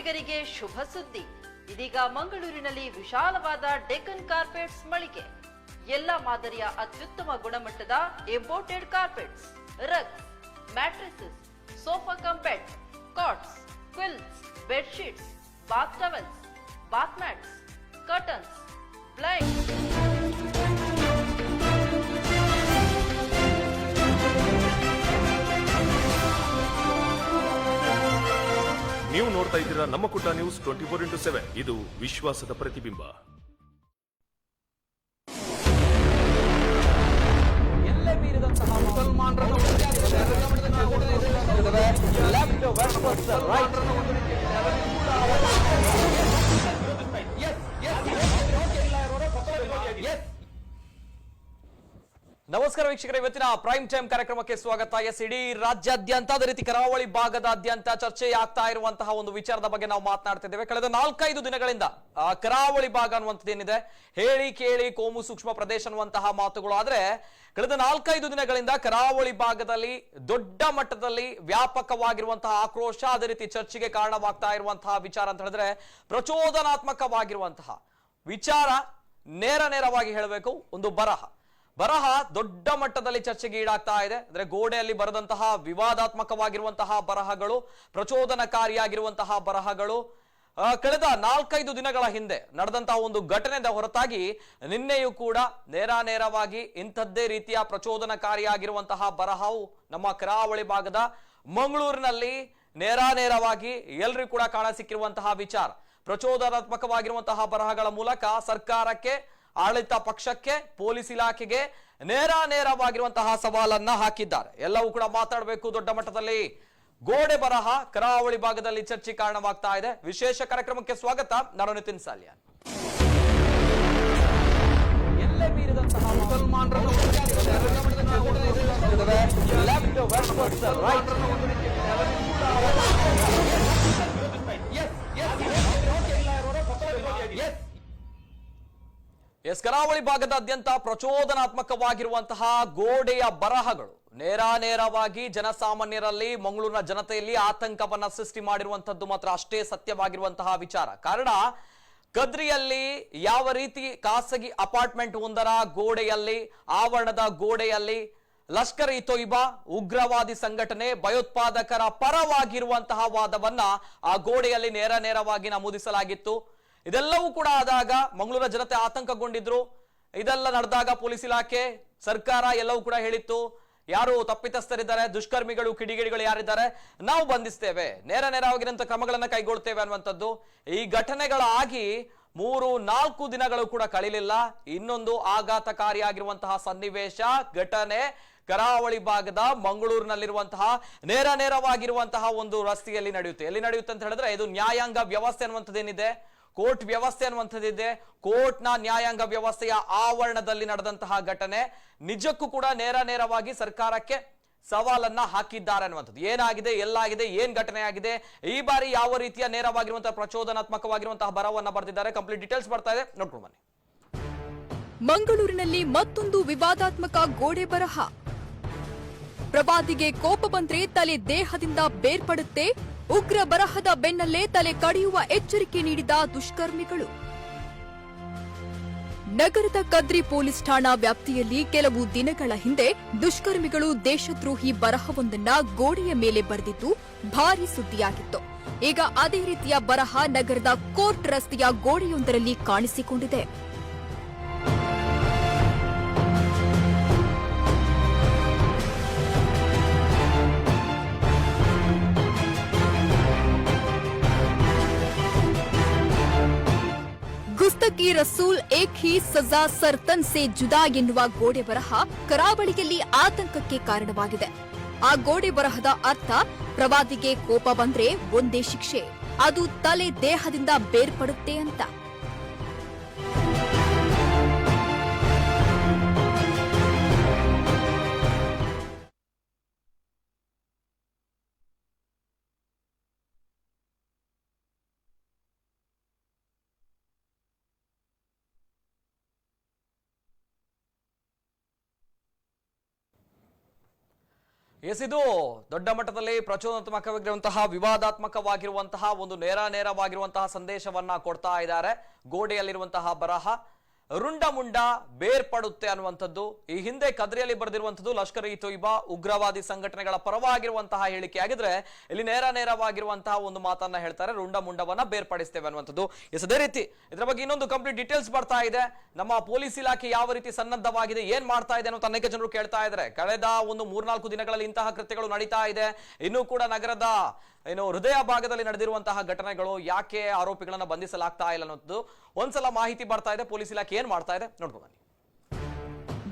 ಕನ್ನಡಿಗರಿಗೆ ಶುಭ ಸುದ್ದಿ. ಇದೀಗ ಮಂಗಳೂರಿನಲ್ಲಿ ವಿಶಾಲವಾದ ಡೆಕ್ಕನ್ ಕಾರ್ಪೆಟ್ಸ್ ಮಳಿಗೆ. ಎಲ್ಲ ಮಾದರಿಯ ಅತ್ಯುತ್ತಮ ಗುಣಮಟ್ಟದ imported carpets, rugs, mattresses, sofa cum bed, cots, quilts, bedsheets, bath towels, bath mats, curtains, blinds. ನೀವು ನೋಡ್ತಾ ಇದ್ದೀರಾ ನಮ್ಮ ಕುಟ್ಟ ನ್ಯೂಸ್ 24x7. ಇದು ವಿಶ್ವಾಸದ ಪ್ರತಿಬಿಂಬ. ಎಲ್ಲೇ ಮೀರಿದಂತಹ ಮುಸಲ್ಮಾನರನ್ನು ನಮಸ್ಕಾರ ವೀಕ್ಷಕರೇ, ಇವತ್ತಿನ ಪ್ರೈಮ್ ಟೈಮ್ ಕಾರ್ಯಕ್ರಮಕ್ಕೆ ಸ್ವಾಗತ. ಇಡೀ ರಾಜ್ಯಾದ್ಯಂತ ಅದೇ ರೀತಿ ಕರಾವಳಿ ಭಾಗದಾದ್ಯಂತ ಚರ್ಚೆ ಆಗ್ತಾ ಇರುವಂತಹ ಒಂದು ವಿಚಾರದ ಬಗ್ಗೆ ನಾವು ಮಾತನಾಡ್ತಿದ್ದೇವೆ. ಕಳೆದ 4-5 ದಿನಗಳಿಂದ ಕರಾವಳಿ ಭಾಗ ಅನ್ನುವಂಥದ್ದು ಏನಿದೆ, ಹೇಳಿ ಕೇಳಿ ಕೋಮು ಸೂಕ್ಷ್ಮ ಪ್ರದೇಶ ಅನ್ನುವಂತಹ ಮಾತುಗಳು. ಆದ್ರೆ ಕಳೆದ 4-5 ದಿನಗಳಿಂದ ಕರಾವಳಿ ಭಾಗದಲ್ಲಿ ದೊಡ್ಡ ಮಟ್ಟದಲ್ಲಿ ವ್ಯಾಪಕವಾಗಿರುವಂತಹ ಆಕ್ರೋಶ, ಅದೇ ರೀತಿ ಚರ್ಚೆಗೆ ಕಾರಣವಾಗ್ತಾ ಇರುವಂತಹ ವಿಚಾರ ಅಂತ ಹೇಳಿದ್ರೆ ಪ್ರಚೋದನಾತ್ಮಕವಾಗಿರುವಂತಹ ವಿಚಾರ. ನೇರವಾಗಿ ಹೇಳಬೇಕು, ಒಂದು ಬರಹ ದೊಡ್ಡ ಮಟ್ಟದಲ್ಲಿ ಚರ್ಚೆಗೆ ಈಡಾಗ್ತಾ ಇದೆ. ಅಂದ್ರೆ ಗೋಡೆಯಲ್ಲಿ ಬರೆದಂತಹ ವಿವಾದಾತ್ಮಕವಾಗಿರುವಂತಹ ಬರಹಗಳು, ಪ್ರಚೋದನಕಾರಿಯಾಗಿರುವಂತಹ ಬರಹಗಳು ಕಳೆದ 4-5 ದಿನಗಳ ಹಿಂದೆ ನಡೆದಂತಹ ಒಂದು ಘಟನೆಯಿಂದ ಹೊರತಾಗಿ ನಿನ್ನೆಯೂ ಕೂಡ ನೇರವಾಗಿ ಇಂಥದ್ದೇ ರೀತಿಯ ಪ್ರಚೋದನಕಾರಿಯಾಗಿರುವಂತಹ ಬರಹವು ನಮ್ಮ ಕರಾವಳಿ ಭಾಗದ ಮಂಗಳೂರಿನಲ್ಲಿ ನೇರವಾಗಿ ಎಲ್ಲರಿಗೂ ಕೂಡ ಕಾಣಸಿಕ್ಕಿರುವಂತಹ ವಿಚಾರ. ಪ್ರಚೋದನಾತ್ಮಕವಾಗಿರುವಂತಹ ಬರಹಗಳ ಮೂಲಕ ಸರ್ಕಾರಕ್ಕೆ, ಆಡಳಿತ ಪಕ್ಷಕ್ಕೆ, ಪೊಲೀಸ್ ಇಲಾಖೆಗೆ ನೇರವಾಗಿರುವಂತಹ ಸವಾಲನ್ನ ಹಾಕಿದ್ದಾರೆ. ಎಲ್ಲವೂ ಕೂಡ ಮಾತಾಡಬೇಕು ದೊಡ್ಡ ಮಟ್ಟದಲ್ಲಿ. ಗೋಡೆ ಬರಹ ಕರಾವಳಿ ಭಾಗದಲ್ಲಿ ಚರ್ಚೆ ಕಾರಣವಾಗ್ತಾ ಇದೆ. ವಿಶೇಷ ಕಾರ್ಯಕ್ರಮಕ್ಕೆ ಸ್ವಾಗತ. ನಾನು ನಿತಿನ್ ಸಾಲ್ಯಾನ್. ಎಲ್ಲೇ ಮೀರಿದಂತಹ ಮುಸಲ್ಮಾನರನ್ನು ಕರಾವಳಿ ಭಾಗದಾದ್ಯಂತ ಪ್ರಚೋದನಾತ್ಮಕವಾಗಿರುವಂತಹ ಗೋಡೆಯ ಬರಹಗಳು ನೇರವಾಗಿ ಜನಸಾಮಾನ್ಯರಲ್ಲಿ, ಮಂಗಳೂರಿನ ಜನತೆಯಲ್ಲಿ ಆತಂಕವನ್ನ ಸೃಷ್ಟಿ ಮಾಡಿರುವಂತದ್ದು ಮಾತ್ರ ಅಷ್ಟೇ ಸತ್ಯವಾಗಿರುವಂತಹ ವಿಚಾರ. ಕಾರಣ, ಕದ್ರಿಯಲ್ಲಿ ಯಾವ ರೀತಿ ಖಾಸಗಿ ಅಪಾರ್ಟ್ಮೆಂಟ್ ಒಂದರ ಗೋಡೆಯಲ್ಲಿ, ಆವರಣದ ಗೋಡೆಯಲ್ಲಿ ಲಷ್ಕರ್ ಇ ತೊಯ್ಬಾ ಉಗ್ರವಾದಿ ಸಂಘಟನೆ, ಭಯೋತ್ಪಾದಕರ ಪರವಾಗಿರುವಂತಹ ವಾದವನ್ನ ಆ ಗೋಡೆಯಲ್ಲಿ ನೇರವಾಗಿ ನಮೂದಿಸಲಾಗಿತ್ತು. ಇದೆಲ್ಲವೂ ಕೂಡ ಆದಾಗ ಮಂಗಳೂರಿನ ಜನತೆ ಆತಂಕಗೊಂಡಿದ್ರು. ಇದೆಲ್ಲ ನಡೆದಾಗ ಪೊಲೀಸ್ ಇಲಾಖೆ, ಸರ್ಕಾರ ಎಲ್ಲವೂ ಕೂಡ ಹೇಳಿತ್ತು, ಯಾರು ತಪ್ಪಿತಸ್ಥರಿದ್ದಾರೆ, ದುಷ್ಕರ್ಮಿಗಳು, ಕಿಡಿಗೇಡಿಗಳು ಯಾರಿದ್ದಾರೆ ನಾವು ಬಂಧಿಸ್ತೇವೆ, ನೇರವಾಗಿರಂತ ಕ್ರಮಗಳನ್ನ ಕೈಗೊಳ್ತೇವೆ ಅನ್ನುವಂಥದ್ದು. ಈ ಘಟನೆಗಳಾಗಿ 3-4 ದಿನಗಳು ಕೂಡ ಕಳಿಲಿಲ್ಲ. ಇನ್ನೊಂದು ಆಘಾತಕಾರಿಯಾಗಿರುವಂತಹ ಸನ್ನಿವೇಶ, ಘಟನೆ ಕರಾವಳಿ ಭಾಗದ ಮಂಗಳೂರಿನಲ್ಲಿರುವಂತಹ ನೇರವಾಗಿರುವಂತಹ ಒಂದು ರಸ್ತೆಯಲ್ಲಿ ನಡೆಯುತ್ತೆ. ಎಲ್ಲಿ ನಡೆಯುತ್ತೆ ಅಂತ ಹೇಳಿದ್ರೆ, ಇದು ನ್ಯಾಯಾಂಗ ವ್ಯವಸ್ಥೆ ಅನ್ನುವಂಥದ್ದೇನಿದೆ, ಕೋರ್ಟ್ ವ್ಯವಸ್ಥೆ ಅನ್ನುವಂಥದ್ದಿದೆ. ಕೋರ್ಟ್ನ ನ್ಯಾಯಾಂಗ ವ್ಯವಸ್ಥೆಯ ಆವರಣದಲ್ಲಿ ನಡೆದಂತಹ ಘಟನೆ ನಿಜಕ್ಕೂ ಕೂಡ ನೇರವಾಗಿ ಸರ್ಕಾರಕ್ಕೆ ಸವಾಲನ್ನ ಹಾಕಿದ್ದಾರೆ ಅನ್ನುವಂಥದ್ದು. ಏನಾಗಿದೆ, ಎಲ್ಲಾಗಿದೆ, ಏನ್ ಘಟನೆ ಆಗಿದೆ, ಈ ಬಾರಿ ಯಾವ ರೀತಿಯ ನೇರವಾಗಿರುವಂತಹ ಪ್ರಚೋದನಾತ್ಮಕವಾಗಿರುವಂತಹ ಬರವನ್ನ ಬರೆದಿದ್ದಾರೆ, ಕಂಪ್ಲೀಟ್ ಡೀಟೇಲ್ಸ್ ಬರ್ತಾ ಇದೆ, ನೋಡ್ಕೊಂಡು ಬನ್ನಿ. ಮಂಗಳೂರಿನಲ್ಲಿ ಮತ್ತೊಂದು ವಿವಾದಾತ್ಮಕ ಗೋಡೆ ಬರಹ. ಪ್ರವಾದಿಗೆ ಕೋಪ ಬಂದ್ರೆ ತಲೆ ದೇಹದಿಂದ ಬೇರ್ಪಡುತ್ತೆ, ಉಗ್ರ ಬರಹದ ಬೆನ್ನಲ್ಲೇ ತಲೆ ಕಡಿಯುವ ಎಚ್ಚರಿಕೆ ನೀಡಿದ ದುಷ್ಕರ್ಮಿಗಳು. ನಗರದ ಕದ್ರಿ ಪೊಲೀಸ್ ಠಾಣಾ ವ್ಯಾಪ್ತಿಯಲ್ಲಿ ಕೆಲವು ದಿನಗಳ ಹಿಂದೆ ದುಷ್ಕರ್ಮಿಗಳು ದೇಶದ್ರೋಹಿ ಬರಹವೊಂದನ್ನ ಗೋಡೆಯ ಮೇಲೆ ಬರೆದಿದ್ದು ಭಾರೀ ಸುದ್ದಿಯಾಗಿತ್ತು. ಈಗ ಅದೇ ರೀತಿಯ ಬರಹ ನಗರದ ಕೋರ್ಟ್ ರಸ್ತೆಯ ಗೋಡೆಯೊಂದರಲ್ಲಿ ಕಾಣಿಸಿಕೊಂಡಿದೆ. ಗುಸ್ತಕಿ ರಸೂಲ್ ಏಕ್ ಹಿ ಸಜಾ ಸರ್ತನ್ ಸೆ ಜುದಾ ಎನ್ನುವ ಗೋಡೆ ಬರಹ ಕರಾವಳಿಯಲ್ಲಿ ಆತಂಕಕ್ಕೆ ಕಾರಣವಾಗಿದೆ. ಆ ಗೋಡೆ ಬರಹದ ಅರ್ಥ, ಪ್ರವಾದಿಗೆ ಕೋಪ ಬಂದ್ರೆ ಒಂದೇ ಶಿಕ್ಷೆ, ಅದು ತಲೆ ದೇಹದಿಂದ ಬೇರ್ಪಡುತ್ತೆ ಅಂತ. ಇದು ದೊಡ್ಡ ಮಟ್ಟದಲ್ಲಿ ಪ್ರಚೋದನಾತ್ಮಕವಾಗಿರುವಂತಹ ವಿವಾದಾತ್ಮಕವಾಗಿರುವಂತಹ ಒಂದು ನೇರವಾಗಿರುವಂತಹ ಸಂದೇಶವನ್ನ ಕೊಡ್ತಾ ಇದ್ದಾರೆ. ಗೋಡೆಯಲ್ಲಿರುವಂತಹ ಬರಹ ರುಂಡ ಮುಂಡ ಬೇರ್ಪಡುತ್ತೆ ಅನ್ನುವಂಥದ್ದು. ಈ ಹಿಂದೆ ಕದ್ರಿಯಲ್ಲಿ ಬರೆದಿರುವಂಥದ್ದು ಲಷ್ಕರ್ ಇ ತೊಯ್ಬಾ ಉಗ್ರವಾದಿ ಸಂಘಟನೆಗಳ ಪರವಾಗಿರುವಂತಹ ಹೇಳಿಕೆ ಆಗಿದ್ರೆ, ಇಲ್ಲಿ ನೇರವಾಗಿರುವಂತಹ ಒಂದು ಮಾತನ್ನ ಹೇಳ್ತಾರೆ, ರುಂಡ ಮುಂಡವನ್ನ ಬೇರ್ಪಡಿಸ್ತೇವೆ ಅನ್ನುವಂಥದ್ದು. ಅದೇ ರೀತಿ ಇದರ ಬಗ್ಗೆ ಇನ್ನೊಂದು ಕಂಪ್ಲೀಟ್ ಡೀಟೇಲ್ಸ್ ಬರ್ತಾ ಇದೆ. ನಮ್ಮ ಪೊಲೀಸ್ ಇಲಾಖೆ ಯಾವ ರೀತಿ ಸನ್ನದ್ಧವಾಗಿದೆ, ಏನ್ ಮಾಡ್ತಾ ಇದೆ ಅನ್ನೋ ಅನೇಕ ಜನರು ಕೇಳ್ತಾ ಇದ್ದಾರೆ. ಕಳೆದ ಒಂದು 3-4 ದಿನಗಳಲ್ಲಿ ಇಂತಹ ಕೃತ್ಯಗಳು ನಡೀತಾ ಇದೆ. ಇನ್ನೂ ಕೂಡ ನಗರದ ಹೃದಯ ಭಾಗದಲ್ಲಿ ನಡೆದಿರುವಂತಹ ಘಟನೆಗಳು, ಯಾಕೆ ಆರೋಪಿಗಳನ್ನ ಬಂಧಿಸಲಾಗ್ತಾ ಇಲ್ಲ ಅನ್ನೋದು ಒಂದ್ಸಲ ಮಾಹಿತಿ ಬರ್ತಾ ಇದೆ. ಪೊಲೀಸ್ ಇಲಾಖೆ ಏನ್ ಮಾಡ್ತಾ ಇದೆ ನೋಡ್ಕೊ ಬನ್ನಿ.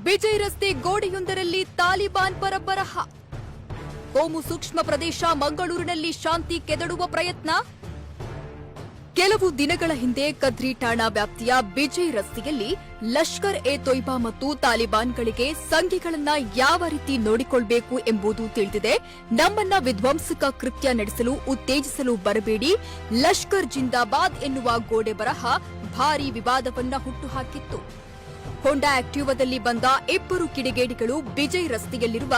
ವಿಜಯ್ ರಸ್ತೆ ಗೋಡೆಯೊಂದರಲ್ಲಿ ತಾಲಿಬಾನ್ ಪರ ಬರಹ. ಕೋಮು ಸೂಕ್ಷ್ಮ ಪ್ರದೇಶ ಮಂಗಳೂರಿನಲ್ಲಿ ಶಾಂತಿ ಕೆದಡುವ ಪ್ರಯತ್ನ. ಕೆಲವು ದಿನಗಳ ಹಿಂದೆ ಕದ್ರಿ ಠಾಣಾ ವ್ಯಾಪ್ತಿಯ ವಿಜಯ್ ರಸ್ತೆಯಲ್ಲಿ ಲಷ್ಕರ್ ಎ ತೊಯ್ಬಾ ಮತ್ತು ತಾಲಿಬಾನ್ಗಳಿಗೆ ಸಂಘಿಗಳನ್ನ ಯಾವ ರೀತಿ ನೋಡಿಕೊಳ್ಬೇಕು ಎಂಬುದು ತಿಳಿದಿದೆ. ನಮ್ಮನ್ನ ವಿಧ್ವಂಸಕ ಕೃತ್ಯ ನಡೆಸಲು ಉತ್ತೇಜಿಸಲು ಬರಬೇಡಿ, ಲಷ್ಕರ್ ಜಿಂದಾಬಾದ್ ಎನ್ನುವ ಗೋಡೆ ಬರಹ ಭಾರೀ ವಿವಾದವನ್ನ ಹುಟ್ಟುಹಾಕಿತ್ತು. ಹೋಂಡಾ ಆಕ್ಟಿವಾದಲ್ಲಿ ಬಂದ 2 ಕಿಡಿಗೇಡಿಗಳು ವಿಜಯ್ ರಸ್ತೆಯಲ್ಲಿರುವ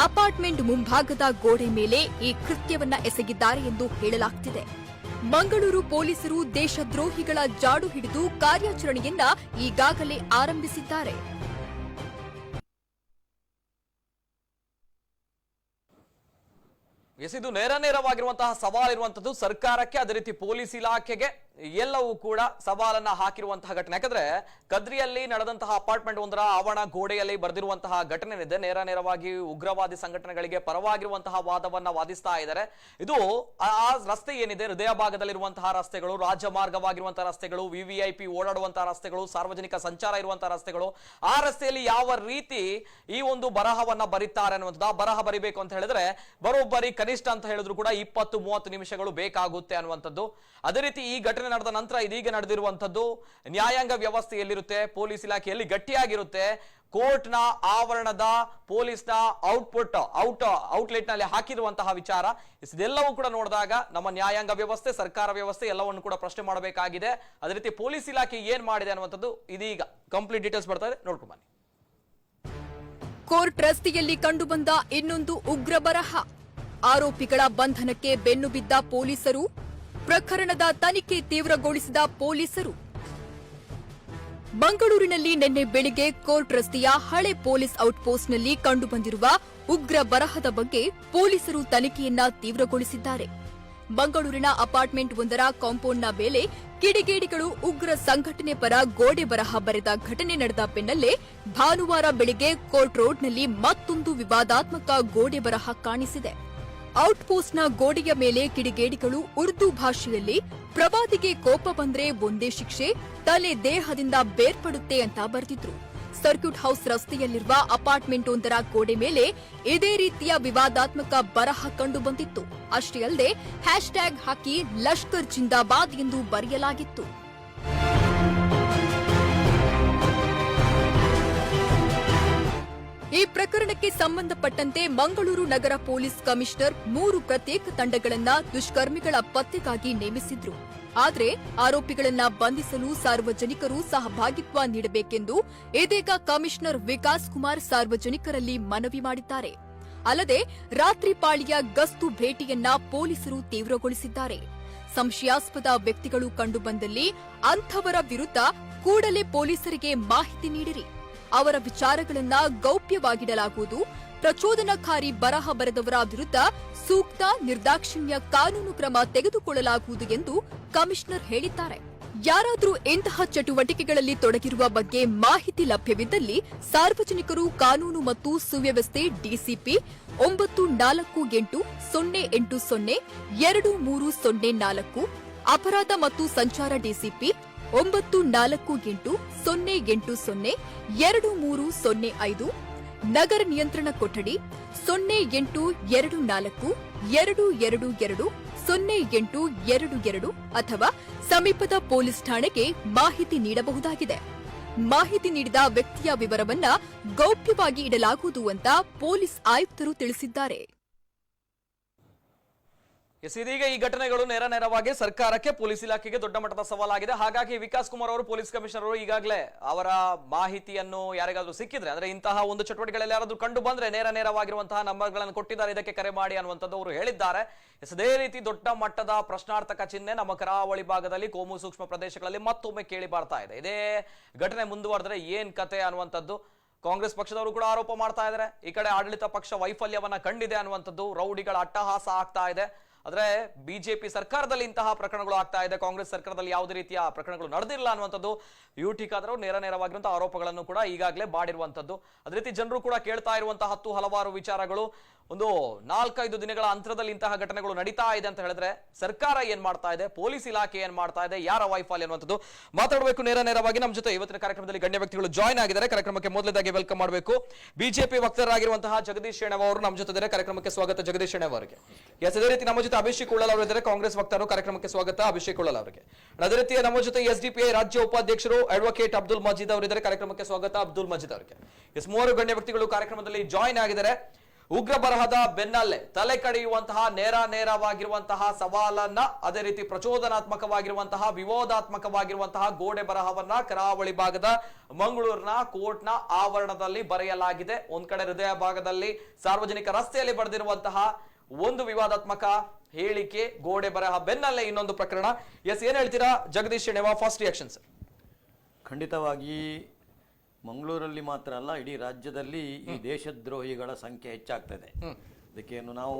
ಅಪಾರ್ಟ್ಮೆಂಟ್ ಮುಂಭಾಗದ ಗೋಡೆ ಮೇಲೆ ಈ ಕೃತ್ಯವನ್ನ ಎಸಗಿದ್ದಾರೆ ಎಂದು ಹೇಳಲಾಗುತ್ತಿದೆ. ಮಂಗಳೂರು ಪೊಲೀಸರು ದೇಶದ್ರೋಹಿಗಳ ಜಾಡು ಹಿಡಿದು ಕಾರ್ಯಾಚರಣೆಯನ್ನ ಈಗಾಗಲೇ ಆರಂಭಿಸಿದ್ದಾರೆ. ಇದು ನೇರವಾಗಿರುವಂತಹ ಸವಾಲಿರುವಂತದ್ದು ಸರ್ಕಾರಕ್ಕೆ, ಅದೇ ರೀತಿ ಪೊಲೀಸ್ ಇಲಾಖೆಗೆ ಎಲ್ಲವೂ ಕೂಡ ಸವಾಲನ್ನ ಹಾಕಿರುವಂತಹ ಘಟನೆ. ಯಾಕಂದ್ರೆ ಕದ್ರಿಯಲ್ಲಿ ನಡೆದಂತಹ ಅಪಾರ್ಟ್ಮೆಂಟ್ ಒಂದರ ಆವರಣ ಗೋಡೆಯಲ್ಲಿ ಬರೆದಿರುವಂತಹ ಘಟನೆ ಇದೆ. ನೇರವಾಗಿ ಉಗ್ರವಾದಿ ಸಂಘಟನೆಗಳಿಗೆ ಪರವಾಗಿರುವಂತಹ ವಾದವನ್ನ ವಾದಿಸ್ತಾ ಇದ್ದಾರೆ. ಇದು ಆ ರಸ್ತೆ ಏನಿದೆ, ಹೃದಯ ಭಾಗದಲ್ಲಿರುವಂತಹ ರಸ್ತೆಗಳು, ರಾಜಮಾರ್ಗವಾಗಿರುವಂತಹ ರಸ್ತೆಗಳು, ವಿವಿಐಪಿ ಓಡಾಡುವಂತಹ ರಸ್ತೆಗಳು, ಸಾರ್ವಜನಿಕ ಸಂಚಾರ ಇರುವಂತಹ ರಸ್ತೆಗಳು, ಆ ರಸ್ತೆಯಲ್ಲಿ ಯಾವ ರೀತಿ ಈ ಒಂದು ಬರಹವನ್ನ ಬರೀತಾರೆ ಅನ್ನುವಂಥದ್ದು. ಆ ಬರಹ ಬರಿಬೇಕು ಅಂತ ಹೇಳಿದ್ರೆ ಬರೋಬ್ಬರಿ ಕನಿಷ್ಠ ಅಂತ ಹೇಳಿದ್ರು ಕೂಡ 20-30 ನಿಮಿಷಗಳು ಬೇಕಾಗುತ್ತೆ ಅನ್ನುವಂಥದ್ದು. ಅದೇ ರೀತಿ ಈ ಘಟನೆ ನಡೆದ ನಂತರ ಇದೀಗ ನಡೆದಿರುವಂತದ್ದು ನ್ಯಾಯಾಂಗ ವ್ಯವಸ್ಥೆ ಎಲ್ಲಿರುತ್ತೆ, ಪೊಲೀಸ್ ಇಲಾಖೆಯಲ್ಲಿ ಗಟ್ಟಿಯಾಗಿರುತ್ತೆ. ಕೋರ್ಟ್ನ ಆವರಣದ ಪೊಲೀಸ್ನ ಔಟ್ಲೆಟ್ ನಲ್ಲಿ ಹಾಕಿರುವಂತಹ ವಿಚಾರ ಇದೆಲ್ಲವೂ ಕೂಡ ನೋಡಿದಾಗ ನಮ್ಮ ನ್ಯಾಯಾಂಗ ವ್ಯವಸ್ಥೆ, ಸರ್ಕಾರ ವ್ಯವಸ್ಥೆ ಎಲ್ಲವನ್ನು ಕೂಡ ಪ್ರಶ್ನೆ ಮಾಡಬೇಕಾಗಿದೆ. ಅದೇ ರೀತಿ ಪೊಲೀಸ್ ಇಲಾಖೆ ಏನ್ ಮಾಡಿದೆ ಅನ್ನುವಂಥದ್ದು ಇದೀಗ ಕಂಪ್ಲೀಟ್ ಡೀಟೇಲ್ಸ್ ಬರ್ತಾ ಇದೆ, ನೋಡ್ಕೊಂಡು ಬನ್ನಿ. ಕೋರ್ಟ್ ರಸ್ತೆಯಲ್ಲಿ ಕಂಡುಬಂದ ಇನ್ನೊಂದು ಉಗ್ರ ಬರಹ. ಆರೋಪಿಗಳ ಬಂಧನಕ್ಕೆ ಬೆನ್ನು ಬಿದ್ದ ಪೊಲೀಸರು, ಪ್ರಕರಣದ ತನಿಖೆ ತೀವ್ರಗೊಳಿಸಿದ ಪೊಲೀಸರು. ಮಂಗಳೂರಿನಲ್ಲಿ ನಿನ್ನೆ ಬೆಳಿಗ್ಗೆ ಕೋರ್ಟ್ ರಸ್ತೆಯ ಹಳೆ ಪೊಲೀಸ್ ಔಟ್ಪೋಸ್ಟ್ನಲ್ಲಿ ಕಂಡುಬಂದಿರುವ ಉಗ್ರ ಬರಹದ ಬಗ್ಗೆ ಪೊಲೀಸರು ತನಿಖೆಯನ್ನ ತೀವ್ರಗೊಳಿಸಿದ್ದಾರೆ. ಮಂಗಳೂರಿನ ಅಪಾರ್ಟ್ಮೆಂಟ್ ಒಂದರ ಕಾಂಪೌಂಡ್ನ ಮೇಲೆ ಕಿಡಿಗೇಡಿಗಳು ಉಗ್ರ ಸಂಘಟನೆ ಪರ ಗೋಡೆ ಬರಹ ಬರೆದ ಘಟನೆ ನಡೆದ ಬೆನ್ನಲ್ಲೇ ಭಾನುವಾರ ಬೆಳಿಗ್ಗೆ ಕೋರ್ಟ್ ರೋಡ್ನಲ್ಲಿ ಮತ್ತೊಂದು ವಿವಾದಾತ್ಮಕ ಗೋಡೆ ಬರಹ ಕಾಣಿಸಿದೆ. ಔಟ್ಪೋಸ್ಟ್ನ ಗೋಡೆಯ ಮೇಲೆ ಕಿಡಿಗೇಡಿಗಳು ಉರ್ದು ಭಾಷೆಯಲ್ಲಿ ಪ್ರವಾದಿಗೆ ಕೋಪ ಬಂದ್ರೆ ಒಂದೇ ಶಿಕ್ಷೆ, ತಲೆ ದೇಹದಿಂದ ಬೇರ್ಪಡುತ್ತೆ ಅಂತ ಬರೆದಿದ್ರು. ಸರ್ಕ್ಯೂಟ್ ಹೌಸ್ ರಸ್ತೆಯಲ್ಲಿರುವ ಅಪಾರ್ಟ್ಮೆಂಟ್ ಒಂದರ ಗೋಡೆ ಮೇಲೆ ಇದೇ ರೀತಿಯ ವಿವಾದಾತ್ಮಕ ಬರಹ ಕಂಡು ಬಂದಿತ್ತು. ಅಷ್ಟೇ ಅಲ್ಲದೆ ಹ್ಯಾಶ್ಟ್ಯಾಗ್ ಹಾಕಿ ಲಷ್ಕರ್ ಜಿಂದಾಬಾದ್ ಎಂದು ಬರೆಯಲಾಗಿತ್ತು. ಈ ಪ್ರಕರಣಕ್ಕೆ ಸಂಬಂಧಪಟ್ಟಂತೆ ಮಂಗಳೂರು ನಗರ ಪೊಲೀಸ್ ಕಮಿಷನರ್ 3 ಪ್ರತ್ಯೇಕ ತಂಡಗಳನ್ನ ದುಷ್ಕರ್ಮಿಗಳ ಪತ್ತೆಗಾಗಿ ನೇಮಿಸಿದ್ರು. ಆದರೆ ಆರೋಪಿಗಳನ್ನ ಬಂಧಿಸಲು ಸಾರ್ವಜನಿಕರು ಸಹಭಾಗಿತ್ವ ನೀಡಬೇಕೆಂದು ಇದೀಗ ಕಮಿಷನರ್ ವಿಕಾಸ್ ಕುಮಾರ್ ಸಾರ್ವಜನಿಕರಲ್ಲಿ ಮನವಿ ಮಾಡಿದ್ದಾರೆ. ಅಲ್ಲದೆ ರಾತ್ರಿ ಪಾಳಿಯ ಗಸ್ತು ಭೇಟಿಯನ್ನ ಪೊಲೀಸರು ತೀವ್ರಗೊಳಿಸಿದ್ದಾರೆ. ಸಂಶಯಾಸ್ಪದ ವ್ಯಕ್ತಿಗಳು ಕಂಡುಬಂದಲ್ಲಿ ಅಂಥವರ ವಿರುದ್ಧ ಕೂಡಲೇ ಪೊಲೀಸರಿಗೆ ಮಾಹಿತಿ ನೀಡಿರಿ. ಅವರ ವಿಚಾರಗಳನ್ನ ಗೌಪ್ಯವಾಗಿಡಲಾಗುವುದು. ಪ್ರಚೋದನಕಾರಿ ಬರಹ ಬರೆದವರ ವಿರುದ್ಧ ಸೂಕ್ತ ನಿರ್ದಾಕ್ಷಿಣ್ಯ ಕಾನೂನು ಕ್ರಮ ತೆಗೆದುಕೊಳ್ಳಲಾಗುವುದು ಎಂದು ಕಮಿಷನರ್ ಹೇಳಿದ್ದಾರೆ. ಯಾರಾದರೂ ಇಂತಹ ಚಟುವಟಿಕೆಗಳಲ್ಲಿ ತೊಡಗಿರುವ ಬಗ್ಗೆ ಮಾಹಿತಿ ಲಭ್ಯವಿದ್ದಲ್ಲಿ ಸಾರ್ವಜನಿಕರು ಕಾನೂನು ಮತ್ತು ಸುವ್ಯವಸ್ಥೆ ಡಿಸಿಪಿ 9480802304, ಅಪರಾಧ ಮತ್ತು ಸಂಚಾರ ಡಿಸಿಪಿ 9480802305, ನಗರ ನಿಯಂತ್ರಣ ಕೊಠಡಿ 0824222822 ಅಥವಾ ಸಮೀಪದ ಪೊಲೀಸ್ ಠಾಣೆಗೆ ಮಾಹಿತಿ ನೀಡಬಹುದಾಗಿದೆ. ಮಾಹಿತಿ ನೀಡಿದ ವ್ಯಕ್ತಿಯ ವಿವರವನ್ನ ಗೌಪ್ಯವಾಗಿ ಇಡಲಾಗುವುದು ಅಂತ ಪೊಲೀಸ್ ಆಯುಕ್ತರು ತಿಳಿಸಿದ್ದಾರೆ. ಇದೀಗ ಈ ಘಟನೆಗಳು ನೇರವಾಗಿ ಸರ್ಕಾರಕ್ಕೆ, ಪೊಲೀಸ್ ಇಲಾಖೆಗೆ ದೊಡ್ಡ ಮಟ್ಟದ ಸವಾಲಾಗಿದೆ. ಹಾಗಾಗಿ ವಿಕಾಸ್ ಕುಮಾರ್ ಅವರು, ಪೊಲೀಸ್ ಕಮಿಷನರ್, ಈಗಾಗಲೇ ಅವರ ಮಾಹಿತಿಯನ್ನು ಯಾರಿಗಾದ್ರೂ ಸಿಕ್ಕಿದ್ರೆ, ಅಂದ್ರೆ ಇಂತಹ ಒಂದು ಚಟುವಟಿಕೆಗಳಲ್ಲಿ ಯಾರಾದ್ರೂ ಕಂಡು ಬಂದ್ರೆ ನೇರವಾಗಿರುವಂತಹ ನಂಬರ್ಗಳನ್ನು ಕೊಟ್ಟಿದ್ದಾರೆ, ಇದಕ್ಕೆ ಕರೆ ಮಾಡಿ ಅನ್ನುವಂಥದ್ದು ಅವರು ಹೇಳಿದ್ದಾರೆ. ಇದೇ ರೀತಿ ದೊಡ್ಡ ಮಟ್ಟದ ಪ್ರಶ್ನಾರ್ಥಕ ಚಿಹ್ನೆ ನಮ್ಮ ಕರಾವಳಿ ಭಾಗದಲ್ಲಿ ಕೋಮು ಸೂಕ್ಷ್ಮ ಪ್ರದೇಶಗಳಲ್ಲಿ ಮತ್ತೊಮ್ಮೆ ಕೇಳಿ ಬರ್ತಾ ಇದೆ. ಇದೇ ಘಟನೆ ಮುಂದುವರೆದ್ರೆ ಏನ್ ಕತೆ ಅನ್ನುವಂಥದ್ದು ಕಾಂಗ್ರೆಸ್ ಪಕ್ಷದವರು ಕೂಡ ಆರೋಪ ಮಾಡ್ತಾ ಇದ್ದಾರೆ. ಈ ಕಡೆ ಆಡಳಿತ ಪಕ್ಷ ವೈಫಲ್ಯವನ್ನ ಕಂಡಿದೆ ಅನ್ನುವಂಥದ್ದು, ರೌಡಿಗಳ ಅಟ್ಟಹಾಸ ಆಗ್ತಾ ಇದೆ. ಆದ್ರೆ ಬಿಜೆಪಿ ಸರ್ಕಾರದಲ್ಲಿ ಇಂತಹ ಪ್ರಕರಣಗಳು ಆಗ್ತಾ ಇದೆ, ಕಾಂಗ್ರೆಸ್ ಸರ್ಕಾರದಲ್ಲಿ ಯಾವುದೇ ರೀತಿಯ ಪ್ರಕರಣಗಳು ನಡೆದಿಲ್ಲ ಅನ್ನುವಂಥದ್ದು ಯುಟಿಕಾದ್ರು ನೇರವಾಗಿರುವಂತಹ ಆರೋಪಗಳನ್ನು ಕೂಡ ಈಗಾಗಲೇ ಮಾಡಿರುವಂತದ್ದು. ಅದೇ ರೀತಿ ಜನರು ಕೂಡ ಕೇಳ್ತಾ ಇರುವಂತಹ ಹಲವಾರು ವಿಚಾರಗಳು. ಒಂದು 4-5 ದಿನಗಳ ಅಂತರದಲ್ಲಿ ಇಂತಹ ಘಟನೆಗಳು ನಡೀತಾ ಇದೆ ಅಂತ ಹೇಳಿದ್ರೆ ಸರ್ಕಾರ ಏನ್ ಮಾಡ್ತಾ ಇದೆ, ಪೊಲೀಸ್ ಇಲಾಖೆ ಏನ್ ಮಾಡ್ತಾ ಇದೆ, ಯಾರ ವೈಫಲ್ಯ ಅನ್ನುವಂಥದ್ದು ಮಾತಾಡಬೇಕು ನೇರವಾಗಿ. ನಮ್ಮ ಜೊತೆ ಇವತ್ತಿನ ಕಾರ್ಯಕ್ರಮದಲ್ಲಿ ಗಣ್ಯ ವ್ಯಕ್ತಿಗಳು ಜಾಯ್ನ್ ಆಗಿದ್ದಾರೆ. ಕಾರ್ಯಕ್ರಮಕ್ಕೆ ಮೊದಲದಾಗಿ ವೆಲ್ಕಮ್ ಮಾಡಬೇಕು ಬಿಜೆಪಿ ವಕ್ತಾರರಾಗಿರುವಂತಹ ಜಗದೀಶ್ ಶೆಣವ್ ಅವರು ನಮ್ಮ ಜೊತೆ ಇದ್ದಾರೆ. ಕಾರ್ಯಕ್ರಮಕ್ಕೆ ಸ್ವಾಗತ ಜಗದೀಶ್ ಶೆಣವ್ ಅವರಿಗೆ. ಅದೇ ರೀತಿ ನಮ್ಮ ಜೊತೆ ಅಭಿಷೇಕ್ ಉಳ್ಳಲ್ ಅವರು ಇದ್ದಾರೆ, ಕಾಂಗ್ರೆಸ್ ವಕ್ತಾರರು. ಕಾರ್ಯಕ್ರಮಕ್ಕೆ ಸ್ವಾಗತ ಅಭಿಷೇಕ್ ಉಳ್ಳಲ್ ಅವರಿಗೆ. ಅದೇ ರೀತಿ ನಮ್ಮ ಜೊತೆ ಎಸ್ಡಿಪಿಐ ರಾಜ್ಯ ಉಪಾಧ್ಯಕ್ಷರು ಅಡ್ವೊಕೇಟ್ ಅಬ್ದುಲ್ ಮಜೀದ್ ಅವರಿದ್ದಾರೆ. ಕಾರ್ಯಕ್ರಮಕ್ಕೆ ಸ್ವಾಗತ ಅಬ್ದುಲ್ ಮಜೀದ್ ಅವರಿಗೆ. ಮೂವರು ಗಣ್ಯ ವ್ಯಕ್ತಿಗಳು ಕಾರ್ಯಕ್ರಮದಲ್ಲಿ ಜಾಯ್ನ್ ಆಗಿದ್ದಾರೆ. ಉಗ್ರ ಬರಹದ ಬೆನ್ನಲ್ಲೇ ತಲೆ ಕಡಿಯುವಂತಹ ನೇರವಾಗಿರುವಂತಹ ಸವಾಲನ್ನ, ಅದೇ ರೀತಿ ಪ್ರಚೋದನಾತ್ಮಕವಾಗಿರುವಂತಹ ವಿವಾದಾತ್ಮಕವಾಗಿರುವಂತಹ ಗೋಡೆ ಬರಹವನ್ನ ಕರಾವಳಿ ಭಾಗದ ಮಂಗಳೂರಿನ ಕೋರ್ಟ್ನ ಆವರಣದಲ್ಲಿ ಬರೆಯಲಾಗಿದೆ. ಒಂದ್ ಕಡೆ ಹೃದಯ ಭಾಗದಲ್ಲಿ ಸಾರ್ವಜನಿಕ ರಸ್ತೆಯಲ್ಲಿ ಬರೆದಿರುವಂತಹ ಒಂದು ವಿವಾದಾತ್ಮಕ ಹೇಳಿಕೆ, ಗೋಡೆ ಬರಹ ಬೆನ್ನಲ್ಲೇ ಇನ್ನೊಂದು ಪ್ರಕರಣ. ಏನ್ ಹೇಳ್ತೀರಾ ಜಗದೀಶ್ ಶೆಣವ, ಫಸ್ಟ್ ರಿಯಾಕ್ಷನ್ ಸರ್? ಖಂಡಿತವಾಗಿ ಮಂಗಳೂರಲ್ಲಿ ಮಾತ್ರ ಅಲ್ಲ, ಇಡೀ ರಾಜ್ಯದಲ್ಲಿ ಈ ದೇಶದ್ರೋಹಿಗಳ ಸಂಖ್ಯೆ ಹೆಚ್ಚಾಗ್ತದೆ. ಅದಕ್ಕೇನು ನಾವು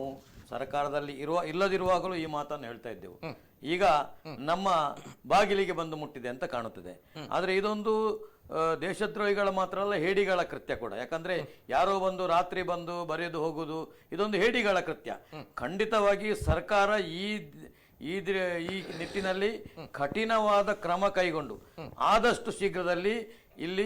ಸರ್ಕಾರದಲ್ಲಿ ಇಲ್ಲದಿರುವಾಗಲೂ ಈ ಮಾತನ್ನು ಹೇಳ್ತಾ ಇದ್ದೆವು. ಈಗ ನಮ್ಮ ಬಾಗಿಲಿಗೆ ಬಂದು ಮುಟ್ಟಿದೆ ಅಂತ ಕಾಣುತ್ತದೆ. ಆದರೆ ಇದೊಂದು ದೇಶದ್ರೋಹಿಗಳ ಮಾತ್ರ ಅಲ್ಲ, ಹೇಡಿಗಳ ಕೃತ್ಯ ಕೂಡ. ಯಾಕಂದ್ರೆ ಯಾರೋ ಬಂದು ರಾತ್ರಿ ಬಂದು ಬರೆದು ಹೋಗುದು ಇದೊಂದು ಹೇಡಿಗಳ ಕೃತ್ಯ. ಖಂಡಿತವಾಗಿ ಸರ್ಕಾರ ಈ ನಿಟ್ಟಿನಲ್ಲಿ ಕಠಿಣವಾದ ಕ್ರಮ ಕೈಗೊಂಡು ಆದಷ್ಟು ಶೀಘ್ರದಲ್ಲಿ ಇಲ್ಲಿ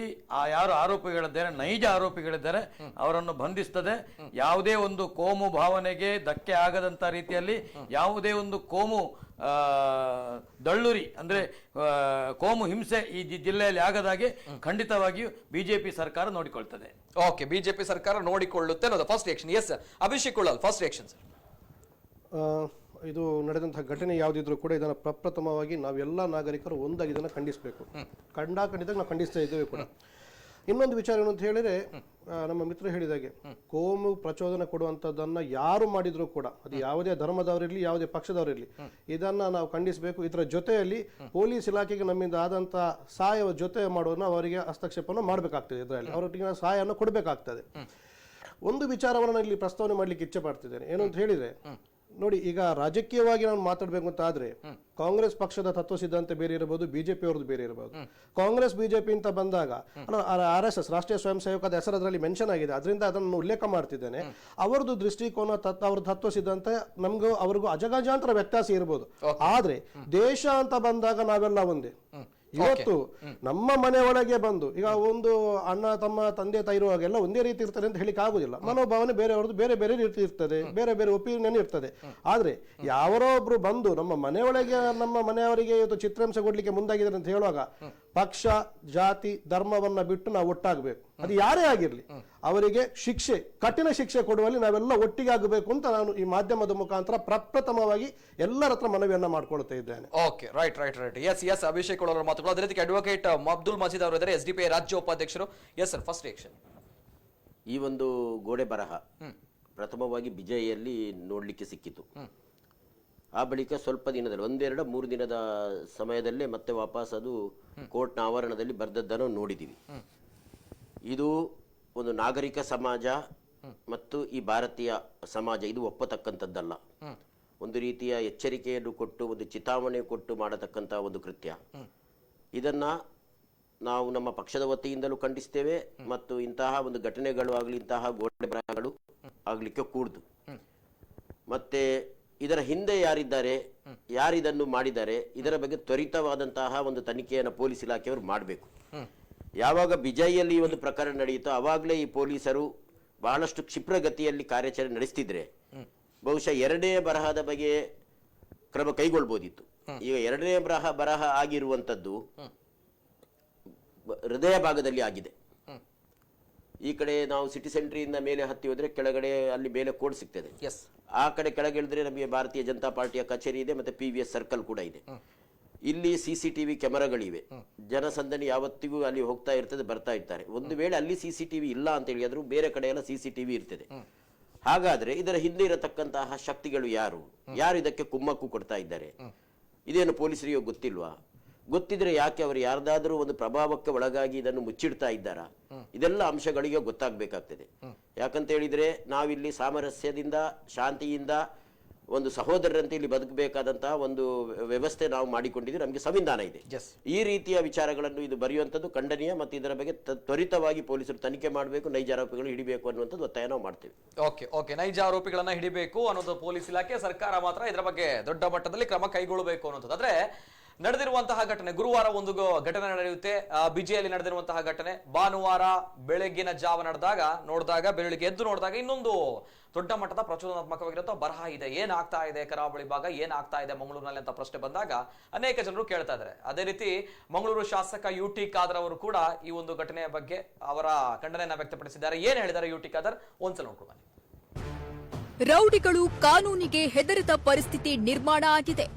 ಯಾರು ಆರೋಪಿಗಳಿದ್ದಾರೆ, ನೈಜ ಆರೋಪಿಗಳಿದ್ದಾರೆ, ಅವರನ್ನು ಬಂಧಿಸ್ತದೆ. ಯಾವುದೇ ಒಂದು ಕೋಮು ಭಾವನೆಗೆ ಧಕ್ಕೆ ಆಗದಂತ ರೀತಿಯಲ್ಲಿ, ಯಾವುದೇ ಒಂದು ಕೋಮು ದಳ್ಳುರಿ ಅಂದ್ರೆ ಕೋಮು ಹಿಂಸೆ ಈ ಜಿಲ್ಲೆಯಲ್ಲಿ ಆಗದಾಗೆ ಖಂಡಿತವಾಗಿಯೂ ಬಿಜೆಪಿ ಸರ್ಕಾರ ನೋಡಿಕೊಳ್ತದೆ. ಓಕೆ, ಬಿಜೆಪಿ ಸರ್ಕಾರ ನೋಡಿಕೊಳ್ಳುತ್ತೆ ಅನ್ನೋದು first reaction. S Abhishek Ullal, first reaction sir. ಇದು ನಡೆದಂತಹ ಘಟನೆ ಯಾವುದಿದ್ರು ಕೂಡ ಇದನ್ನು ಪ್ರಪ್ರಥಮವಾಗಿ ನಾವೆಲ್ಲ ನಾಗರಿಕರು ಒಂದಾಗಿ ಇದನ್ನು ಖಂಡಿಸಬೇಕು. ಖಂಡಿತವಾಗಿ ನಾವು ಖಂಡಿಸ್ತಾ ಇದ್ದೇವೆ ಕೂಡ. ಇನ್ನೊಂದು ವಿಚಾರ ಏನು ಅಂತ ಹೇಳಿದ್ರೆ, ನಮ್ಮ ಮಿತ್ರರು ಹೇಳಿದಾಗೆ ಕೋಮು ಪ್ರಚೋದನೆ ಕೊಡುವಂಥದ್ದನ್ನ ಯಾರು ಮಾಡಿದ್ರು ಕೂಡ, ಅದು ಯಾವುದೇ ಧರ್ಮದವರಿರಲಿ ಯಾವುದೇ ಪಕ್ಷದವರಿರಲಿ, ಇದನ್ನ ನಾವು ಖಂಡಿಸಬೇಕು. ಇದರ ಜೊತೆಯಲ್ಲಿ ಪೊಲೀಸ್ ಇಲಾಖೆಗೆ ನಮ್ಮಿಂದ ಆದಂತ ಸಹಾಯ ಜೊತೆ ಮಾಡೋದನ್ನ ಅವರಿಗೆ ಹಸ್ತಕ್ಷೇಪವನ್ನು ಮಾಡಬೇಕಾಗ್ತದೆ. ಇದರಲ್ಲಿ ಅವರಿಗೆ ಸಹಾಯವನ್ನು ಕೊಡಬೇಕಾಗ್ತದೆ. ಒಂದು ವಿಚಾರವನ್ನು ಇಲ್ಲಿ ಪ್ರಸ್ತಾವನೆ ಮಾಡ್ಲಿಕ್ಕೆ ಇಚ್ಛೆ ಪಡ್ತಿದ್ದೇನೆ. ಏನು ಅಂತ ಹೇಳಿದ್ರೆ, ನೋಡಿ, ಈಗ ರಾಜಕೀಯವಾಗಿ ನಾನು ಮಾತಾಡ್ಬೇಕು ಅಂತ ಆದ್ರೆ ಕಾಂಗ್ರೆಸ್ ಪಕ್ಷದ ತತ್ವ ಸಿದ್ಧಾಂತ ಬೇರೆ ಇರಬಹುದು, ಬಿಜೆಪಿ ಅವ್ರದ್ದು ಬೇರೆ ಇರಬಹುದು. ಕಾಂಗ್ರೆಸ್ ಬಿಜೆಪಿ ಅಂತ ಬಂದಾಗ RSS ರಾಷ್ಟ್ರೀಯ ಸ್ವಯಂ ಸೇವಕದ ಹೆಸರು ಅದರಲ್ಲಿ ಮೆನ್ಷನ್ ಆಗಿದೆ, ಅದರಿಂದ ಅದನ್ನು ಉಲ್ಲೇಖ ಮಾಡ್ತಿದ್ದೇನೆ. ಅವರದ್ದು ದೃಷ್ಟಿಕೋನ, ಅವ್ರ ತತ್ವ ಸಿದ್ಧಾಂತ ನಮಗೂ ಅವ್ರಿಗೂ ಅಜಗಜಾಂತರ ವ್ಯತ್ಯಾಸ ಇರಬಹುದು. ಆದ್ರೆ ದೇಶ ಅಂತ ಬಂದಾಗ ನಾವೆಲ್ಲ ಒಂದೇ. ಇವತ್ತು ನಮ್ಮ ಮನೆ ಒಳಗೆ ಬಂದು ಈಗ ಒಂದು ಅಣ್ಣ ತಮ್ಮ ತಂದೆ ತಾಯಿ ಇರುವಾಗೆಲ್ಲ ಒಂದೇ ರೀತಿ ಇರ್ತದೆ ಅಂತ ಹೇಳಿಕ್ ಆಗುದಿಲ್ಲ. ಮನೋಭಾವನೆ ಬೇರೆಯವ್ರದ್ದು ಬೇರೆ ಬೇರೆ ರೀತಿ ಇರ್ತದೆ, ಬೇರೆ ಬೇರೆ ಒಪಿನಿಯನ್ ಇರ್ತದೆ. ಆದ್ರೆ ಯಾರೋ ಒಬ್ರು ಬಂದು ನಮ್ಮ ಮನೆಯೊಳಗೆ ನಮ್ಮ ಮನೆಯವರಿಗೆ ಇವತ್ತು ಚಿತ್ರಾಂಶ ಕೊಡ್ಲಿಕ್ಕೆ ಮುಂದಾಗಿದ್ದಾರೆ ಅಂತ ಹೇಳುವಾಗ ಪಕ್ಷ, ಜಾತಿ, ಧರ್ಮವನ್ನ ಬಿಟ್ಟು ನಾವು ಒಟ್ಟಾಗಬೇಕು. ಅದು ಯಾರೇ ಆಗಿರ್ಲಿ ಅವರಿಗೆ ಶಿಕ್ಷೆ, ಕಠಿಣ ಶಿಕ್ಷೆ ಕೊಡುವಲ್ಲಿ ನಾವೆಲ್ಲ ಒಟ್ಟಿಗೆ ಆಗಬೇಕು ಅಂತ ನಾನು ಈ ಮಾಧ್ಯಮದ ಮುಖಾಂತರ ಪ್ರಪ್ರಥಮವಾಗಿ ಎಲ್ಲರ ಹತ್ರ ಮನವಿಯನ್ನ ಮಾಡ್ಕೊಳ್ತಾ ಇದ್ದೇನೆ. Okay, right. ಎಸ್ ಅಭಿಷೇಕ್ ಅವರ ಮಾತುಗಳು. ಅದೇ ರೀತಿ ಅಡ್ವೊಕೇಟ್ ಅಬ್ದುಲ್ ಮಜೀದ್ ಅವರು ಇದ್ದಾರೆ, ಎಸ್ಡಿಪಿಐ ರಾಜ್ಯ ಉಪಾಧ್ಯಕ್ಷರು. Yes sir, first reaction. ಈ ಒಂದು ಗೋಡೆ ಬರಹ ಪ್ರಥಮವಾಗಿ ಬಿಜೈಯಲ್ಲಿ ನೋಡ್ಲಿಕ್ಕೆ ಸಿಕ್ಕಿತು. ಆ ಬಳಿಕ ಸ್ವಲ್ಪ ದಿನದಲ್ಲಿ 1-2-3 ದಿನದ ಸಮಯದಲ್ಲೇ ಮತ್ತೆ ವಾಪಸ್ ಅದು ಕೋರ್ಟ್ನ ಆವರಣದಲ್ಲಿ ಬರೆದದ್ದನ್ನು ನೋಡಿದ್ದೀವಿ. ಇದು ಒಂದು ನಾಗರಿಕ ಸಮಾಜ ಮತ್ತು ಈ ಭಾರತೀಯ ಸಮಾಜ ಇದು ಒಪ್ಪತಕ್ಕಂಥದ್ದಲ್ಲ. ಒಂದು ರೀತಿಯ ಎಚ್ಚರಿಕೆಯನ್ನು ಕೊಟ್ಟು, ಒಂದು ಚಿತಾವಣೆ ಕೊಟ್ಟು ಮಾಡತಕ್ಕಂಥ ಒಂದು ಕೃತ್ಯ. ಇದನ್ನ ನಾವು ನಮ್ಮ ಪಕ್ಷದ ವತಿಯಿಂದಲೂ ಖಂಡಿಸ್ತೇವೆ. ಮತ್ತು ಇಂತಹ ಒಂದು ಘಟನೆಗಳು ಆಗಲಿ, ಇಂತಹ ಗೋಡೆ ಬರಹಗಳು ಆಗ್ಲಿಕ್ಕೆ ಕೂಡ್ದು. ಮತ್ತೆ ಇದರ ಹಿಂದೆ ಯಾರಿದ್ದಾರೆ, ಯಾರಿದನ್ನು ಮಾಡಿದ್ದಾರೆ, ಇದರ ಬಗ್ಗೆ ತ್ವರಿತವಾದಂತಹ ಒಂದು ತನಿಖೆಯನ್ನು ಪೊಲೀಸ್ ಇಲಾಖೆಯವರು ಮಾಡಬೇಕು. ಯಾವಾಗ ಬಿಜೈಯಲ್ಲಿ ಈ ಒಂದು ಪ್ರಕರಣ ನಡೆಯಿತೋ ಆವಾಗಲೇ ಈ ಪೊಲೀಸರು ಬಹಳಷ್ಟು ಕ್ಷಿಪ್ರಗತಿಯಲ್ಲಿ ಕಾರ್ಯಾಚರಣೆ ನಡೆಸ್ತಿದ್ರೆ ಬಹುಶಃ 2ನೇ ಬರಹದ ಬಗ್ಗೆ ಕ್ರಮ ಕೈಗೊಳ್ಬೋದಿತ್ತು. ಈಗ 2ನೇ ಬರಹ ಆಗಿರುವಂಥದ್ದು ಹೃದಯ ಭಾಗದಲ್ಲಿ ಆಗಿದೆ. ಈ ಕಡೆ ನಾವು ಸಿಟಿ ಸೆಂಟ್ರಿಯಿಂದ ಮೇಲೆ ಹತ್ತಿ ಹೋದ್ರೆ ಕೆಳಗಡೆ ಅಲ್ಲಿ ಮೇಲೆ ಕೋಡ್ ಸಿಗ್ತದೆ. ಆ ಕಡೆ ಕೆಳಗೆ ಇಳಿದ್ರೆ ನಮಗೆ ಭಾರತೀಯ ಜನತಾ ಪಾರ್ಟಿಯ ಕಚೇರಿ ಇದೆ, ಮತ್ತೆ PVS ಸರ್ಕಲ್ ಕೂಡ ಇದೆ. ಇಲ್ಲಿ CCTV ಕ್ಯಾಮೆರಾಗಳಿವೆ. ಜನಸಂದಣಿ ಯಾವತ್ತಿಗೂ ಅಲ್ಲಿ ಹೋಗ್ತಾ ಇರ್ತದೆ, ಬರ್ತಾ ಇರ್ತಾರೆ. ಒಂದು ವೇಳೆ ಅಲ್ಲಿ CCTV ಇಲ್ಲ ಅಂತ ಹೇಳಿದ್ರು ಬೇರೆ ಕಡೆ ಎಲ್ಲ CCTV ಇರ್ತದೆ. ಹಾಗಾದ್ರೆ ಇದರ ಹಿಂದೆ ಇರತಕ್ಕಂತಹ ಶಕ್ತಿಗಳು ಯಾರು ಇದಕ್ಕೆ ಕುಮ್ಮಕ್ಕು ಕೊಡ್ತಾ ಇದ್ದಾರೆ? ಇದೇನು ಪೊಲೀಸರಿಗೆ ಗೊತ್ತಿಲ್ವಾ? ಗೊತ್ತಿದ್ರೆ ಯಾಕೆ ಅವರು ಯಾರ್ದಾದ್ರೂ ಒಂದು ಪ್ರಭಾವಕ್ಕೆ ಒಳಗಾಗಿ ಇದನ್ನು ಮುಚ್ಚಿಡ್ತಾ ಇದ್ದಾರಾ? ಇದೆಲ್ಲ ಅಂಶಗಳಿಗೆ ಗೊತ್ತಾಗಬೇಕಾಗ್ತದೆ. ಯಾಕಂತ ಹೇಳಿದ್ರೆ ನಾವಿಲ್ಲಿ ಸಾಮರಸ್ಯದಿಂದ, ಶಾಂತಿಯಿಂದ ಒಂದು ಸಹೋದರರಂತೆ ಇಲ್ಲಿ ಬದುಕಬೇಕಾದಂತಹ ಒಂದು ವ್ಯವಸ್ಥೆ ನಾವು ಮಾಡಿಕೊಂಡಿದ್ದೀವಿ. ನಮಗೆ ಸಂವಿಧಾನ ಇದೆ. ಈ ರೀತಿಯ ವಿಚಾರಗಳನ್ನು ಇದು ಬರೆಯುವಂಥದ್ದು ಖಂಡನೀಯ. ಮತ್ತು ಇದರ ಬಗ್ಗೆ ತ್ವರಿತವಾಗಿ ಪೊಲೀಸರು ತನಿಖೆ ಮಾಡಬೇಕು, ನೈಜ ಆರೋಪಿಗಳು ಹಿಡಿಬೇಕು ಅನ್ನುವಂಥದ್ದು ಒತ್ತಾಯ ನಾವು ಮಾಡ್ತೇವೆ. ಓಕೆ, ನೈಜ ಆರೋಪಿಗಳನ್ನ ಹಿಡಿಬೇಕು ಅನ್ನೋದು ಪೊಲೀಸ್ ಇಲಾಖೆ, ಸರ್ಕಾರ ಮಾತ್ರ ಇದರ ಬಗ್ಗೆ ದೊಡ್ಡ ಮಟ್ಟದಲ್ಲಿ ಕ್ರಮ ಕೈಗೊಳ್ಳಬೇಕು ಅನ್ನೋದು. ಆದ್ರೆ ನಡೆದಿರುವಂತಹ ಘಟನೆ, ಗುರುವಾರ ಒಂದು ಘಟನೆ ನಡೆಯುತ್ತೆ, ಬಿಜಿಯಲ್ಲಿ ನಡೆದಿರುವಂತಹ ಘಟನೆ ಭಾನುವಾರ ಬೆಳಗ್ಗಿನ ಜಾವ ನೋಡಿದಾಗ ಬೆಳಗ್ಗೆ ಎದ್ದು ನೋಡಿದಾಗ ಇನ್ನೊಂದು ದೊಡ್ಡ ಮಟ್ಟದ ಪ್ರಚೋದನಾತ್ಮಕವಾಗಿರುವಂತಹ ಬರಹ ಇದೆ. ಏನಾಗ್ತಾ ಇದೆ ಕರಾವಳಿ ಭಾಗ, ಏನಾಗ್ತಾ ಇದೆ ಮಂಗಳೂರಿನಲ್ಲಿ ಅಂತ ಪ್ರಶ್ನೆ ಬಂದಾಗ ಅನೇಕ ಜನರು ಕೇಳ್ತಾ ಇದ್ದಾರೆ. ಅದೇ ರೀತಿ ಮಂಗಳೂರು ಶಾಸಕ UT ಖಾದರ್ ಅವರು ಕೂಡ ಈ ಒಂದು ಘಟನೆಯ ಬಗ್ಗೆ ಅವರ ಖಂಡನೆಯನ್ನ ವ್ಯಕ್ತಪಡಿಸಿದ್ದಾರೆ. ಏನ್ ಹೇಳಿದ್ದಾರೆ UT ಖಾದರ್ ಒಂದ್ಸಲ ನೋಡ್ಕೊಂಡು ಬನ್ನಿ. ರೌಡಿಗಳು ಕಾನೂನಿಗೆ ಹೆದರಿದ ಪರಿಸ್ಥಿತಿ ನಿರ್ಮಾಣ ಆಗಿದೆ.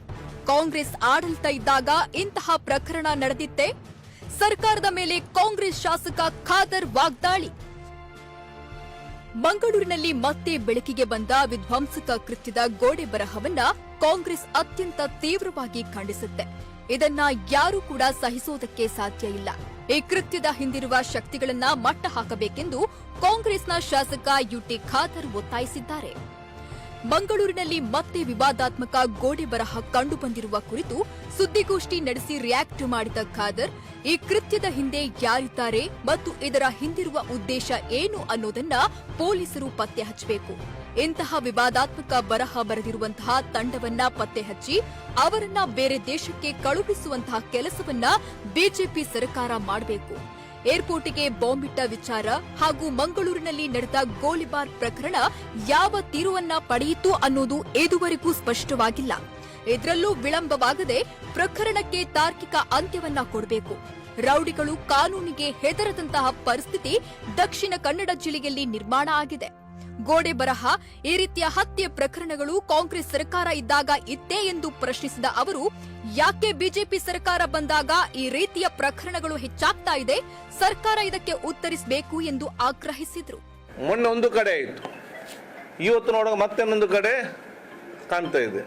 ಕಾಂಗ್ರೆಸ್ ಆಡಳಿತ ಇದ್ದಾಗ ಇಂತಹ ಪ್ರಕರಣ ನಡೆದಿತ್ತೆ. ಸರ್ಕಾರದ ಮೇಲೆ ಕಾಂಗ್ರೆಸ್ ಶಾಸಕ ಖಾದರ್ ವಾಗ್ದಾಳಿ. ಮಂಗಳೂರಿನಲ್ಲಿ ಮತ್ತೆ ಬೆಳಕಿಗೆ ಬಂದ ವಿಧ್ವಂಸಕ ಕೃತ್ಯದ ಗೋಡೆ ಬರಹವನ್ನ ಕಾಂಗ್ರೆಸ್ ಅತ್ಯಂತ ತೀವ್ರವಾಗಿ ಖಂಡಿಸುತ್ತೆ. ಇದನ್ನ ಯಾರೂ ಕೂಡ ಸಹಿಸೋದಕ್ಕೆ ಸಾಧ್ಯ ಇಲ್ಲ. ಈ ಕೃತ್ಯದ ಹಿಂದಿರುವ ಶಕ್ತಿಗಳನ್ನ ಮಟ್ಟ ಹಾಕಬೇಕೆಂದು ಕಾಂಗ್ರೆಸ್ನ ಶಾಸಕ UT ಖಾದರ್ ಒತ್ತಾಯಿಸಿದ್ದಾರೆ. ಮಂಗಳೂರಿನಲ್ಲಿ ಮತ್ತೆ ವಿವಾದಾತ್ಮಕ ಗೋಡೆ ಬರಹ ಕಂಡುಬಂದಿರುವ ಕುರಿತು ಸುದ್ದಿಗೋಷ್ಠಿ ನಡೆಸಿ ರಿಯಾಕ್ಟ್ ಮಾಡಿದ ಖಾದರ್, ಈ ಕೃತ್ಯದ ಹಿಂದೆ ಯಾರಿದ್ದಾರೆ ಮತ್ತು ಇದರ ಹಿಂದಿರುವ ಉದ್ದೇಶ ಏನು ಅನ್ನೋದನ್ನ ಪೊಲೀಸರು ಪತ್ತೆ ಹಚ್ಚಬೇಕು. ಇಂತಹ ವಿವಾದಾತ್ಮಕ ಬರಹ ಬರೆದಿರುವಂತಹ ತಂಡವನ್ನ ಪತ್ತೆ ಹಚ್ಚಿ ಅವರನ್ನ ಬೇರೆ ದೇಶಕ್ಕೆ ಕಳುಹಿಸುವಂತಹ ಕೆಲಸವನ್ನ ಬಿಜೆಪಿ ಸರ್ಕಾರ ಮಾಡಬೇಕು. ಏರ್ಪೋರ್ಟ್ಗೆ ಬಾಂಬ್ ಇಟ್ಟ ವಿಚಾರ ಹಾಗೂ ಮಂಗಳೂರಿನಲ್ಲಿ ನಡೆದ ಗೋಲಿಬಾರ್ ಪ್ರಕರಣ ಯಾವ ತಿರುವನ್ನ ಪಡೆಯಿತು ಅನ್ನೋದು ಇದುವರೆಗೂ ಸ್ಪಷ್ಟವಾಗಿಲ್ಲ. ಇದರಲ್ಲೂ ವಿಳಂಬವಾಗದೆ ಪ್ರಕರಣಕ್ಕೆ ತಾರ್ಕಿಕ ಅಂತ್ಯವನ್ನ ಕೊಡಬೇಕು. ರೌಡಿಗಳು ಕಾನೂನಿಗೆ ಹೆದರದಂತಹ ಪರಿಸ್ಥಿತಿ ದಕ್ಷಿಣ ಕನ್ನಡ ಜಿಲ್ಲೆಯಲ್ಲಿ ನಿರ್ಮಾಣ ಆಗಿದೆ. ಗೋಡೆ ಬರಹ, ಈ ರೀತಿಯ ಹತ್ಯೆ ಪ್ರಕರಣಗಳು ಕಾಂಗ್ರೆಸ್ ಸರ್ಕಾರ ಇದ್ದಾಗ ಇತ್ತೇ ಎಂದು ಪ್ರಶ್ನಿಸಿದ ಅವರು, ಯಾಕೆ ಬಿಜೆಪಿ ಸರ್ಕಾರ ಬಂದಾಗ ಈ ರೀತಿಯ ಪ್ರಕರಣಗಳು ಹೆಚ್ಚಾಗ್ತಾ ಇದೆ, ಸರ್ಕಾರ ಇದಕ್ಕೆ ಉತ್ತರಿಸಬೇಕು ಎಂದು ಆಗ್ರಹಿಸಿದರು. ಮೊನ್ನೆ ಒಂದು ಕಡೆ ಆಯಿತು, ಇವತ್ತು ನೋಡುವಾಗ ಮತ್ತೊಂದು ಕಡೆ ಕಾಣ್ತಾ ಇದೆ.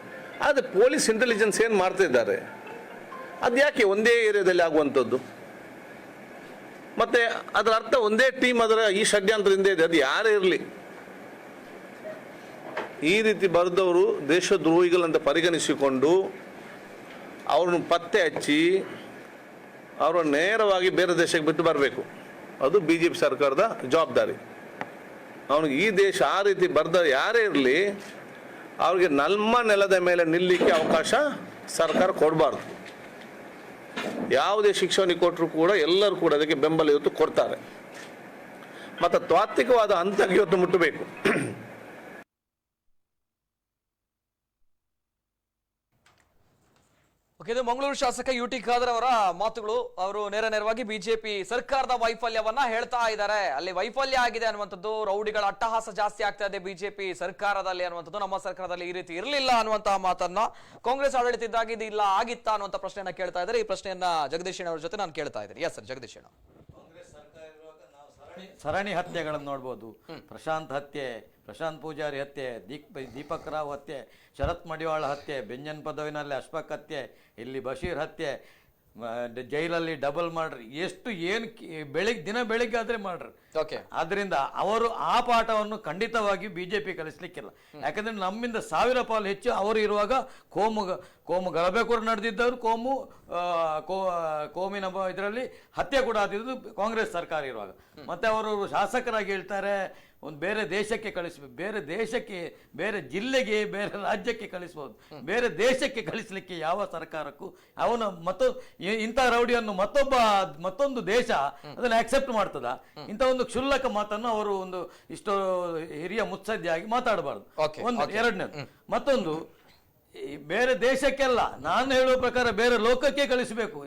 ಆದರೆ ಪೊಲೀಸ್ ಇಂಟೆಲಿಜೆನ್ಸ್ ಏನು ಮಾಡ್ತಾ ಇದ್ದಾರೆ, ಅದು ಯಾಕೆ ಒಂದೇ ಏರಿಯಾದಲ್ಲಿ ಆಗುವಂಥದ್ದು? ಮತ್ತೆ ಅದರ ಅರ್ಥ ಒಂದೇ ಟೀಮ್ ಅದರ ಈ ಷಡ್ಯಂತ್ರದಿಂದ ಇದೆ. ಅದು ಯಾರೇ ಇರಲಿ, ಈ ರೀತಿ ಬರೆದವರು ದೇಶದ್ರೋಹಿಗಳಂತ ಪರಿಗಣಿಸಿಕೊಂಡು ಅವ್ರನ್ನ ಪತ್ತೆ ಹಚ್ಚಿ ಅವರನ್ನು ನೇರವಾಗಿ ಬೇರೆ ದೇಶಕ್ಕೆ ಬಿಟ್ಟು ಬರಬೇಕು. ಅದು BJP ಸರ್ಕಾರದ ಜವಾಬ್ದಾರಿ. ಅವನಿಗೆ ಈ ದೇಶ ಆ ರೀತಿ ಬರೆದ ಯಾರೇ ಇರಲಿ, ಅವ್ರಿಗೆ ನಮ್ಮ ನೆಲದ ಮೇಲೆ ನಿಲ್ಲಲಿಕ್ಕೆ ಅವಕಾಶ ಸರ್ಕಾರ ಕೊಡಬಾರ್ದು. ಯಾವುದೇ ಶಿಕ್ಷಣ ಕೊಟ್ಟರು ಕೂಡ ಎಲ್ಲರೂ ಕೂಡ ಅದಕ್ಕೆ ಬೆಂಬಲ ಇವತ್ತು ಕೊಡ್ತಾರೆ. ಮತ್ತು ತಾತ್ವಿಕವಾದ ಹಂತಕ್ಕೆ ಇವತ್ತು ಮುಟ್ಟಬೇಕು. ಇದು ಮಂಗಳೂರು ಶಾಸಕ UT ಖಾದರ್ ಅವರ ಮಾತುಗಳು. ಅವರು ನೇರವಾಗಿ ಬಿಜೆಪಿ ಸರ್ಕಾರದ ವೈಫಲ್ಯವನ್ನ ಹೇಳ್ತಾ ಇದ್ದಾರೆ. ಅಲ್ಲಿ ವೈಫಲ್ಯ ಆಗಿದೆ ಅನ್ನುವಂಥದ್ದು, ರೌಡಿಗಳ ಅಟ್ಟಹಾಸ ಜಾಸ್ತಿ ಆಗ್ತಾ ಇದೆ ಬಿಜೆಪಿ ಸರ್ಕಾರದಲ್ಲಿ ಅನ್ನುವಂಥದ್ದು, ನಮ್ಮ ಸರ್ಕಾರದಲ್ಲಿ ಈ ರೀತಿ ಇರಲಿಲ್ಲ ಅನ್ನುವಂತಹ ಮಾತನ್ನ ಕಾಂಗ್ರೆಸ್ ಆಡಳಿತ ಇದ್ದಾಗ ಇದು ಇಲ್ಲ ಆಗಿತ್ತಾ ಅನ್ನುವಂಥ ಪ್ರಶ್ನೆಯನ್ನ ಕೇಳ್ತಾ ಇದ್ದಾರೆ. ಈ ಪ್ರಶ್ನೆಯನ್ನ ಜಗದೀಶ್ ಅವರ ಜೊತೆ ನಾನು ಕೇಳ್ತಾ ಇದ್ದೀನಿ. ಎಸ್ ಸರ್, ಜಗದೀಶ್ ಸರಣಿ ಹತ್ಯೆಗಳನ್ನು ನೋಡ್ಬೋದು. ಪ್ರಶಾಂತ್ ಹತ್ಯೆ, ಪ್ರಶಾಂತ್ ಪೂಜಾರಿ ಹತ್ಯೆ, ದೀಪಕ್ ರಾವ್ ಹತ್ಯೆ, ಶರತ್ ಮಡಿವಾಳ ಹತ್ಯೆ, ಬೆಂಜನ್ ಪದವಿನಲ್ಲಿ ಅಶ್ಫಾಕ್ ಹತ್ಯೆ, ಇಲ್ಲಿ ಬಶೀರ್ ಹತ್ಯೆ, ಜೈಲಲ್ಲಿ ಡಬಲ್ ಮರ್ಡರ್, ಎಷ್ಟು ಏನು ದಿನ ಬೆಳಿಗ್ಗೆ ಆದ್ರೆ ಮಾಡ್ರಿ. ಆದ್ರಿಂದ ಅವರು ಆ ಪಾಠವನ್ನು ಖಂಡಿತವಾಗಿ ಬಿಜೆಪಿ ಕಲಿಸ್ಲಿಕ್ಕಿಲ್ಲ. ಯಾಕಂದ್ರೆ ನಮ್ಮಿಂದ 1000 ಪಾಲು ಹೆಚ್ಚು ಅವರು ಇರುವಾಗ ಕೋಮು ಗಲಭೆಕೋರು ನಡೆದಿದ್ದವರು, ಕೋಮಿನ ಇದರಲ್ಲಿ ಹತ್ಯೆ ಕೂಡ ಆದಿದ್ದು ಕಾಂಗ್ರೆಸ್ ಸರ್ಕಾರ ಇರುವಾಗ. ಮತ್ತೆ ಅವರು ಶಾಸಕರಾಗಿ ಹೇಳ್ತಾರೆ ಒಂದು ಬೇರೆ ದೇಶಕ್ಕೆ ಕಳಿಸ್ಬೇಕು, ಬೇರೆ ಜಿಲ್ಲೆಗೆ, ಬೇರೆ ರಾಜ್ಯಕ್ಕೆ ಕಳಿಸ್ಬೋದು, ಬೇರೆ ದೇಶಕ್ಕೆ ಕಳಿಸ್ಲಿಕ್ಕೆ ಯಾವ ಸರ್ಕಾರಕ್ಕೂ ಅವನ ಇಂಥ ರೌಡಿಯನ್ನು ಮತ್ತೊಂದು ದೇಶ ಅದನ್ನು ಆಕ್ಸೆಪ್ಟ್ ಮಾಡ್ತದ? ಇಂಥ ಒಂದು ಕ್ಷುಲ್ಲಕ ಮಾತನ್ನು ಅವರು ಒಂದು ಇಷ್ಟು ಹಿರಿಯ ಮುತ್ಸದ್ದಿಯಾಗಿ ಮಾತಾಡಬಾರ್ದು. ಒಂದು ಎರಡನೇದು. ಮತ್ತೊಂದು, ಈ ಬೇರೆ ದೇಶಕ್ಕೆಲ್ಲ ನಾನು ಹೇಳುವ ಪ್ರಕಾರ ಬೇರೆ ಲೋಕಕ್ಕೆ ಕಳಿಸಬೇಕು.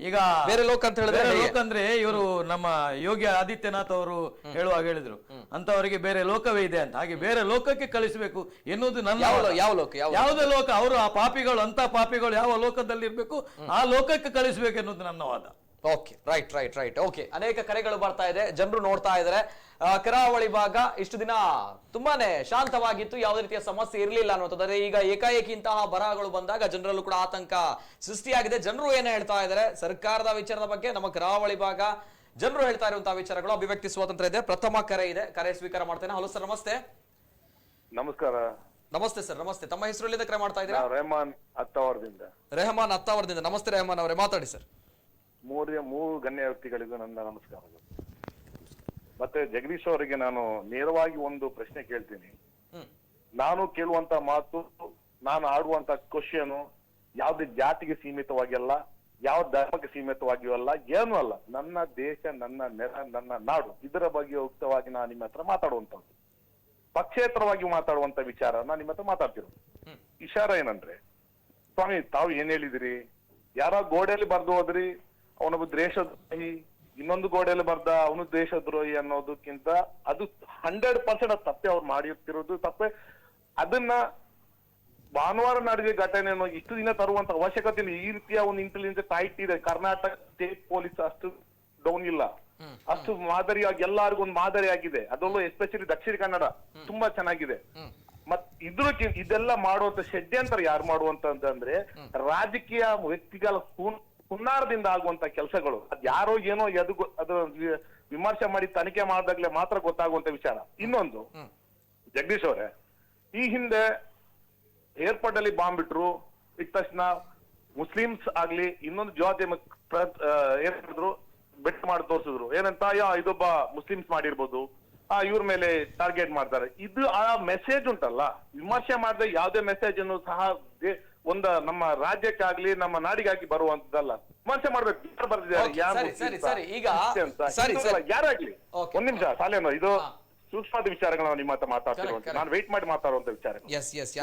ಈಗ ಬೇರೆ ಲೋಕ ಅಂತ ಹೇಳಿದ್ರೆ ಬೇರೆ ಹೇಗೆ? ಲೋಕ ಅಂದ್ರೆ ಇವರು ನಮ್ಮ ಯೋಗಿ ಆದಿತ್ಯನಾಥ್ ಅವರು ಹೇಳುವಾಗ ಹೇಳಿದ್ರು ಅಂತವರಿಗೆ ಬೇರೆ ಲೋಕವೇ ಇದೆ ಅಂತ. ಹಾಗೆ ಬೇರೆ ಲೋಕಕ್ಕೆ ಕಳಿಸಬೇಕು ಎನ್ನುವುದು ನನ್ನ ಯಾವ ಲೋಕ? ಯಾವುದೇ ಲೋಕ, ಅವರು ಆ ಪಾಪಿಗಳು, ಅಂತ ಪಾಪಿಗಳು ಯಾವ ಲೋಕದಲ್ಲಿ ಇರ್ಬೇಕು ಆ ಲೋಕಕ್ಕೆ ಕಳಿಸಬೇಕು ಎನ್ನುವುದು ನನ್ನ ವಾದ. Okay, right. ಓಕೆ, ಅನೇಕ ಕರೆಗಳು ಬರ್ತಾ ಇದೆ, ಜನರು ನೋಡ್ತಾ ಇದ್ದಾರೆ. ಕರಾವಳಿ ಭಾಗ ಇಷ್ಟು ದಿನ ತುಂಬಾನೇ ಶಾಂತವಾಗಿತ್ತು, ಯಾವುದೇ ರೀತಿಯ ಸಮಸ್ಯೆ ಇರಲಿಲ್ಲ ಅನ್ನುವಂಥದ್ದು. ಈಗ ಏಕಾಏಕಿ ಇಂತಹ ಬರಹಗಳು ಬಂದಾಗ ಜನರಲ್ಲೂ ಕೂಡ ಆತಂಕ ಸೃಷ್ಟಿಯಾಗಿದೆ. ಜನರು ಏನ್ ಹೇಳ್ತಾ ಇದ್ದಾರೆ ಸರ್ಕಾರದ ವಿಚಾರದ ಬಗ್ಗೆ, ನಮ್ಮ ಕರಾವಳಿ ಭಾಗ ಜನರು ಹೇಳ್ತಾ ಇರುವಂತಹ ವಿಚಾರಗಳು, ಅಭಿವ್ಯಕ್ತಿ ಸ್ವಾತಂತ್ರ್ಯ ಇದೆ. ಪ್ರಥಮ ಕರೆ ಇದೆ, ಕರೆ ಸ್ವೀಕಾರ ಮಾಡ್ತೇನೆ. ಹಲೋ ಸರ್, ನಮಸ್ತೆ. ನಮಸ್ಕಾರ. ನಮಸ್ತೆ ಸರ್, ನಮಸ್ತೆ. ತಮ್ಮ ಹೆಸರು ಎಲ್ಲಿಂದ ಕರೆ ಮಾಡ್ತಾ ಇದ್ದೀರಾ? ರೆಹಮಾನ್ ಅತ್ತಾವರದಿಂದ. ರೆಹಮಾನ್ ಅತ್ತಾವರದಿಂದ. ನಮಸ್ತೆ ರೆಹಮಾನ್ ಅವರೇ, ಮಾತಾಡಿ ಸರ್. ಮೂರು ಗಣ್ಯ ವ್ಯಕ್ತಿಗಳಿಗೂ ನನ್ನ ನಮಸ್ಕಾರಗಳು. ಮತ್ತೆ ಜಗದೀಶ್ ಅವರಿಗೆ ನಾನು ನೇರವಾಗಿ ಒಂದು ಪ್ರಶ್ನೆ ಕೇಳ್ತೀನಿ. ನಾನು ಕೇಳುವಂತ ಮಾತು, ನಾನು ಆಡುವಂತ ಕ್ವಶನ್ ಯಾವುದೇ ಜಾತಿಗೆ ಸೀಮಿತವಾಗಿ ಅಲ್ಲ, ಯಾವ ಧರ್ಮಕ್ಕೆ ಸೀಮಿತವಾಗಿಯೂ ಅಲ್ಲ, ಏನೂ ಅಲ್ಲ. ನನ್ನ ದೇಶ, ನನ್ನ ನೆಲ, ನನ್ನ ನಾಡು, ಇದರ ಬಗ್ಗೆ ಉಕ್ತವಾಗಿ ನಾನು ನಿಮ್ಮ ಹತ್ರ ಮಾತಾಡುವಂತದ್ದು, ಪಕ್ಷೇತರವಾಗಿ ಮಾತಾಡುವಂತ ವಿಚಾರ ನಾನು ನಿಮ್ಮ ಹತ್ರ ಮಾತಾಡ್ತಿರೋದು. ವಿಚಾರ ಏನಂದ್ರೆ, ಸ್ವಾಮಿ ತಾವು ಏನ್ ಹೇಳಿದಿರಿ, ಯಾರೋ ಗೋಡೆಯಲ್ಲಿ ಬರ್ದು ಹೋದ್ರಿ ಅವನೊಬ್ಬ ದೇಶದ್ರೋಹಿ, ಇನ್ನೊಂದು ಗೋಡೆಯಲ್ಲಿ ಬರ್ದ ಅವನು ದೇಶದ್ರೋಹಿ ಅನ್ನೋದಕ್ಕಿಂತ ಅದು 100% ತಪ್ಪೆ ಅವ್ರು ಮಾಡಿರ್ತಿರೋದು ತಪ್ಪೆ. ಅದನ್ನ ಭಾನುವಾರ ನಡೆದ ಘಟನೆಯನ್ನು ಇಷ್ಟು ದಿನ ತರುವಂತ ಅವಶ್ಯಕತೆ ಇಲ್ಲ. ಈ ರೀತಿಯ ಒಂದು ಇಂಟೆಲಿಜೆನ್ಸ್ ಟೈಟ್ ಇದೆ. ಕರ್ನಾಟಕ ಸ್ಟೇಟ್ ಪೊಲೀಸ್ ಅಷ್ಟು ಡೌನ್ ಇಲ್ಲ, ಅಷ್ಟು ಮಾದರಿಯಾಗಿ ಎಲ್ಲರಿಗೂ ಒಂದು ಮಾದರಿ ಆಗಿದೆ. ಅದರಲ್ಲೂ ಎಸ್ಪೆಷಲಿ ದಕ್ಷಿಣ ಕನ್ನಡ ತುಂಬಾ ಚೆನ್ನಾಗಿದೆ. ಮತ್ ಇದೆಲ್ಲ ಮಾಡುವಂತ ಷಡ್ಯಂತರ ಯಾರು ಮಾಡುವಂತಂದ್ರೆ ರಾಜಕೀಯ ವ್ಯಕ್ತಿಗಳ ಹುನ್ನಾರದಿಂದ ಆಗುವಂತ ಕೆಲಸಗಳು. ಅದ್ ಯಾರೋ ಏನೋ ಅದು ವಿಮರ್ಶೆ ಮಾಡಿ ತನಿಖೆ ಮಾಡಿದಾಗ್ಲೇ ಮಾತ್ರ ಗೊತ್ತಾಗುವಂತ ವಿಚಾರ. ಇನ್ನೊಂದು, ಜಗದೀಶ್ ಅವರೇ, ಈ ಹಿಂದೆ ಏರ್ಪೋರ್ಟ್ ಅಲ್ಲಿ ಬಾಂಬ್ ಬಿಟ್ರು, ಇಟ್ಟ ತಕ್ಷಣ ಮುಸ್ಲಿಮ್ಸ್ ಆಗ್ಲಿ ಇನ್ನೊಂದು ಜಾತಿ ಏನ್ ಮಾಡಿದ್ರು, ಬೆಟ್ ಮಾಡಿ ತೋರಿಸಿದ್ರು. ಏನಂತ, ಇದೊಬ್ಬ ಮುಸ್ಲಿಮ್ಸ್ ಮಾಡಿರ್ಬೋದು, ಇವ್ರ ಮೇಲೆ ಟಾರ್ಗೆಟ್ ಮಾಡ್ತಾರೆ. ಇದು ಆ ಮೆಸೇಜ್ ಉಂಟಲ್ಲ, ವಿಮರ್ಶೆ ಮಾಡಿದ ಯಾವುದೇ ಮೆಸೇಜ್ ಅನ್ನು ಸಹ ನಮ್ಮ ರಾಜ್ಯಕ್ಕಾಗ್ಲಿ ನಮ್ಮ ನಾಡಿಗಾಗಿ ಬರುವಂತದ್ದಲ್ಲ. ವಿಮರ್ಶೆ ಮಾಡ್ಬೇಕು. ಯಾರು ಬರ್ದಿದ್ದಾರೆ, ಯಾರಾಗ್ಲಿ. ಒಂದ್ ನಿಮಿಷ ಸಾಲೇನೋ, ಇದು ಸೂಕ್ಷ್ಮದ ವಿಚಾರಗಳನ್ನ ನಿಮ್ಮ ಹತ್ರ ಮಾತಾಡ್ತಿರುವಂತ, ನಾನು ವೇಟ್ ಮಾಡಿ ಮಾತಾಡುವಂತ ವಿಚಾರ.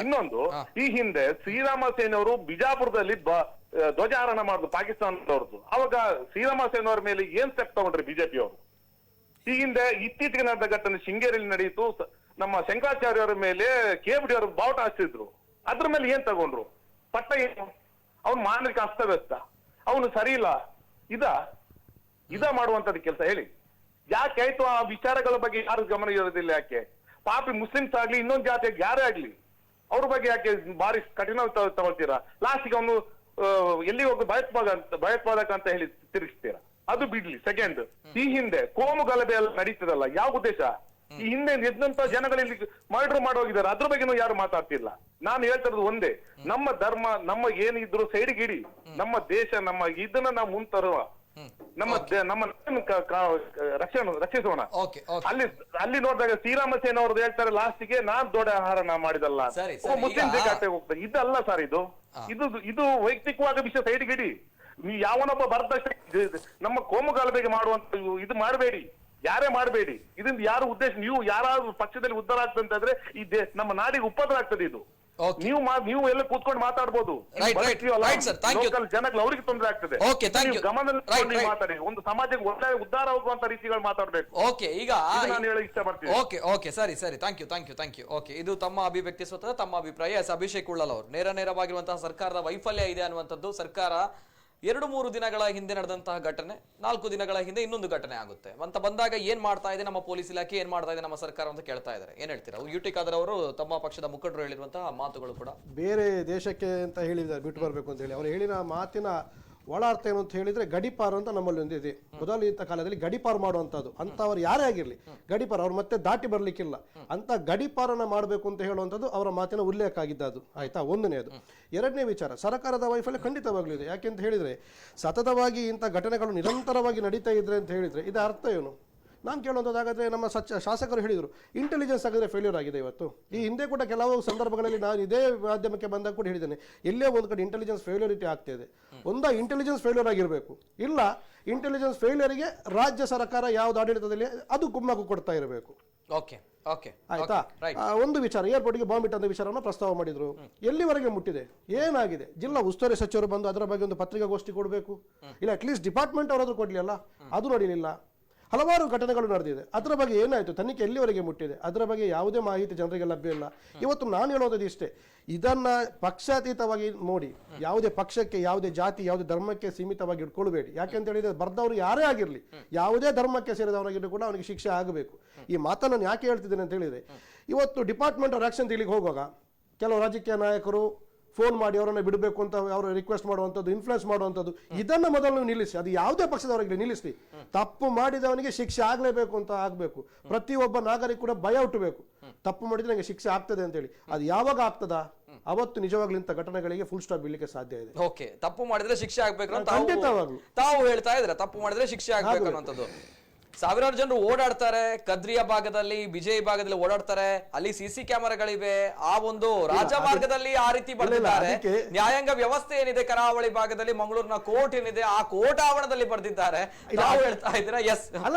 ಇನ್ನೊಂದು, ಈ ಹಿಂದೆ ಶ್ರೀರಾಮ ಸೇನೆಯವರು ಬಿಜಾಪುರದಲ್ಲಿ ಧ್ವಜಾರೋಹಣ ಮಾಡುದು ಪಾಕಿಸ್ತಾನದವ್ರದ್ದು. ಅವಾಗ ಶ್ರೀರಾಮ ಸೇನೆಯವರ ಮೇಲೆ ಏನ್ ಸ್ಟೆಪ್ ತಗೊಂಡ್ರಿ ಬಿಜೆಪಿ ಅವರು? ಈ ಹಿಂದೆ ಇತ್ತೀಚೆಗೆ ನಡೆದ ಘಟನೆ ಶೃಂಗೇರಿಯಲ್ಲಿ ನಡೆಯಿತು. ನಮ್ಮ ಶಂಕರಾಚಾರ್ಯರ ಮೇಲೆ KBD ಅವರು ಬಾವುಟ ಹಾಕ್ತಿದ್ರು. ಅದ್ರ ಮೇಲೆ ಏನ್ ತಗೊಂಡ್ರು? ಪಟ್ಟ ಏನು? ಅವ್ನು ಮಾನವಿಕ ಅಸ್ತವ್ಯಸ್ತ, ಅವನು ಸರಿ ಇಲ್ಲ. ಇದ ಮಾಡುವಂತದ್ದು ಕೆಲಸ ಹೇಳಿ? ಯಾಕೆ ಆಯ್ತು ಆ ವಿಚಾರಗಳ ಬಗ್ಗೆ ಯಾರು ಗಮನ ಇರೋದಿಲ್ಲ? ಯಾಕೆ ಪಾಪಿ ಮುಸ್ಲಿಮ್ಸ್ ಆಗ್ಲಿ ಇನ್ನೊಂದು ಜಾತಿಯಾಗಿ ಯಾರೇ ಆಗ್ಲಿ ಅವ್ರ ಬಗ್ಗೆ ಯಾಕೆ ಬಾರಿ ಕಠಿಣ ತಗೊಳ್ತೀರಾ? ಲಾಸ್ಟಿಗೆ ಅವನು ಎಲ್ಲಿ ಹೋಗಿ ಭಯೋತ್ಪಾದಕ ಅಂತ ಹೇಳಿ ತಿರುಗಿಸ್ತೀರಾ? ಅದು ಬಿಡ್ಲಿ. ಸೆಕೆಂಡ್, ಈ ಹಿಂದೆ ಕೋಮು ಗಲಭೆ ಎಲ್ಲ ನಡೀತದಲ್ಲ, ಯಾವ ಉದ್ದೇಶ? ಈ ಹಿಂದೆ ಎದ್ದಂತ ಜನಗಳಲ್ಲಿ ಮರ್ಡರ್ ಮಾಡೋಗಿದ್ದಾರೆ, ಅದ್ರ ಬಗ್ಗೆನೂ ಯಾರು ಮಾತಾಡ್ತಿಲ್ಲ. ನಾನು ಹೇಳ್ತಿರೋದು ಒಂದೇ, ನಮ್ಮ ಧರ್ಮ, ನಮ್ಮ ಏನಿದ್ರು ಸೈಡ್ಗೆ ಇಡಿ, ನಮ್ಮ ದೇಶ, ನಮ್ಮ ಇದನ್ನ ನಾವು ಮುಂತರುವ, ನಮ್ಮ ರಕ್ಷಿಸೋಣ. ಅಲ್ಲಿ ನೋಡಿದಾಗ ಶ್ರೀರಾಮ ಸೇನೆ ಅವ್ರದ್ದು ಹೇಳ್ತಾರೆ ಲಾಸ್ಟಿಗೆ, ನಾನ್ ದೊಡ್ಡ ಆಹಾರ ಮಾಡಿದಲ್ಲ, ಮುಸ್ಲಿಂ ಜಾತಿಗೆ ಹೋಗ್ತಾರೆ. ಇದಲ್ಲ ಸರ್, ಇದು ವೈಯಕ್ತಿಕವಾದ ವಿಷಯ ಸೈಡ್ಗೆ ಇಡಿ. ನೀವು ಯಾವನೊಬ್ಬ ಬರ್ತಷ್ಟೇ ನಮ್ಮ ಕೋಮು ಗಲಭೆಗೆ ಮಾಡುವಂತ ಇದು ಮಾಡಬೇಡಿ, ಯಾರೇ ಮಾಡಬೇಡಿ. ಇದರಿಂದ ಯಾರು ಉದ್ದೇಶ, ನೀವು ಯಾರಾದ್ರೂ ಪಕ್ಷದಲ್ಲಿ ಉದ್ಧಾರ ಆಗ್ತಂತಂದ್ರೆ ಈ ನಮ್ಮ ನಾಡಿಗೆ ಉಪದ್ರ ಆಗ್ತದೆ. ಇದು ನೀವು ಎಲ್ಲ ಕೂತ್ಕೊಂಡು ಮಾತಾಡ್ಬೋದು, ಜನಗಳು ಅವ್ರಿಗೆ ತೊಂದರೆ ಆಗ್ತದೆ. ಗಮನದಲ್ಲಿ ಮಾತಾಡಿ, ಒಂದು ಸಮಾಜಕ್ಕೆ ಒಳ್ಳೆ ಉದ್ಧಾರ ಆಗುವಂತ ರೀತಿಗಳು ಮಾತಾಡ್ಬೇಕು. ಓಕೆ, ಈಗ ನಾನು ಹೇಳಕ್ ಇಷ್ಟಪಡ್ತೀನಿ. ಓಕೆ, ಸರಿ, ಥ್ಯಾಂಕ್ ಯು. ಓಕೆ, ಇದು ತಮ್ಮ ಅಭಿವ್ಯಕ್ತಿ ಸ್ವತಃ ತಮ್ಮ ಅಭಿಪ್ರಾಯ. ಅಭಿಷೇಕ್ ಉಳ್ಳಲ್ ಅವರು, ನೇರವಾಗಿರುವಂತಹ ಸರ್ಕಾರದ ವೈಫಲ್ಯ ಇದೆ ಅನ್ನುವಂಥದ್ದು. ಸರ್ಕಾರ 2-3 ದಿನಗಳ ಹಿಂದೆ ನಡೆದಂತಹ ಘಟನೆ, 4 ದಿನಗಳ ಹಿಂದೆ ಇನ್ನೊಂದು ಘಟನೆ ಆಗುತ್ತೆ ಅಂತ ಬಂದಾಗ ಏನ್ ಮಾಡ್ತಾ ಇದೆ ನಮ್ಮ ಪೊಲೀಸ್ ಇಲಾಖೆ, ಏನ್ ಮಾಡ್ತಾ ಇದೆ ನಮ್ಮ ಸರ್ಕಾರ ಅಂತ ಕೇಳ್ತಾ ಇದ್ದಾರೆ. ಏನ್ ಹೇಳ್ತೀರಾ? UT ಖಾದರ್ ಅವರು, ತಮ್ಮ ಪಕ್ಷದ ಮುಖಂಡರು ಹೇಳಿರುವಂತಹ ಮಾತುಗಳು ಕೂಡ ಬೇರೆ ದೇಶಕ್ಕೆ ಅಂತ ಹೇಳಿದ್ದಾರೆ ಬಿಟ್ಟು ಬರಬೇಕು ಅಂತ ಹೇಳಿ. ಅವ್ರು ಹೇಳಿನ ಮಾತಿನ ಒಳ ಅರ್ಥ ಏನು ಅಂತ ಹೇಳಿದ್ರೆ, ಗಡಿಪಾರು ಅಂತ ನಮ್ಮಲ್ಲಿ ಒಂದಿದೆ. ಮೊದಲಿದ್ದ ಕಾಲದಲ್ಲಿ ಗಡಿಪಾರು ಮಾಡುವಂಥದ್ದು, ಅಂತವ್ರು ಯಾರೇ ಆಗಿರಲಿ ಗಡಿಪಾರು, ಅವ್ರು ಮತ್ತೆ ದಾಟಿ ಬರ್ಲಿಕ್ಕಿಲ್ಲ ಅಂತ ಗಡಿಪಾರನ್ನ ಮಾಡಬೇಕು ಅಂತ ಹೇಳುವಂಥದ್ದು ಅವರ ಮಾತಿನ ಉಲ್ಲೇಖ ಆಗಿದ್ದದು. ಆಯ್ತಾ? ಒಂದನೇದು. ಎರಡನೇ ವಿಚಾರ, ಸರ್ಕಾರದ ವೈಫಲ್ಯ ಖಂಡಿತವಾಗ್ಲೂ ಇದೆ. ಯಾಕೆಂತ ಹೇಳಿದ್ರೆ, ಸತತವಾಗಿ ಇಂಥ ಘಟನೆಗಳು ನಿರಂತರವಾಗಿ ನಡೀತಾ ಇದ್ರೆ ಅಂತ ಹೇಳಿದ್ರೆ ಇದರ ಅರ್ಥ ಏನು? ನಾನು ಕೇಳುವಂಥದ್ದಾಗಾದರೆ, ನಮ್ಮ ಶಾಸಕರು ಹೇಳಿದರು ಇಂಟೆಲಿಜೆನ್ಸ್ ಆಗಿದ್ರೆ ಫೇಲ್ಯೂರ್ ಆಗಿದೆ ಇವತ್ತು. ಈ ಹಿಂದೆ ಕೂಡ ಕೆಲವು ಸಂದರ್ಭಗಳಲ್ಲಿ ನಾನು ಇದೇ ಮಾಧ್ಯಮಕ್ಕೆ ಬಂದಾಗ ಕೂಡ ಹೇಳಿದ್ದೇನೆ, ಎಲ್ಲೇ ಒಂದು ಕಡೆ ಇಂಟೆಲಿಜೆನ್ಸ್ ಫೇಲ್ಯೂರಿಟಿ ಆಗ್ತಿದೆ. ಇಂಟೆಲಿಜೆನ್ಸ್ ಫೇಲ್ಯೂರ್ ಆಗಿರಬೇಕು, ಇಲ್ಲ ಇಂಟೆಲಿಜೆನ್ಸ್ ಫೇಲ್ಯೂರಿಗೆ ರಾಜ್ಯ ಸರ್ಕಾರ ಯಾವ್ದು ಆಡಳಿತದಲ್ಲಿ ಅದು ಕುಮ್ಮಕ್ಕು ಕೊಡ್ತಾ ಇರಬೇಕು. ಓಕೆ ಓಕೆ ಆಯ್ತಾ. ಒಂದು ವಿಚಾರ, ಏರ್ಪೋರ್ಟ್ಗೆ ಬಾಂಬ್ ಇಟ್ಟಂತ ವಿಚಾರವನ್ನು ಪ್ರಸ್ತಾವ ಮಾಡಿದ್ರು. ಎಲ್ಲಿವರೆಗೆ ಮುಟ್ಟಿದೆ, ಏನಾಗಿದೆ? ಜಿಲ್ಲಾ ಉಸ್ತುವಾರಿ ಸಚಿವರು ಬಂದು ಅದರ ಬಗ್ಗೆ ಒಂದು ಪತ್ರಿಕಾಗೋಷ್ಠಿ ಕೊಡಬೇಕು, ಇಲ್ಲ ಅಟ್ಲೀಸ್ಟ್ ಡಿಪಾರ್ಟ್ಮೆಂಟ್ ಅವರಾದ್ರೂ ಕೊಡ್ಲಿಲ್ಲ, ಅದು ನೋಡಿಲಿಲ್ಲ. ಹಲವಾರು ಘಟನೆಗಳು ನಡೆದಿದೆ, ಅದರ ಬಗ್ಗೆ ಏನಾಯಿತು, ತನಿಖೆ ಎಲ್ಲಿವರೆಗೆ ಮುಟ್ಟಿದೆ, ಅದರ ಬಗ್ಗೆ ಯಾವುದೇ ಮಾಹಿತಿ ಜನರಿಗೆ ಲಭ್ಯ ಇಲ್ಲ. ಇವತ್ತು ನಾನು ಹೇಳೋದು ಇಷ್ಟೇ, ಇದನ್ನ ಪಕ್ಷಾತೀತವಾಗಿ ನೋಡಿ, ಯಾವುದೇ ಪಕ್ಷಕ್ಕೆ, ಯಾವುದೇ ಜಾತಿ, ಯಾವುದೇ ಧರ್ಮಕ್ಕೆ ಸೀಮಿತವಾಗಿ ಇಟ್ಕೊಳ್ಬೇಡಿ. ಯಾಕೆಂತ ಹೇಳಿದ್ರೆ ಬರ್ದವರು ಯಾರೇ ಆಗಿರಲಿ, ಯಾವುದೇ ಧರ್ಮಕ್ಕೆ ಸೇರಿದವನಾಗಿದ್ರು ಕೂಡ ಅವನಿಗೆ ಶಿಕ್ಷೆ ಆಗಬೇಕು. ಈ ಮಾತನ್ನು ನಾನು ಯಾಕೆ ಹೇಳ್ತಿದ್ದೇನೆ ಅಂತ ಹೇಳಿದ್ರೆ, ಇವತ್ತು ಡಿಪಾರ್ಟ್ಮೆಂಟ್ ಆಫ್ ಆಕ್ಷನ್ ತಿಳಿಗೆ ಹೋಗುವಾಗ ಕೆಲವು ರಾಜಕೀಯ ನಾಯಕರು ಫೋನ್ ಮಾಡಿ ಅವರನ್ನು ಬಿಡಬೇಕು ಅಂತ ಅವರು ರಿಕ್ವೆಸ್ಟ್ ಮಾಡುವಂಥದ್ದು, ಇನ್ಫ್ಲುಯೆನ್ಸ್ ಮಾಡುವಂಥದ್ದು, ಇದನ್ನು ಮೊದಲು ನಿಲ್ಲಿಸಿ. ಅದು ಯಾವುದೇ ಪಕ್ಷದವರಿಗೆ ನಿಲ್ಲಿಸಿ. ತಪ್ಪು ಮಾಡಿದವನಿಗೆ ಶಿಕ್ಷೆ ಆಗಲೇಬೇಕು ಅಂತ ಆಗಬೇಕು. ಪ್ರತಿಯೊಬ್ಬ ನಾಗರಿಕ ಕೂಡ ಭಯ ಹುಟ್ಟಬೇಕು, ತಪ್ಪು ಮಾಡಿದ್ರೆ ನನಗೆ ಶಿಕ್ಷೆ ಆಗ್ತದೆ ಅಂತೇಳಿ. ಅದು ಯಾವಾಗ ಆಗ್ತದಾ ಅವತ್ತು ನಿಜವಾಗ್ಲೂ ಇಂಥ ಘಟನೆಗಳಿಗೆ ಫುಲ್ ಸ್ಟಾಪ್ ಬೀಳಲಿಕ್ಕೆ ಸಾಧ್ಯ ಇದೆ. ಓಕೆ, ತಪ್ಪು ಮಾಡಿದ್ರೆ ಶಿಕ್ಷೆ ಆಗ್ಬೇಕು ಅಂತ ಖಂಡಿತವಾಗ್ಲೂ ತಾವು ಹೇಳ್ತಾ ಇದ್ರೆ, ತಪ್ಪು ಮಾಡಿದ್ರೆ ಶಿಕ್ಷೆ ಆಗ್ಬೇಕು ಅನ್ನೋಂಥದ್ದು. ಸಾವಿರಾರು ಜನರು ಓಡಾಡ್ತಾರೆ, ಕದ್ರಿಯಾ ಭಾಗದಲ್ಲಿ, ಬಿಜೈ ಭಾಗದಲ್ಲಿ ಓಡಾಡ್ತಾರೆ, ಅಲ್ಲಿ ಸಿಸಿ ಕ್ಯಾಮೆರಾಗಳಿವೆ. ಆ ಒಂದು ರಾಜಮಾರ್ಗದಲ್ಲಿ ಆ ರೀತಿ ಬರ್ದಿದ್ದಾರೆ. ನ್ಯಾಯಾಂಗ ವ್ಯವಸ್ಥೆ ಏನಿದೆ ಕರಾವಳಿ ಭಾಗದಲ್ಲಿ, ಮಂಗಳೂರಿನ ಕೋರ್ಟ್ ಏನಿದೆ, ಆ ಕೋರ್ಟ್ ಆವರಣದಲ್ಲಿ ಬರ್ದಿದ್ದಾರೆ. ತಾವು ಹೇಳ್ತಾ ಇದ್ದೀರಾ. ಎಸ್,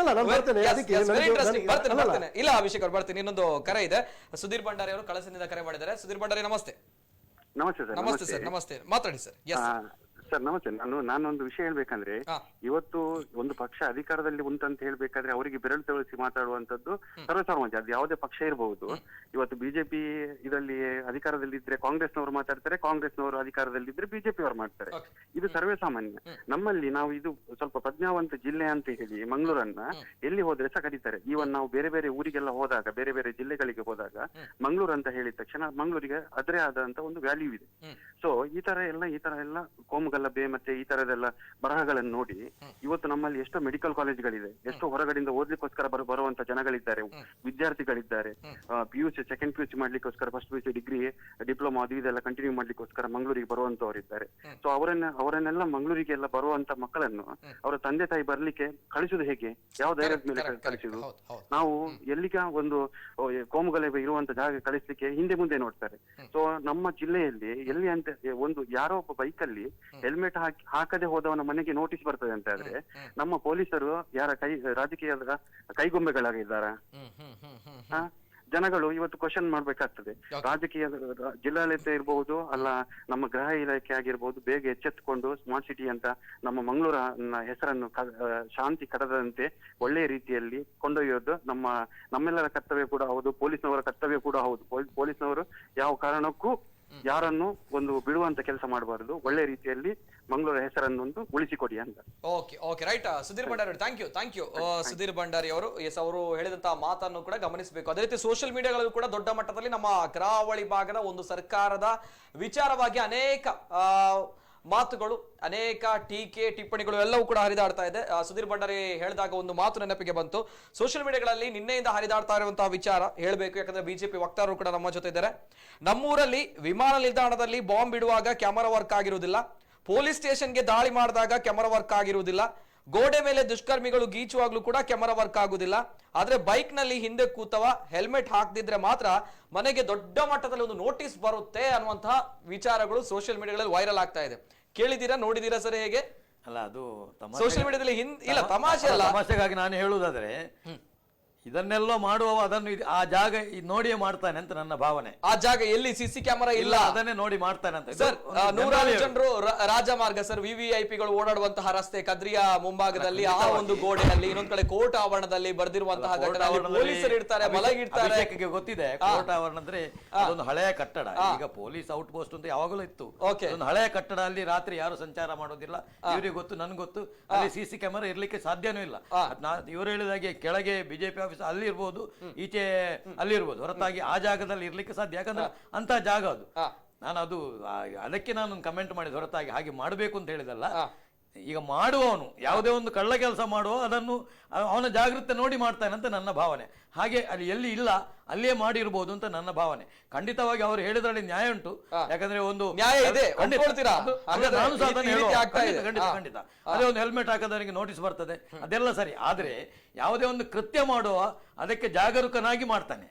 ಬರ್ತೇನೆ. ಇಲ್ಲ ಅಭಿಷೇಕ್ ಅವ್ರು, ಬರ್ತೀನಿ. ಇನ್ನೊಂದು ಕರೆ ಇದೆ. ಸುಧೀರ್ ಭಂಡಾರಿ ಅವರು ಕಳಸದಿಂದ ಕರೆ ಮಾಡಿದ್ದಾರೆ. ಸುಧೀರ್ ಭಂಡಾರಿ, ನಮಸ್ತೆ. ನಮಸ್ತೆ ಸರ್. ನಮಸ್ತೆ ಸರ್, ನಮಸ್ತೆ. ಮಾತಾಡಿ ಸರ್. ಸರ್ ನಮಸ್ತೆ. ನಾನೊಂದು ವಿಷಯ ಹೇಳ್ಬೇಕಂದ್ರೆ, ಇವತ್ತು ಒಂದು ಪಕ್ಷ ಅಧಿಕಾರದಲ್ಲಿ ಉಂಟಂತ ಹೇಳ್ಬೇಕಾದ್ರೆ ಅವರಿಗೆ ಬೆರಳು ತೋರಿಸಿ ಮಾತಾಡುವಂತದ್ದು ಸರ್ವಸಾಮಾನ್ಯ. ಅದು ಯಾವುದೇ ಪಕ್ಷ ಇರಬಹುದು. ಇವತ್ತು ಬಿಜೆಪಿ ಇದರಲ್ಲಿ ಅಧಿಕಾರದಲ್ಲಿದ್ರೆ ಕಾಂಗ್ರೆಸ್ನವರು ಮಾತಾಡ್ತಾರೆ, ಕಾಂಗ್ರೆಸ್ನವರು ಅಧಿಕಾರದಲ್ಲಿದ್ರೆ ಬಿಜೆಪಿ ಅವರು ಮಾಡ್ತಾರೆ. ಇದು ಸರ್ವೇ ಸಾಮಾನ್ಯ. ನಮ್ಮಲ್ಲಿ ನಾವು ಇದು ಸ್ವಲ್ಪ ಪ್ರಜ್ಞಾವಂತ ಜಿಲ್ಲೆ ಅಂತ ಹೇಳಿ ಮಂಗಳೂರನ್ನ ಎಲ್ಲಿ ಹೋದ್ರೆ ಸಹ ಕರೀತಾರೆ. ಈವನ್ ನಾವು ಬೇರೆ ಬೇರೆ ಊರಿಗೆಲ್ಲ ಹೋದಾಗ, ಬೇರೆ ಬೇರೆ ಜಿಲ್ಲೆಗಳಿಗೆ ಹೋದಾಗ ಮಂಗಳೂರು ಅಂತ ಹೇಳಿದ ತಕ್ಷಣ ಮಂಗಳೂರಿಗೆ ಅದರೇ ಆದಂತ ಒಂದು ವ್ಯಾಲ್ಯೂ ಇದೆ. ಸೊ ಈ ತರ ಎಲ್ಲ ಕೋಮುಗಲಭೆ ಮತ್ತೆ ಈ ತರದೆಲ್ಲ ಬರಹಗಳನ್ನು ನೋಡಿ ಇವತ್ತು ನಮ್ಮಲ್ಲಿ ಎಷ್ಟೋ ಮೆಡಿಕಲ್ ಕಾಲೇಜ್ಗಳಿದೆ, ಎಷ್ಟೋ ಹೊರಗಡೆಯಿಂದ ಓದ್ಲಿಕ್ಕೋಸ್ಕರ ಬರುವಂತ ಜನಗಳಿದ್ದಾರೆ, ವಿದ್ಯಾರ್ಥಿಗಳಿದ್ದಾರೆ. PUC ಸೆಕೆಂಡ್ PUC ಮಾಡ್ಲಿಕ್ಕೋಸ್ಕರ, ಫಸ್ಟ್ PUC ಡಿಗ್ರಿ, ಡಿಪ್ಲೊಮಾ ಅದು ಇದೆಲ್ಲ ಕಂಟಿನ್ಯೂ ಮಾಡ್ಲಿಕ್ಕೋಸ್ಕರ ಮಂಗಳೂರಿಗೆ ಬರುವಂತವರಿದ್ದಾರೆ. ಸೊ ಅವರನ್ನೆಲ್ಲ ಮಂಗಳೂರಿಗೆಲ್ಲ ಬರುವಂತ ಮಕ್ಕಳನ್ನು ಅವರ ತಂದೆ ತಾಯಿ ಬರ್ಲಿಕ್ಕೆ ಕಳಿಸುದು ಹೇಗೆ, ಯಾವ ಧೈರ್ಯದ ಮೇಲೆ ಕಳಿಸುದು? ನಾವು ಎಲ್ಲಿಗ ಒಂದು ಕೋಮುಗಲಭೆ ಇರುವಂತ ಜಾಗ ಕಳಿಸ್ಲಿಕ್ಕೆ ಹಿಂದೆ ಮುಂದೆ ನೋಡ್ತಾರೆ. ಸೊ ನಮ್ಮ ಜಿಲ್ಲೆಯಲ್ಲಿ ಎಲ್ಲಿ ಅಂತ ಒಂದು ಯಾರೋ ಒಬ್ಬ ಬೈಕಲ್ಲಿ ಹೆಲ್ಮೆಟ್ ಹಾಕದೆ ಹೋದವನ ಮನೆಗೆ ನೋಟಿಸ್ ಬರ್ತದೆ ಅಂತ ಆದ್ರೆ ನಮ್ಮ ಪೊಲೀಸರು ಯಾರ ರಾಜಕೀಯದ ಕೈಗೊಂಬೆಗಳಾಗಿದ್ದಾರ? ಜನಗಳು ಇವತ್ತು ಕ್ವಶನ್ ಮಾಡ್ಬೇಕಾಗ್ತದೆ. ರಾಜಕೀಯ ಜಿಲ್ಲಾಡಳಿತ ಇರಬಹುದು, ಅಲ್ಲ ನಮ್ಮ ಗೃಹ ಇಲಾಖೆ ಆಗಿರ್ಬಹುದು, ಬೇಗ ಎಚ್ಚೆತ್ತುಕೊಂಡು ಸ್ಮಾರ್ಟ್ ಸಿಟಿ ಅಂತ ನಮ್ಮ ಮಂಗಳೂರಿನ ಹೆಸರನ್ನು ಶಾಂತಿ ಕದದಂತೆ ಒಳ್ಳೆಯ ರೀತಿಯಲ್ಲಿ ಕೊಂಡೊಯ್ಯೋದು ನಮ್ಮೆಲ್ಲರ ಕರ್ತವ್ಯ ಕೂಡ ಹೌದು, ಪೊಲೀಸ್ನವರ ಕರ್ತವ್ಯ ಕೂಡ ಹೌದು. ಪೊಲೀಸ್ನವರು ಯಾವ ಕಾರಣಕ್ಕೂ ಯಾರನ್ನು ಒಂದು ಬಿಡುವಂತ ಕೆಲಸ ಮಾಡಬಾರದು. ಒಳ್ಳೆ ರೀತಿಯಲ್ಲಿ ಮಂಗಳೂರು ಹೆಸರನ್ನು ಉಳಿಸಿಕೊಡಿ ಅಂತ. Okay right. ಸುಧೀರ್ ಭಂಡಾರಿ ಅವರು, ಥ್ಯಾಂಕ್ ಯು ಸುಧೀರ್ ಭಂಡಾರಿ ಅವರು. ಎಸ್, ಅವರು ಹೇಳಿದಂತಹ ಮಾತನ್ನು ಕೂಡ ಗಮನಿಸಬೇಕು. ಅದೇ ರೀತಿ ಸೋಷಿಯಲ್ ಮೀಡಿಯಾಗಳಲ್ಲೂ ಕೂಡ ದೊಡ್ಡ ಮಟ್ಟದಲ್ಲಿ ನಮ್ಮ ಕರಾವಳಿ ಭಾಗದ ಒಂದು ಸರ್ಕಾರದ ವಿಚಾರವಾಗಿ ಅನೇಕ ಮಾತುಗಳು, ಅನೇಕ ಟೀಕೆ ಟಿಪ್ಪಣಿಗಳು ಎಲ್ಲವೂ ಕೂಡ ಹರಿದಾಡ್ತಾ ಇದೆ. ಸುಧೀರ್ ಭಂಡಾರಿ ಹೇಳಿದಾಗ ಒಂದು ಮಾತು ನೆನಪಿಗೆ ಬಂತು. ಸೋಷಿಯಲ್ ಮೀಡಿಯಾಗಳಲ್ಲಿ ನಿನ್ನೆಯಿಂದ ಹರಿದಾಡ್ತಾ ಇರುವಂತಹ ವಿಚಾರ ಹೇಳಬೇಕು, ಯಾಕಂದ್ರೆ ಬಿಜೆಪಿ ವಕ್ತಾರರು ಕೂಡ ನಮ್ಮ ಜೊತೆ ಇದ್ದಾರೆ. ನಮ್ಮೂರಲ್ಲಿ ವಿಮಾನ ನಿಲ್ದಾಣದಲ್ಲಿ ಬಾಂಬ್ ಇಡುವಾಗ ಕ್ಯಾಮರಾ ವರ್ಕ್ ಆಗಿರುವುದಿಲ್ಲ, ಪೊಲೀಸ್ ಸ್ಟೇಷನ್ಗೆ ದಾಳಿ ಮಾಡಿದಾಗ ಕ್ಯಾಮರಾ ವರ್ಕ್ ಆಗಿರುವುದಿಲ್ಲ, ಗೋಡೆ ಮೇಲೆ ದುಷ್ಕರ್ಮಿಗಳು ಗೀಚುವಾಗ್ಲೂ ಕೂಡ ಕ್ಯಾಮರಾ ವರ್ಕ್ ಆಗುದಿಲ್ಲ. ಆದ್ರೆ ಬೈಕ್ ನಲ್ಲಿ ಹಿಂದೆ ಕೂತವ ಹೆಲ್ಮೆಟ್ ಹಾಕದಿದ್ರೆ ಮಾತ್ರ ಮನೆಗೆ ದೊಡ್ಡ ಮಟ್ಟದಲ್ಲಿ ಒಂದು ನೋಟಿಸ್ ಬರುತ್ತೆ ಅನ್ನುವಂತಹ ವಿಚಾರಗಳು ಸೋಷಿಯಲ್ ಮೀಡಿಯಾಗಳಲ್ಲಿ ವೈರಲ್ ಆಗ್ತಾ ಇದೆ. ಕೇಳಿದೀರಾ, ನೋಡಿದೀರಾ ಸರ್? ಹೇಗೆ ಅಲ್ಲ, ಅದು ಸೋಷಿಯಲ್ ಮೀಡಿಯಾದಲ್ಲಿ ಇಲ್ಲ, ತಮಾಷೆ ಅಲ್ಲ. ತಮಾಷೆಗಾಗಿ ನಾನು ಹೇಳುವುದಾದ್ರೆ, ಇದನ್ನೆಲ್ಲ ಮಾಡುವವ ಅದನ್ನು ಆ ಜಾಗ ನೋಡಿಯೇ ಮಾಡ್ತಾನೆ ಅಂತ ನನ್ನ ಭಾವನೆ. ಆ ಜಾಗ ಎಲ್ಲಿ ಸಿಸಿ ಕ್ಯಾಮೆರಾ ಇಲ್ಲ, ಅದನ್ನೇ ನೋಡಿ ಮಾಡ್ತಾನೆ ಅಂತ. ಸರ್, ನೂರಾರು ಜನರು ರಾಜಮಾರ್ಗ ಸರ್, ವಿವಿಐಪಿಗಳು ಓಡಾಡುವಂತಹ ರಸ್ತೆ, ಕದ್ರಿಯಾ ಮುಂಭಾಗದಲ್ಲಿ ಆ ಒಂದು ಗೋಡೆಯಲ್ಲಿ, ಇನ್ನೊಂದ್ ಕಡೆ ಕೋರ್ಟ್ ಆವರಣದಲ್ಲಿ ಬರ್ದಿರುವಂತಹ ಪೊಲೀಸರು ಇಡ್ತಾರೆ, ಮಲಗಿಡ್ತಾರೆ. ಗೊತ್ತಿದೆ, ಕೋರ್ಟ್ ಆವರಣ ಅಂದ್ರೆ ಅದೊಂದು ಹಳೆಯ ಕಟ್ಟಡ. ಈಗ ಪೊಲೀಸ್ ಔಟ್ ಪೋಸ್ಟ್ ಅಂತ ಯಾವಾಗಲೂ ಇತ್ತು. ಒಂದು ಹಳೆಯ ಕಟ್ಟಡ, ಅಲ್ಲಿ ರಾತ್ರಿ ಯಾರು ಸಂಚಾರ ಮಾಡೋದಿಲ್ಲ. ಇವರಿಗೆ ಗೊತ್ತು, ನನ್ಗೆ ಗೊತ್ತು, ಅಲ್ಲಿ ಸಿಸಿ ಕ್ಯಾಮೆರಾ ಇರ್ಲಿಕ್ಕೆ ಸಾಧ್ಯನೂ ಇಲ್ಲ. ಇವರು ಹೇಳಿದಾಗೆ ಕೆಳಗೆ ಬಿಜೆಪಿ ಆಫೀಸ್ ಅಲ್ಲಿ ಇರ್ಬೋದು, ಈಚೆ ಅಲ್ಲಿ ಇರ್ಬೋದು, ಹೊರತಾಗಿ ಆ ಜಾಗದಲ್ಲಿ ಇರ್ಲಿಕ್ಕೆ ಸಾಧ್ಯ. ಯಾಕಂದ್ರೆ ಅಂತ ಜಾಗ ಅದು. ಅದಕ್ಕೆ ನಾನು ಕಮೆಂಟ್ ಮಾಡಿದ ಹೊರತಾಗಿ ಹಾಗೆ ಮಾಡಬೇಕು ಅಂತ ಹೇಳಿದಲ್ಲ. ಈಗ ಮಾಡುವವನು ಯಾವುದೇ ಒಂದು ಕಳ್ಳ ಕೆಲಸ ಮಾಡುವ ಅದನ್ನು ಅವನ ಜಾಗೃತೆ ನೋಡಿ ಮಾಡ್ತಾನೆ ಅಂತ ನನ್ನ ಭಾವನೆ. ಹಾಗೆ ಅಲ್ಲಿ ಎಲ್ಲಿ ಇಲ್ಲ ಅಲ್ಲೇ ಮಾಡಿರ್ಬೋದು ಅಂತ ನನ್ನ ಭಾವನೆ. ಖಂಡಿತವಾಗಿ ಅವರು ಹೇಳಿದ್ರಲ್ಲಿ ನ್ಯಾಯ ಉಂಟು. ಯಾಕಂದ್ರೆ ಒಂದು ನ್ಯಾಯ ಇದೆ, ನಾನು ಸಹ ಖಂಡಿತ ಅದೇ ಒಂದು ಹೆಲ್ಮೆಟ್ ಹಾಕೋದವರಿಗೆ ನೋಟಿಸ್ ಬರ್ತದೆ, ಅದೆಲ್ಲ ಸರಿ. ಆದ್ರೆ ಯಾವುದೇ ಒಂದು ಕೃತ್ಯ ಮಾಡುವ ಅದಕ್ಕೆ ಜಾಗರೂಕನಾಗಿ ಮಾಡ್ತಾನೆ.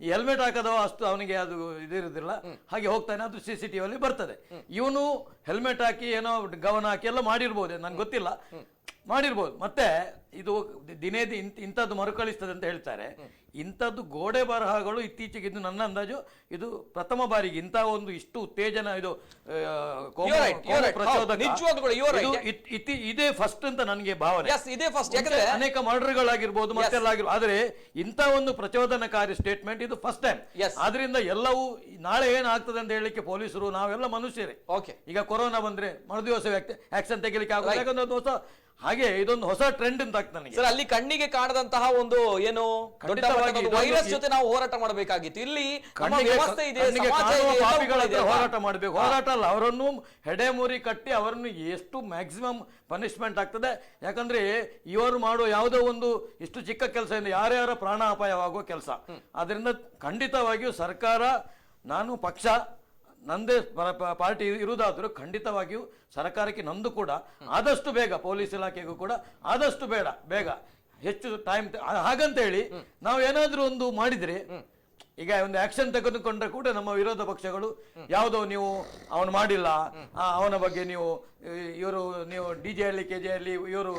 ಈ ಹೆಲ್ಮೆಟ್ ಹಾಕದವ ಅಷ್ಟು ಅವನಿಗೆ ಅದು ಇದಿರುವುದಿಲ್ಲ, ಹಾಗೆ ಹೋಗ್ತಾನೆ, ಅದು CCTV ಅಲ್ಲಿ ಬರ್ತದೆ. ಇವನು ಹೆಲ್ಮೆಟ್ ಹಾಕಿ ಏನೋ ಗಮನ ಹಾಕಿ ಎಲ್ಲ ಮಾಡಿರ್ಬೋದು, ನನ್ಗೆ ಗೊತ್ತಿಲ್ಲ. ಮಾಡಿರ್ಬೋದು. ಮತ್ತೆ ಇದು ದಿನೇ ಇಂಥದ್ದು ಮರುಕಳಿಸ್ತದೆ ಅಂತ ಹೇಳ್ತಾರೆ. ಇಂಥದ್ದು ಗೋಡೆ ಬರಹಗಳು ಇತ್ತೀಚೆಗೆ ಇದು ನನ್ನ ಅಂದಾಜು ಇದು ಪ್ರಥಮ ಬಾರಿಗೆ ಇಂಥ ಒಂದು ಇಷ್ಟು ಉತ್ತೇಜನ ಇದು ಇದೇ ಫಸ್ಟ್ ಅಂತ ನನಗೆ ಭಾವನೆ. ಇದೇ ಫಸ್ಟ್, ಯಾಕಂದ್ರೆ ಅನೇಕ ಮರ್ಡರ್ಗಳಾಗಿರ್ಬೋದು ಮತ್ತೆಲ್ಲ ಆಗಿರ್ಬೋದು, ಆದ್ರೆ ಇಂಥ ಒಂದು ಪ್ರಚೋದನಕಾರಿ ಸ್ಟೇಟ್ಮೆಂಟ್ ಇದು ಫಸ್ಟ್ ಟೈಮ್. ಆದ್ರಿಂದ ಎಲ್ಲವೂ ನಾಳೆ ಏನಾಗ್ತದೆ ಅಂತ ಹೇಳಲಿಕ್ಕೆ ಪೊಲೀಸರು ನಾವೆಲ್ಲ ಮನುಷ್ಯರೇ. ಈಗ ಕೊರೋನಾ ಬಂದ್ರೆ ಮರುದಿವಸ ಆಕ್ಷನ್ ತೆಗಿಲಿಕ್ಕೆ ಆಗುತ್ತೆ, ಯಾಕಂದ್ರೆ ಅದು ಹೊಸ ಹಾಗೆ ಇದೊಂದು ಹೊಸ ಟ್ರೆಂಡ್ ಅಂತ ಆಗ್ತದೆ ನನಗೆ. ಸರ್, ಅಲ್ಲಿ ಕಣ್ಣಿಗೆ ಕಾಣದಂತಹ ಒಂದು ಏನು ವೈರಸ್ ಜೊತೆ ನಾವು ಹೋರಾಟ ಮಾಡಬೇಕಾಗಿತ್ತು. ಇಲ್ಲಿ ವ್ಯವಸ್ಥೆ ಇದೆ, ಹೋರಾಟ ಮಾಡಬೇಕು. ಹೋರಾಟ ಅಲ್ಲ, ಅವರನ್ನು ಹೆಡೆಮುರಿ ಕಟ್ಟಿ ಅವರನ್ನು ಎಷ್ಟು ಮ್ಯಾಕ್ಸಿಮಮ್ ಪನಿಷ್ಮೆಂಟ್ ಆಗ್ತದೆ. ಯಾಕಂದ್ರೆ ಇವರು ಮಾಡುವ ಯಾವುದೋ ಒಂದು ಇಷ್ಟು ಚಿಕ್ಕ ಕೆಲಸದಿಂದ ಯಾರ್ಯಾರ ಪ್ರಾಣ ಅಪಾಯವಾಗುವ ಕೆಲಸ. ಅದರಿಂದ ಖಂಡಿತವಾಗಿಯೂ ಸರ್ಕಾರ, ನಾನು ಪಕ್ಷ ನಂದೇ ಪಾರ್ಟಿ ಇರುವುದಾದರೂ ಖಂಡಿತವಾಗಿಯೂ ಸರ್ಕಾರಕ್ಕೆ ನಂದು ಕೂಡ ಆದಷ್ಟು ಬೇಗ, ಪೊಲೀಸ್ ಇಲಾಖೆಗೂ ಕೂಡ ಆದಷ್ಟು ಬೇಗ ಹೆಚ್ಚು ಟೈಮ್ ಹಾಗಂತೇಳಿ ನಾವು ಏನಾದ್ರೂ ಒಂದು ಮಾಡಿದ್ರೆ, ಈಗ ಒಂದು ಆಕ್ಷನ್ ತೆಗೆದುಕೊಂಡ್ರೆ ಕೂಡ ನಮ್ಮ ವಿರೋಧ ಪಕ್ಷಗಳು ಯಾವುದೋ ನೀವು ಅವನು ಮಾಡಿಲ್ಲ, ಅವನ ಬಗ್ಗೆ ನೀವು ನೀವು DJ ಅಲ್ಲಿ KJ ಅಲ್ಲಿ ಇವರು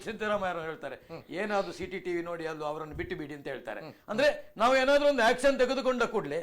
ಸಿದ್ದರಾಮಯ್ಯ ಹೇಳ್ತಾರೆ ಏನಾದ್ರು CCTV ನೋಡಿ ಅದು ಅವರನ್ನು ಬಿಟ್ಟು ಬಿಡಿ ಅಂತ ಹೇಳ್ತಾರೆ. ಅಂದ್ರೆ ನಾವು ಏನಾದ್ರೂ ಒಂದು ಆಕ್ಷನ್ ತೆಗೆದುಕೊಂಡ ಕೂಡಲೇ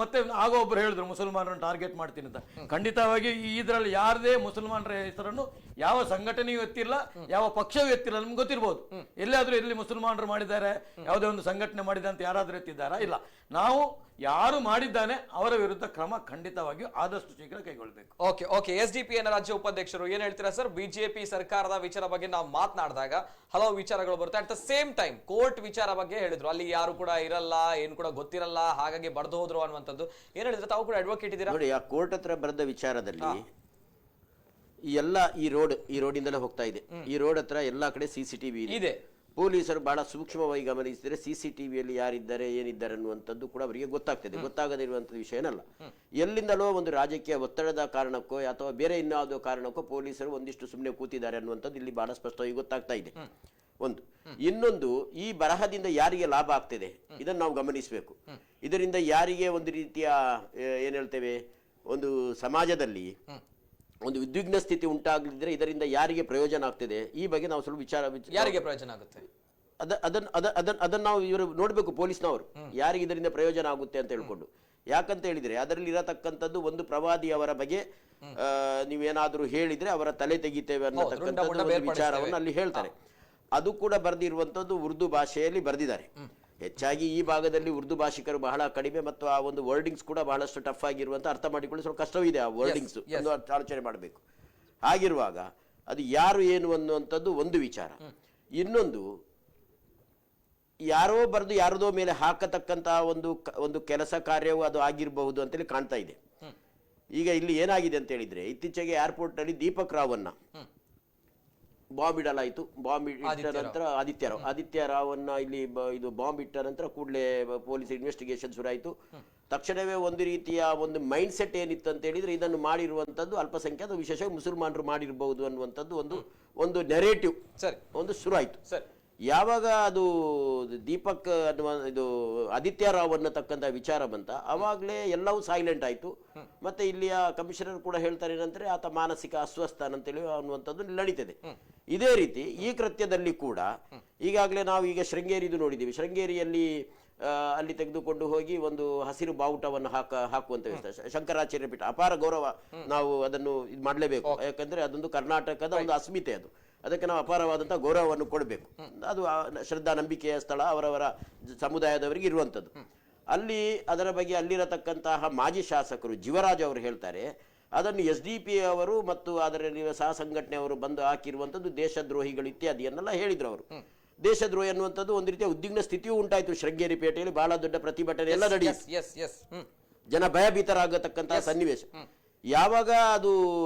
ಮತ್ತೆ ಆಗ ಒಬ್ರು ಹೇಳಿದ್ರು ಮುಸಲ್ಮಾನರನ್ನು ಟಾರ್ಗೆಟ್ ಮಾಡ್ತೀನಿ ಅಂತ. ಖಂಡಿತವಾಗಿ ಇದರಲ್ಲಿ ಯಾರದೇ ಮುಸಲ್ಮಾನರ ಹೆಸರನ್ನು ಯಾವ ಸಂಘಟನೆಯೂ ಎತ್ತಿಲ್ಲ, ಯಾವ ಪಕ್ಷವೂ ಎತ್ತಿಲ್ಲ. ನಮ್ಗೆ ಗೊತ್ತಿರ್ಬೋದು, ಎಲ್ಲಾದ್ರೂ ಎಲ್ಲಿ ಮುಸಲ್ಮಾನರು ಮಾಡಿದ್ದಾರೆ, ಯಾವುದೇ ಒಂದು ಸಂಘಟನೆ ಮಾಡಿದೆ ಅಂತ ಯಾರಾದ್ರೂ ಎತ್ತಿದ್ದಾರಾ? ಇಲ್ಲ. ನಾವು ಯಾರು ಮಾಡಿದ್ದಾನೆ ಅವರ ವಿರುದ್ಧ ಕ್ರಮ ಖಂಡಿತವಾಗಿಯೂ ಆದಷ್ಟು ಶೀಘ್ರ ಕೈಗೊಳ್ಳಬೇಕು. ಓಕೆ SDPI ರಾಜ್ಯ ಉಪಾಧ್ಯಕ್ಷರು ಏನ್ ಹೇಳ್ತೀರಾ ಸರ್? ಬಿಜೆಪಿ ಸರ್ಕಾರದ ವಿಚಾರ ಬಗ್ಗೆ ನಾವು ಮಾತನಾಡಿದಾಗ ಹಲವು ವಿಚಾರಗಳು ಬರುತ್ತೆ. At the same time court ವಿಚಾರ ಬಗ್ಗೆ ಹೇಳಿದ್ರು, ಅಲ್ಲಿ ಯಾರು ಕೂಡ ಇರಲ್ಲ, ಏನ್ ಕೂಡ ಗೊತ್ತಿರಲ್ಲ, ಹಾಗಾಗಿ ಬಡ್ದು ಹೋದ್ರು ಅನ್ನುವಂಥದ್ದು ಏನ್ ಹೇಳಿದ್ರೆ? ತಾವು ಕೂಡ ಅಡ್ವೊಕೇಟ್ ಇದ್ದೀರಾ ನೋಡಿ. ಆ ಕೋರ್ಟ್ ಹತ್ರ ಬರೆದ ವಿಚಾರದಲ್ಲಿ ಈ ರೋಡಿಂದಲೇ ಹೋಗ್ತಾ ಇದೆ. ಈ ರೋಡ್ ಹತ್ರ ಎಲ್ಲಾ ಕಡೆ CCTV ಇದೆ. ಪೊಲೀಸರು ಬಹಳ ಸೂಕ್ಷ್ಮವಾಗಿ ಗಮನಿಸಿದರೆ CCTVಯಲ್ಲಿ ಯಾರಿದ್ದಾರೆ ಏನಿದ್ದಾರೆ ಅನ್ನುವಂಥದ್ದು ಕೂಡ ಅವರಿಗೆ ಗೊತ್ತಾಗ್ತದೆ. ಗೊತ್ತಾಗದಿರುವಂಥದ್ದು ವಿಷಯ ಏನಲ್ಲ. ಎಲ್ಲಿಂದಲೋ ಒಂದು ರಾಜಕೀಯ ಒತ್ತಡದ ಕಾರಣಕ್ಕೋ ಅಥವಾ ಬೇರೆ ಇನ್ಯಾವುದೋ ಕಾರಣಕ್ಕೋ ಪೊಲೀಸರು ಒಂದಿಷ್ಟು ಸುಮ್ಮನೆ ಕೂತಿದ್ದಾರೆ ಅನ್ನುವಂಥದ್ದು ಇಲ್ಲಿ ಬಹಳ ಸ್ಪಷ್ಟವಾಗಿ ಗೊತ್ತಾಗ್ತಾ ಇದೆ. ಒಂದು. ಇನ್ನೊಂದು, ಈ ಬರಹದಿಂದ ಯಾರಿಗೆ ಲಾಭ ಆಗ್ತಿದೆ ಇದನ್ನು ನಾವು ಗಮನಿಸಬೇಕು. ಇದರಿಂದ ಯಾರಿಗೆ ಒಂದು ರೀತಿಯ ಏನ್ ಹೇಳ್ತೇವೆ, ಒಂದು ಸಮಾಜದಲ್ಲಿ ಒಂದು ಉದ್ವಿಗ್ನ ಸ್ಥಿತಿ ಉಂಟಾಗಲಿದ್ರೆ ಇದರಿಂದ ಯಾರಿಗೆ ಪ್ರಯೋಜನ ಆಗ್ತಿದೆ ಈ ಬಗ್ಗೆ ನಾವು ಸ್ವಲ್ಪ ಯಾರಿಗೆ ಪ್ರಯೋಜನ ಆಗುತ್ತೆ ಅದನ್ನ ನಾವು ಇವರು ನೋಡ್ಬೇಕು, ಪೊಲೀಸ್ನವರು ಯಾರಿಗೆ ಇದರಿಂದ ಪ್ರಯೋಜನ ಆಗುತ್ತೆ ಅಂತ ಹೇಳ್ಕೊಂಡು. ಯಾಕಂತ ಹೇಳಿದ್ರೆ ಅದರಲ್ಲಿ ಇರತಕ್ಕಂಥದ್ದು ಒಂದು ಪ್ರವಾದಿಯವರ ಬಗ್ಗೆ ನೀವೇನಾದ್ರೂ ಹೇಳಿದ್ರೆ ಅವರ ತಲೆ ತೆಗಿತೇವೆ ಅನ್ನತಕ್ಕಂಥದ್ದು ವಿಚಾರವನ್ನು ಅಲ್ಲಿ ಹೇಳ್ತಾರೆ. ಅದು ಕೂಡ ಬರೆದಿರುವಂಥದ್ದು ಉರ್ದು ಭಾಷೆಯಲ್ಲಿ ಬರೆದಿದ್ದಾರೆ. ಹೆಚ್ಚಾಗಿ ಈ ಭಾಗದಲ್ಲಿ ಉರ್ದು ಭಾಷಿಕರು ಬಹಳ ಕಡಿಮೆ ಮತ್ತು ಆ ಒಂದು ವರ್ಡಿಂಗ್ಸ್ ಕೂಡ ಬಹಳಷ್ಟು ಟಫ್ ಆಗಿರುವಂತ ಅರ್ಥ ಮಾಡಿಕೊಳ್ಳಿ ಸ್ವಲ್ಪ ಕಷ್ಟವಿದೆ. ಆ ವರ್ಡಿಂಗ್ಸ್ ಒಂದು ಆಲೋಚನೆ ಮಾಡಬೇಕು. ಹಾಗಿರುವಾಗ ಅದು ಯಾರು ಏನು ಅನ್ನುವಂಥದ್ದು ಒಂದು ವಿಚಾರ. ಇನ್ನೊಂದು, ಯಾರೋ ಬರೆದು ಯಾರದೋ ಮೇಲೆ ಹಾಕತಕ್ಕಂತಹ ಒಂದು ಕೆಲಸ ಕಾರ್ಯವು ಅದು ಆಗಿರಬಹುದು ಅಂತೇಳಿ ಕಾಣ್ತಾ ಇದೆ. ಈಗ ಇಲ್ಲಿ ಏನಾಗಿದೆ ಅಂತ ಹೇಳಿದ್ರೆ, ಇತ್ತೀಚೆಗೆ ಏರ್ಪೋರ್ಟ್ ನಲ್ಲಿ ದೀಪಕ್ ರಾವನ್ನ ಬಾಂಬ್ ಇಡಲಾಯಿತು. ಬಾಂಬ್ ಇಟ್ಟ ನಂತರ ಆದಿತ್ಯ ರಾವನ್ನ ಇಲ್ಲಿ ಇದು ಬಾಂಬ್ ಇಟ್ಟ ನಂತರ ಕೂಡಲೇ ಪೊಲೀಸ್ ಇನ್ವೆಸ್ಟಿಗೇಷನ್ ಶುರುವಾಯಿತು. ತಕ್ಷಣವೇ ಒಂದು ರೀತಿಯ ಒಂದು ಮೈಂಡ್ ಸೆಟ್ ಏನಿತ್ತು ಅಂತ ಹೇಳಿದ್ರೆ, ಇದನ್ನು ಮಾಡಿರುವಂತದ್ದು ಅಲ್ಪಸಂಖ್ಯಾತ ವಿಶೇಷವಾಗಿ ಮುಸಲ್ಮಾನರು ಮಾಡಿರಬಹುದು ಅನ್ನುವಂಥದ್ದು ಒಂದು ನೆರೇಟಿವ್ ಒಂದು ಶುರುವಾಯಿತು. ಯಾವಾಗ ಅದು ದೀಪಕ್ ಅನ್ನುವ ಇದು ಆದಿತ್ಯ ರಾವ್ ಅನ್ನತಕ್ಕಂಥ ವಿಚಾರ ಬಂತ, ಅವಾಗಲೇ ಎಲ್ಲವೂ ಸೈಲೆಂಟ್ ಆಯಿತು. ಮತ್ತೆ ಇಲ್ಲಿಯ ಕಮಿಷನರ್ ಕೂಡ ಹೇಳ್ತಾರೆ ಏನಂದ್ರೆ ಆತ ಮಾನಸಿಕ ಅಸ್ವಸ್ಥ ಅಂತೇಳಿ ಅನ್ನುವಂಥದ್ದು ನಡೀತದೆ. ಇದೇ ರೀತಿ ಈ ಕೃತ್ಯದಲ್ಲಿ ಕೂಡ ಈಗಾಗಲೇ ನಾವು ಈಗ ಶೃಂಗೇರಿದು ನೋಡಿದ್ದೀವಿ. ಶೃಂಗೇರಿಯಲ್ಲಿ ಅಲ್ಲಿ ತೆಗೆದುಕೊಂಡು ಹೋಗಿ ಒಂದು ಹಸಿರು ಬಾವುಟವನ್ನು ಹಾಕುವಂತ ವ್ಯವಸ್ಥೆ. ಶಂಕರಾಚಾರ್ಯ ಪೀಠ ಅಪಾರ ಗೌರವ, ನಾವು ಅದನ್ನು ಇದು ಮಾಡಲೇಬೇಕು. ಯಾಕಂದ್ರೆ ಅದೊಂದು ಕರ್ನಾಟಕದ ಒಂದು ಅಸ್ಮಿತೆ, ಅದಕ್ಕೆ ನಾವು ಅಪಾರವಾದಂತಹ ಗೌರವವನ್ನು ಕೊಡಬೇಕು. ಅದು ಶ್ರದ್ಧಾ ನಂಬಿಕೆಯ ಸ್ಥಳ, ಅವರವರ ಸಮುದಾಯದವರಿಗೆ ಇರುವಂಥದ್ದು. ಅಲ್ಲಿ ಅದರ ಬಗ್ಗೆ ಅಲ್ಲಿರತಕ್ಕಂತಹ ಮಾಜಿ ಶಾಸಕರು ಜೀವರಾಜ್ ಅವರು ಹೇಳ್ತಾರೆ, ಅದನ್ನು SDPI ಅವರು ಮತ್ತು ಅದರಲ್ಲಿ ಸಹ ಸಂಘಟನೆಯವರು ಬಂದು ಹಾಕಿರುವಂಥದ್ದು ದೇಶದ್ರೋಹಿಗಳು ಇತ್ಯಾದಿಯನ್ನೆಲ್ಲ ಹೇಳಿದ್ರು ಅವರು. ದೇಶದ್ರೋಹಿ ಅನ್ನುವಂಥದ್ದು ಒಂದು ರೀತಿಯ ಉದ್ವಿಗ್ನ ಸ್ಥಿತಿಯೂ ಉಂಟಾಯಿತು. ಶೃಂಗೇರಿ ಪೇಟೆಯಲ್ಲಿ ಬಹಳ ದೊಡ್ಡ ಪ್ರತಿಭಟನೆ ಎಲ್ಲ ನಡೆಯಿತು. ಜನ ಭಯಭೀತರಾಗತಕ್ಕಂತಹ ಸನ್ನಿವೇಶ. ಯಾವಾಗ ಅದು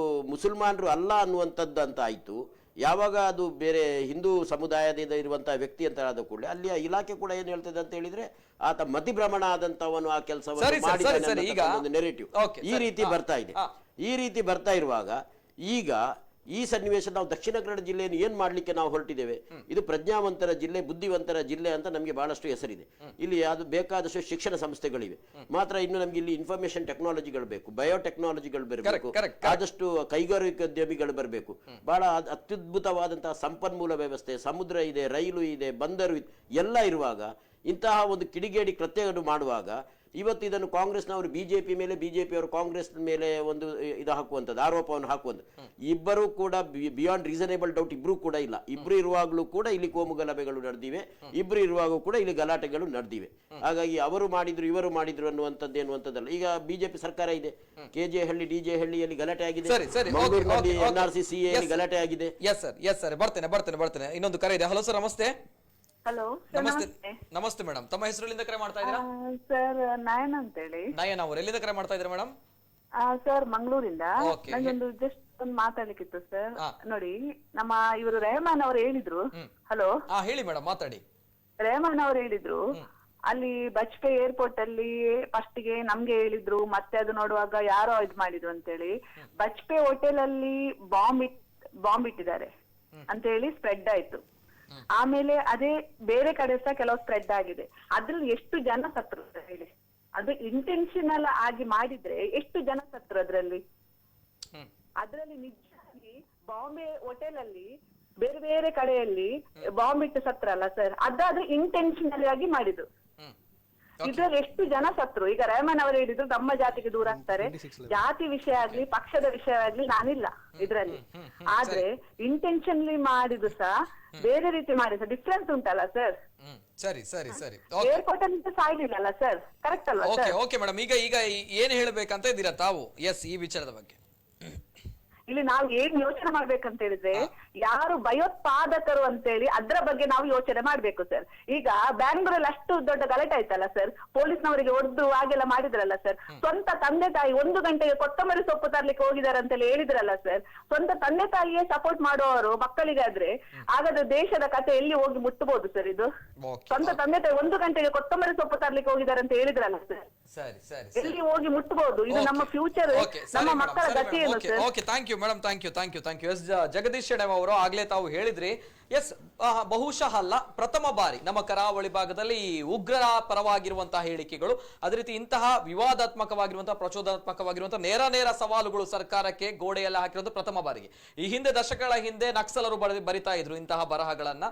ಮುಸಲ್ಮಾನರು ಅಲ್ಲ ಅನ್ನುವಂಥದ್ದು ಅಂತ ಆಯಿತು, ಯಾವಾಗ ಅದು ಬೇರೆ ಹಿಂದೂ ಸಮುದಾಯದಿಂದ ಇರುವಂತಹ ವ್ಯಕ್ತಿ ಅಂತ ಆದ ಕೂಡಲೇ ಅಲ್ಲಿಯ ಇಲಾಖೆ ಕೂಡ ಏನ್ ಹೇಳ್ತದೆ ಅಂತ ಹೇಳಿದ್ರೆ, ಆತ ಮತಿಭ್ರಮಣ ಆದಂತವನು ಆ ಕೆಲಸವನ್ನು ಮಾಡಿದ ನೆರೇಟಿವ್ ಈ ರೀತಿ ಬರ್ತಾ ಇದೆ. ಈ ರೀತಿ ಬರ್ತಾ ಇರುವಾಗ ಈಗ ಈ ಸನ್ನಿವೇಶ ನಾವು ದಕ್ಷಿಣ ಕನ್ನಡ ಜಿಲ್ಲೆಯನ್ನು ಏನ್ ಮಾಡ್ಲಿಕ್ಕೆ ನಾವು ಹೊರಟಿದ್ದೇವೆ, ಇದು ಪ್ರಜ್ಞಾವಂತರ ಜಿಲ್ಲೆ, ಬುದ್ಧಿವಂತರ ಜಿಲ್ಲೆ ಅಂತ ನಮಗೆ ಬಹಳಷ್ಟು ಹೆಸರಿದೆ. ಇಲ್ಲಿ ಅದು ಬೇಕಾದಷ್ಟು ಶಿಕ್ಷಣ ಸಂಸ್ಥೆಗಳಿವೆ. ಮಾತ್ರ ಇನ್ನು ನಮ್ಗೆ ಇಲ್ಲಿ ಇನ್ಫಾರ್ಮೇಶನ್ ಟೆಕ್ನಾಲಜಿಗಳು ಬೇಕು, ಬಯೋಟೆಕ್ನಾಲಜಿಗಳು ಬರಬೇಕು, ಆದಷ್ಟು ಕೈಗಾರಿಕೋದ್ಯಮಿಗಳು ಬರಬೇಕು. ಬಹಳ ಅತ್ಯದ್ಭುತವಾದಂತಹ ಸಂಪನ್ಮೂಲ ವ್ಯವಸ್ಥೆ, ಸಮುದ್ರ ಇದೆ, ರೈಲು ಇದೆ, ಬಂದರು ಇದೆ, ಎಲ್ಲ ಇರುವಾಗ ಇಂತಹ ಒಂದು ಕಿಡಿಗೇಡಿ ಕೃತ್ಯವನ್ನು ಮಾಡುವಾಗ ಇವತ್ತು ಇದನ್ನು ಕಾಂಗ್ರೆಸ್ನವರು ಬಿಜೆಪಿ ಮೇಲೆ, ಬಿಜೆಪಿಯವರು ಕಾಂಗ್ರೆಸ್ ಮೇಲೆ ಒಂದು ಇದು ಹಾಕುವಂಥದ್ದು, ಆರೋಪವನ್ನು ಹಾಕುವಂಥದ್ದು. ಇಬ್ಬರು ಕೂಡ ಬಿಯಾಂಡ್ ರೀಸನೇಬಲ್ ಡೌಟ್ ಇಬ್ರು ಕೂಡ ಇಲ್ಲ. ಇಬ್ರು ಇರುವಾಗಲೂ ಕೂಡ ಇಲ್ಲಿ ಕೋಮು ಗಲಭೆಗಳು ನಡೆದಿವೆ, ಇಬ್ರು ಇರುವಾಗ ಕೂಡ ಇಲ್ಲಿ ಗಲಾಟೆಗಳು ನಡೆದಿವೆ. ಹಾಗಾಗಿ ಅವರು ಮಾಡಿದ್ರು ಇವರು ಮಾಡಿದ್ರು ಅನ್ನುವಂಥದ್ದು ಎನ್ನುವಂಥದ್ದಲ್ಲ. ಈಗ ಬಿಜೆಪಿ ಸರ್ಕಾರ ಇದೆ, ಕೆಜೆ ಹಳ್ಳಿ ಡಿಜೆ ಹಳ್ಳಿಯಲ್ಲಿ ಗಲಾಟೆ ಆಗಿದೆ, ಮಂಗಳೂರಿನಲ್ಲಿ NRC CA ಗಲಾಟೆ ಆಗಿದೆ. ಎಸ್ ಸರ್ ಬರ್ತೇನೆ. ಇನ್ನೊಂದು ಕರೆ ಇದೆ. ಹಲೋ ಸರ್, ನಮಸ್ತೆ. ಹಲೋ ನಮಸ್ತೆ ಮೇಡಮ್, ತಮ್ಮ ಹೆಸರಿಂದ ಕರೆ ಮಾಡ್ತಾ ಇದ್ದೀರಾ? ಸರ್ ನಯನ ಅಂತೇಳಿ. ನಯನ ಅವರು ಎಲ್ಲಿಂದ ಕರೆ ಮಾಡ್ತಾ ಇದ್ದೀರಾ ಮೇಡಮ್? ಸರ್ ಮಂಗಳೂರಿಂದ. ನಂಗೊಂದು ಜಸ್ಟ್ ಒಂದು ಮಾತಾಡ್ಲಿಕ್ಕಿತ್ತು ಸರ್. ನೋಡಿ, ನಮ್ಮ ಇವರು ರೆಹಮಾನ್ ಅವರು ಹೇಳಿದ್ರು. ಹಲೋ, ಹೇಳಿ ಮೇಡಮ್, ಮಾತಾಡಿ. ರೆಹಮಾನ್ ಅವರು ಹೇಳಿದ್ರು ಅಲ್ಲಿ ಬಜ್ಪೆ ಏರ್ಪೋರ್ಟ್ ಅಲ್ಲಿ ಫಸ್ಟ್ ಗೆ ನಮ್ಗೆ ಹೇಳಿದ್ರು, ಮತ್ತೆ ಅದು ನೋಡುವಾಗ ಯಾರೋ ಇದ್ ಮಾಡಿದ್ರು ಅಂತೇಳಿ. ಬಜ್ಪೆ ಹೋಟೆಲ್ ಅಲ್ಲಿ ಬಾಂಬ್ ಇಟ್ಟಿದ್ದಾರೆ ಅಂತ ಹೇಳಿ ಸ್ಪ್ರೆಡ್ ಆಯ್ತು. ಆಮೇಲೆ ಅದೇ ಬೇರೆ ಕಡೆ ಸಹ ಕೆಲವು ಸ್ಪ್ರೆಡ್ ಆಗಿದೆ. ಅದ್ರಲ್ಲಿ ಎಷ್ಟು ಜನ ಸತ್ರು ಹೇಳಿ? ಅದು ಇಂಟೆನ್ಷನಲ್ ಆಗಿ ಮಾಡಿದ್ರೆ ಎಷ್ಟು ಜನ ಸತ್ರು ಅದ್ರಲ್ಲಿ? ನಿಜವಾಗಿ ಬಾಂಬೆ ಹೋಟೆಲ್ ಅಲ್ಲಿ ಬೇರೆ ಬೇರೆ ಕಡೆಯಲ್ಲಿ ಬಾಂಬ್ ಇಟ್ಟು ಸತ್ರಲ್ಲ ಸರ್, ಅದಾದ್ರೆ ಇಂಟೆನ್ಷನಲ್ ಆಗಿ ಮಾಡಿದ್ದು. ಇದ್ರಲ್ಲಿ ಎಷ್ಟು ಜನ ಸತ್ರು? ಈಗ ರೆಹಮಾನ್ ಅವರು ಹೇಳಿದ್ರು ನಮ್ಮ ಜಾತಿಗೆ ದೂರ ಆಗ್ತಾರೆ. ಜಾತಿ ವಿಷಯ ಆಗ್ಲಿ ಪಕ್ಷದ ವಿಷಯ ಆಗ್ಲಿ ನಾನಿಲ್ಲ ಇದ್ರಲ್ಲಿ, ಆದ್ರೆ ಇಂಟೆನ್ಷನ್ಲಿ ಮಾಡಿದ್ದು ಸಹ ಬೇರೆ ರೀತಿ ಮಾಡಿದ ಡಿಫ್ರೆನ್ಸ್ ಉಂಟಲ್ಲ ಸರ್. ಸರಿ ಏರ್ಪೋರ್ಟ್ ಅಲ್ಲಿ ಸಾಯ್ಲಿಲ್ಲ ಸರ್, ಕರೆಕ್ಟ್ ಅಲ್ವಾ ಸರ್? ಓಕೆ ಮೇಡಮ್, ಈಗ ಏನ್ ಹೇಳ್ಬೇಕಂತ ಇದ್ದೀರಾ ತಾವು ಈ ವಿಚಾರದ ಬಗ್ಗೆ? ಇಲ್ಲಿ ನಾವು ಏನ್ ಯೋಚನೆ ಮಾಡ್ಬೇಕಂತ ಹೇಳಿದ್ರೆ, ಯಾರು ಭಯೋತ್ಪಾದಕರು ಅಂತೇಳಿ ಅದ್ರ ಬಗ್ಗೆ ನಾವು ಯೋಚನೆ ಮಾಡ್ಬೇಕು ಸರ್. ಈಗ ಬ್ಯಾಂಗ್ಳೂರಲ್ಲಿ ಅಷ್ಟು ದೊಡ್ಡ ಗಲಾಟೆ ಆಯ್ತಲ್ಲ ಸರ್, ಪೊಲೀಸ್ನವರಿಗೆ ಹೊಡೆದು ಹಾಗೆಲ್ಲ ಮಾಡಿದ್ರಲ್ಲ ಸರ್. ಸ್ವಂತ ತಂದೆ ತಾಯಿ 1 ಗಂಟೆಗೆ ಕೊತ್ತಂಬರಿ ಸೊಪ್ಪು ತರ್ಲಿಕ್ಕೆ ಹೋಗಿದ್ದಾರೆ ಅಂತೇಳಿ ಹೇಳಿದ್ರಲ್ಲ ಸರ್. ಸ್ವಂತ ತಂದೆ ತಾಯಿಯೇ ಸಪೋರ್ಟ್ ಮಾಡುವವರು ಮಕ್ಕಳಿಗಾದ್ರೆ ಹಾಗಾದ್ರೆ ದೇಶದ ಕತೆ ಎಲ್ಲಿ ಹೋಗಿ ಮುಟ್ಟಬಹುದು ಸರ್? ಇದು ಸ್ವಂತ ತಂದೆ ತಾಯಿ 1 ಗಂಟೆಗೆ ಕೊತ್ತಂಬರಿ ಸೊಪ್ಪು ತರ್ಲಿಕ್ಕೆ ಹೋಗಿದ್ದಾರೆ ಅಂತ ಹೇಳಿದ್ರಲ್ಲ ಸರ್, ಎಲ್ಲಿ ಹೋಗಿ ಮುಟ್ಟಬಹುದು? ಇದು ನಮ್ಮ ಫ್ಯೂಚರ್, ನಮ್ಮ ಮಕ್ಕಳ ಗತಿ ಏನು sir? Thank you madam, thank you. Yes Jagadish Shenoy ಅವರು ಆಗ್ಲೇ ತಾವು ಹೇಳಿದ್ರಿ. ಎಸ್, ಬಹುಶಃ ಅಲ್ಲ, ಪ್ರಥಮ ಬಾರಿ ನಮ್ಮ ಕರಾವಳಿ ಭಾಗದಲ್ಲಿ ಉಗ್ರರ ಪರವಾಗಿರುವಂತಹ ಹೇಳಿಕೆಗಳು, ಅದೇ ರೀತಿ ಇಂತಹ ವಿವಾದಾತ್ಮಕವಾಗಿರುವಂತಹ ಪ್ರಚೋದನಾತ್ಮಕವಾಗಿರುವಂತಹ ನೇರ ಸವಾಲುಗಳು ಸರ್ಕಾರಕ್ಕೆ ಗೋಡೆಯಲ್ಲಿ ಹಾಕಿರೋದು ಪ್ರಥಮ ಬಾರಿಗೆ. ಈ ಹಿಂದೆ ದಶಕಗಳ ಹಿಂದೆ ನಕ್ಸಲರು ಬರಿತಾ ಇದ್ರು ಇಂತಹ ಬರಹಗಳನ್ನ.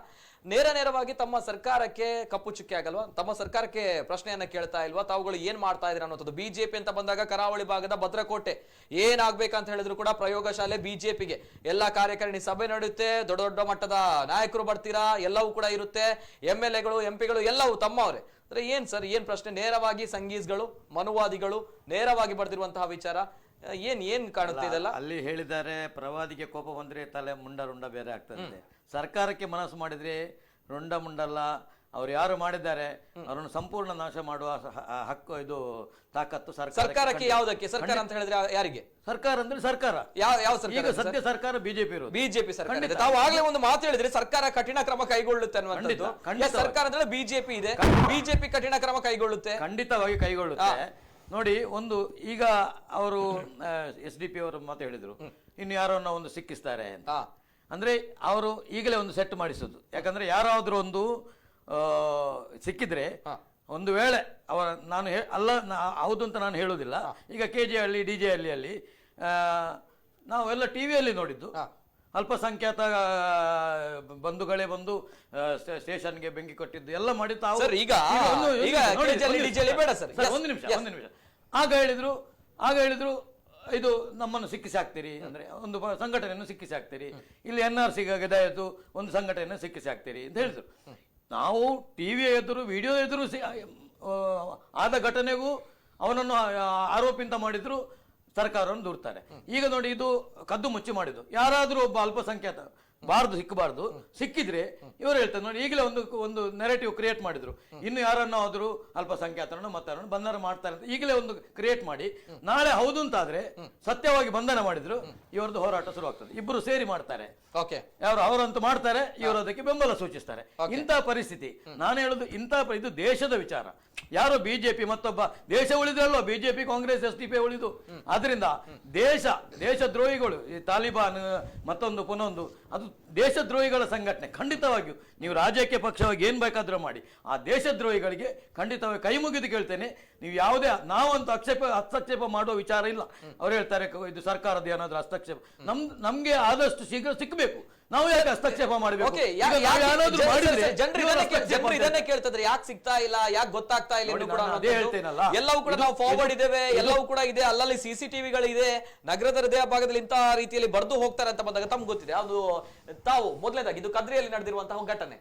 ನೇರವಾಗಿ ತಮ್ಮ ಸರ್ಕಾರಕ್ಕೆ ಕಪ್ಪು ಚುಕ್ಕೆ ಆಗಲ್ವಾ? ತಮ್ಮ ಸರ್ಕಾರಕ್ಕೆ ಪ್ರಶ್ನೆಯನ್ನ ಕೇಳ್ತಾ ಇಲ್ವಾ? ತಾವುಗಳು ಏನ್ ಮಾಡ್ತಾ ಇದ್ದೀರಾ ಅನ್ನೋದು. ಬಿಜೆಪಿ ಅಂತ ಬಂದಾಗ ಕರಾವಳಿ ಭಾಗದ ಭದ್ರಕೋಟೆ ಏನಾಗ್ಬೇಕಂತ ಹೇಳಿದ್ರು ಕೂಡ ಪ್ರಯೋಗಶಾಲೆ ಬಿಜೆಪಿಗೆ. ಎಲ್ಲಾ ಕಾರ್ಯಕಾರಿಣಿ ಸಭೆ ನಡೆಯುತ್ತೆ, ದೊಡ್ಡ ಮಟ್ಟದ ನಾಯಕರು ಬರ್ತೀರಾ, ಎಲ್ಲವೂ ಕೂಡ ಇರುತ್ತೆ, MLAಗಳು MP ಗಳು ಎಲ್ಲವೂ ತಮ್ಮವರೇ. ಅಂದ್ರೆ ಏನ್ ಸರ್, ಏನ್ ಪ್ರಶ್ನೆ? ನೇರವಾಗಿ ಸಂಗೀಸ್ಗಳು, ಮನುವಾದಿಗಳು ನೇರವಾಗಿ ಬರ್ದಿರುವಂತಹ ವಿಚಾರ ಏನ್ ಕಾಣುತ್ತೆ ಇದೆಲ್ಲ? ಅಲ್ಲಿ ಹೇಳಿದ್ದಾರೆ, ಪ್ರವಾದಿಗೆ ಕೋಪ ಬಂದ್ರೆ ತಲೆ ರುಂಡ ಬೇರೆ ಆಗ್ತದೆ. ಸರ್ಕಾರಕ್ಕೆ ಮನಸ್ಸು ಮಾಡಿದ್ರೆ ರುಂಡ ಮುಂಡಲ್ಲ. ಅವ್ರು ಯಾರು ಮಾಡಿದ್ದಾರೆ ಅವರನ್ನು ಸಂಪೂರ್ಣ ನಾಶ ಮಾಡುವ ಹಕ್ಕು, ಇದು ತಾಕತ್ತು ಸರ್ಕಾರಕ್ಕೆ. ಯಾವುದಕ್ಕೆ ಸರ್ಕಾರ ಅಂತ ಹೇಳಿದ್ರೆ ಯಾರಿಗೆ? ಸರ್ಕಾರ ಅಂದ್ರೆ ಸರ್ಕಾರ ಯಾವ ಸರ್ಕಾರ? ಈಗ ಸದ್ಯ ಸರ್ಕಾರ ಬಿಜೆಪಿ ಇರೋದು. ಬಿಜೆಪಿ ಸರ್ಕಾರ. ತಾವು ಆಗ್ಲೇ ಒಂದು ಮಾತು ಹೇಳಿದ್ರೆ ಸರ್ಕಾರ ಕಠಿಣ ಕ್ರಮ ಕೈಗೊಳ್ಳುತ್ತೆ ಅನ್ನುವಂಥದ್ದು. ಸರ್ಕಾರ ಅಂದ್ರೆ ಬಿಜೆಪಿ ಇದೆ, ಬಿಜೆಪಿ ಕಠಿಣ ಕ್ರಮ ಕೈಗೊಳ್ಳುತ್ತೆ, ಖಂಡಿತವಾಗಿ ಕೈಗೊಳ್ಳುತ್ತೆ. ನೋಡಿ, ಒಂದು ಈಗ ಅವರು SDP ಅವರು ಮಾತು ಹೇಳಿದ್ರು, ಇನ್ನು ಯಾರನ್ನ ಒಂದು ಸಿಕ್ಕಿಸ್ತಾರೆ ಅಂತ. ಅಂದ್ರೆ ಅವರು ಈಗಲೇ ಒಂದು ಸೆಟ್ ಮಾಡಿಸೋದು. ಯಾಕಂದ್ರೆ ಯಾರಾದ್ರೂ ಒಂದು ಸಿಕ್ಕಿದ್ರೆ, ಒಂದು ವೇಳೆ ಅವರ ನಾನು ಹೌದು ಅಂತ ನಾನು ಹೇಳುವುದಿಲ್ಲ. ಈಗ KJ ಹಳ್ಳಿ DJ ಹಳ್ಳಿಯಲ್ಲಿ ನಾವೆಲ್ಲ ಟಿವಿಯಲ್ಲಿ ನೋಡಿದ್ದು, ಅಲ್ಪಸಂಖ್ಯಾತ ಬಂಧುಗಳೇ ಬಂದು ಸ್ಟೇಷನ್ಗೆ ಬೆಂಕಿ ಕೊಟ್ಟಿದ್ದು ಎಲ್ಲ ಮಾಡಿದ್ದು. ಒಂದು ನಿಮಿಷ. ಆಗ ಹೇಳಿದ್ರು ಇದು ನಮ್ಮನ್ನು ಸಿಕ್ಕಿಸಿ ಹಾಕ್ತೀರಿ, ಅಂದ್ರೆ ಒಂದು ಸಂಘಟನೆಯನ್ನು ಸಿಕ್ಕಿಸಿ ಹಾಕ್ತೀರಿ, ಇಲ್ಲಿ NRC ಗದಾಯಿತು ಒಂದು ಸಂಘಟನೆಯನ್ನು ಸಿಕ್ಕಿಸಿ ಹಾಕ್ತೀರಿ ಅಂತ ಹೇಳಿದ್ರು. ನಾವು ಟಿವಿಯ ಎದುರು, ವಿಡಿಯೋ ಎದುರು ಆದ ಘಟನೆಗೂ ಅವನನ್ನು ಆರೋಪಿ ಅಂತ ಮಾಡಿದ್ರು, ಸರ್ಕಾರವನ್ನು ದೂರ್ತಾರೆ. ಈಗ ನೋಡಿ, ಇದು ಕದ್ದು ಮುಚ್ಚಿ ಮಾಡಿದ್ದು. ಯಾರಾದ್ರೂ ಒಬ್ಬ ಅಲ್ಪಸಂಖ್ಯಾತ ಸಿಕ್ಕಬಾರ್ದು. ಸಿಕ್ಕಿದ್ರೆ ಇವರು ಹೇಳ್ತಾರೆ ನೋಡಿ, ಈಗಲೇ ಒಂದು ನೆರೆಟಿವ್ ಕ್ರಿಯೇಟ್ ಮಾಡಿದ್ರು. ಇನ್ನು ಯಾರನ್ನ ಆದ್ರೂ ಅಲ್ಪಸಂಖ್ಯಾತರನ್ನು ಮತ್ತರನ್ನು ಬಂಧನ ಮಾಡ್ತಾರೆ ಅಂತ ಈಗಲೇ ಒಂದು ಕ್ರಿಯೇಟ್ ಮಾಡಿ, ನಾಳೆ ಹೌದು ಅಂತಾದ್ರೆ ಸತ್ಯವಾಗಿ ಬಂಧನ ಮಾಡಿದ್ರು ಇವರದ್ದು ಹೋರಾಟ ಶುರುವಾಗ್ತದೆ. ಇಬ್ಬರು ಸೇರಿ ಮಾಡ್ತಾರೆ, ಅವರಂತೂ ಮಾಡ್ತಾರೆ, ಇವರು ಅದಕ್ಕೆ ಬೆಂಬಲ ಸೂಚಿಸ್ತಾರೆ. ಇಂತಹ ಪರಿಸ್ಥಿತಿ ನಾನು ಹೇಳುದು, ಇದು ದೇಶದ ವಿಚಾರ. ಯಾರೋ ಬಿಜೆಪಿ ಮತ್ತೊಬ್ಬ ದೇಶ ಉಳಿದ್ರಲ್ವ, ಬಿಜೆಪಿ ಕಾಂಗ್ರೆಸ್ SDP ಉಳಿದು. ಆದ್ರಿಂದ ದೇಶದ್ರೋಹಿಗಳು, ಈ ತಾಲಿಬಾನ್ ಮತ್ತೊಂದು ಪುನೊಂದು, ಅದು ದೇಶದ್ರೋಹಿಗಳ ಸಂಘಟನೆ. ಖಂಡಿತವಾಗಿಯೂ ನೀವು ರಾಜಕೀಯ ಪಕ್ಷವಾಗಿ ಏನ್ ಬೇಕಾದ್ರೂ ಮಾಡಿ, ಆ ದೇಶದ್ರೋಹಿಗಳಿಗೆ ಖಂಡಿತವಾಗಿ ಕೈ ಮುಗಿದು ಕೇಳ್ತೇನೆ, ನೀವು ಯಾವುದೇ ನಾವಂತೂ ಹಸ್ತಕ್ಷೇಪ ಮಾಡುವ ವಿಚಾರ ಇಲ್ಲ. ಅವ್ರು ಹೇಳ್ತಾರೆ ಇದು ಸರ್ಕಾರದ ಏನಾದ್ರೂ ಹಸ್ತಕ್ಷೇಪ, ನಮ್ಗೆ ಆದಷ್ಟು ಶೀಘ್ರ ಸಿಕ್ಕಬೇಕು, ನಾವು ಯಾಕೆ ಹಸ್ತಕ್ಷೇಪ ಮಾಡಬೇಕು? ಜನರು ಇದನ್ನೇ ಕೇಳ್ತಿದ್ರೆ ಯಾಕೆ ಸಿಗ್ತಾ ಇಲ್ಲ, ಯಾಕೆ ಗೊತ್ತಾಗ್ತಾ ಇಲ್ಲ ಎಲ್ಲವೂ ಕೂಡ ನಾವು ಫಾರ್ವರ್ಡ್ ಇದ್ದೇವೆ, ಎಲ್ಲವೂ ಕೂಡ ಇದೆ, ಅಲ್ಲಲ್ಲಿ CCTVಗಳಿದೆ, ನಗರದ ಹೃದಯ ಭಾಗದಲ್ಲಿ ಇಂತಹ ರೀತಿಯಲ್ಲಿ ಬರ್ದು ಹೋಗ್ತಾರೆ ಅಂತ ಬಂದಾಗ ತಮ್ಗೆ ಗೊತ್ತಿದೆ. ಅದು ತಾವು ಮೊದಲನೇದಾಗಿ ಇದು ಕದ್ರಿಯಲ್ಲಿ ನಡೆದಿರುವಂತಹ ಘಟನೆ,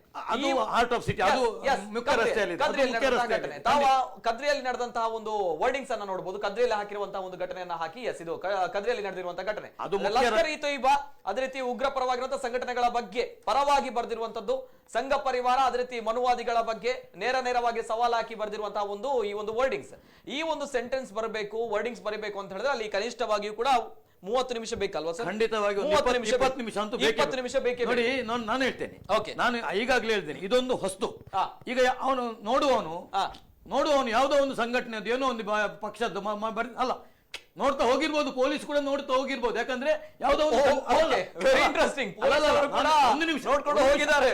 ತಾವು ಕದ್ರಿಯಲ್ಲಿ ನಡೆದಂತಹ ಒಂದು ವರ್ಡಿಂಗ್ಸ್ ಅನ್ನ ನೋಡಬಹುದು. ಕದ್ರಿಯಲ್ಲಿ ಹಾಕಿರುವಂತಹ ಒಂದು ಘಟನೆಯನ್ನ ಹಾಕಿ, ಎಸ್ ಇದು ಕದ್ರಿಯಲ್ಲಿ ನಡೆದಿರುವಂತಹ ಘಟನೆ. ಲಷ್ಕರ್ ಇ ತೊಯ್ಬಾ ಅದೇ ರೀತಿ ಉಗ್ರ ಪರವಾಗಿರುವಂತಹ ಸಂಘಟನೆಗಳ ಬಗ್ಗೆ ಪರವಾಗಿ ಬರೆದಿರುವಂತದ್ದು, ಸಂಘ ಪರಿವಾರ ಅದೇ ರೀತಿ ಮನುವಾದಿಗಳ ಬಗ್ಗೆ ನೇರವಾಗಿ ಸವಾಲು ಹಾಕಿ ಬರೆದಿರುವಂತಹ ಈ ಒಂದು ವರ್ಡಿಂಗ್ಸ್, ಈ ಒಂದು ಸೆಂಟೆನ್ಸ್ ಬರಬೇಕು, ವರ್ಡಿಂಗ್ಸ್ ಬರಬೇಕು ಅಂತ ಹೇಳಿದ್ರೆ ಅಲ್ಲಿ ಕನಿಷ್ಠವಾಗಿಯೂ ಕೂಡ 30 ನಿಮಿಷ ಬೇಕಲ್ವಾ ಸರ್? ಖಂಡಿತವಾಗಿ 20 ನಿಮಿಷ ಅಂತೂ 20 ನಿಮಿಷ ಬೇಕೇ ನೋಡಿ. ನಾನು ಹೇಳ್ತೇನೆ, ನಾನು ಈಗಾಗಲೇ ಹೇಳ್ತೇನೆ, ಇದೊಂದು ಹೊಸ್ತು. ಈಗ ಅವನು ನೋಡುವವನು ಯಾವುದೋ ಒಂದು ಸಂಘಟನೆ ಏನೋ ಒಂದು ಪಕ್ಷದ್ದು ಅಲ್ಲ, ನೋಡ್ತಾ ಹೋಗಿರ್ಬೋದು, ಪೊಲೀಸ್ ಕೂಡ ನೋಡ್ತಾ ಹೋಗಿರ್ಬೋದು. ಯಾಕಂದ್ರೆ ಯಾವುದೋ ವೆರಿ ಇಂಟ್ರೆಸ್ಟಿಂಗ್, ಒಂದು ನಿಮಿಷ ನೋಡ್ಕೊಂಡು ಹೋಗಿದ್ದಾರೆ.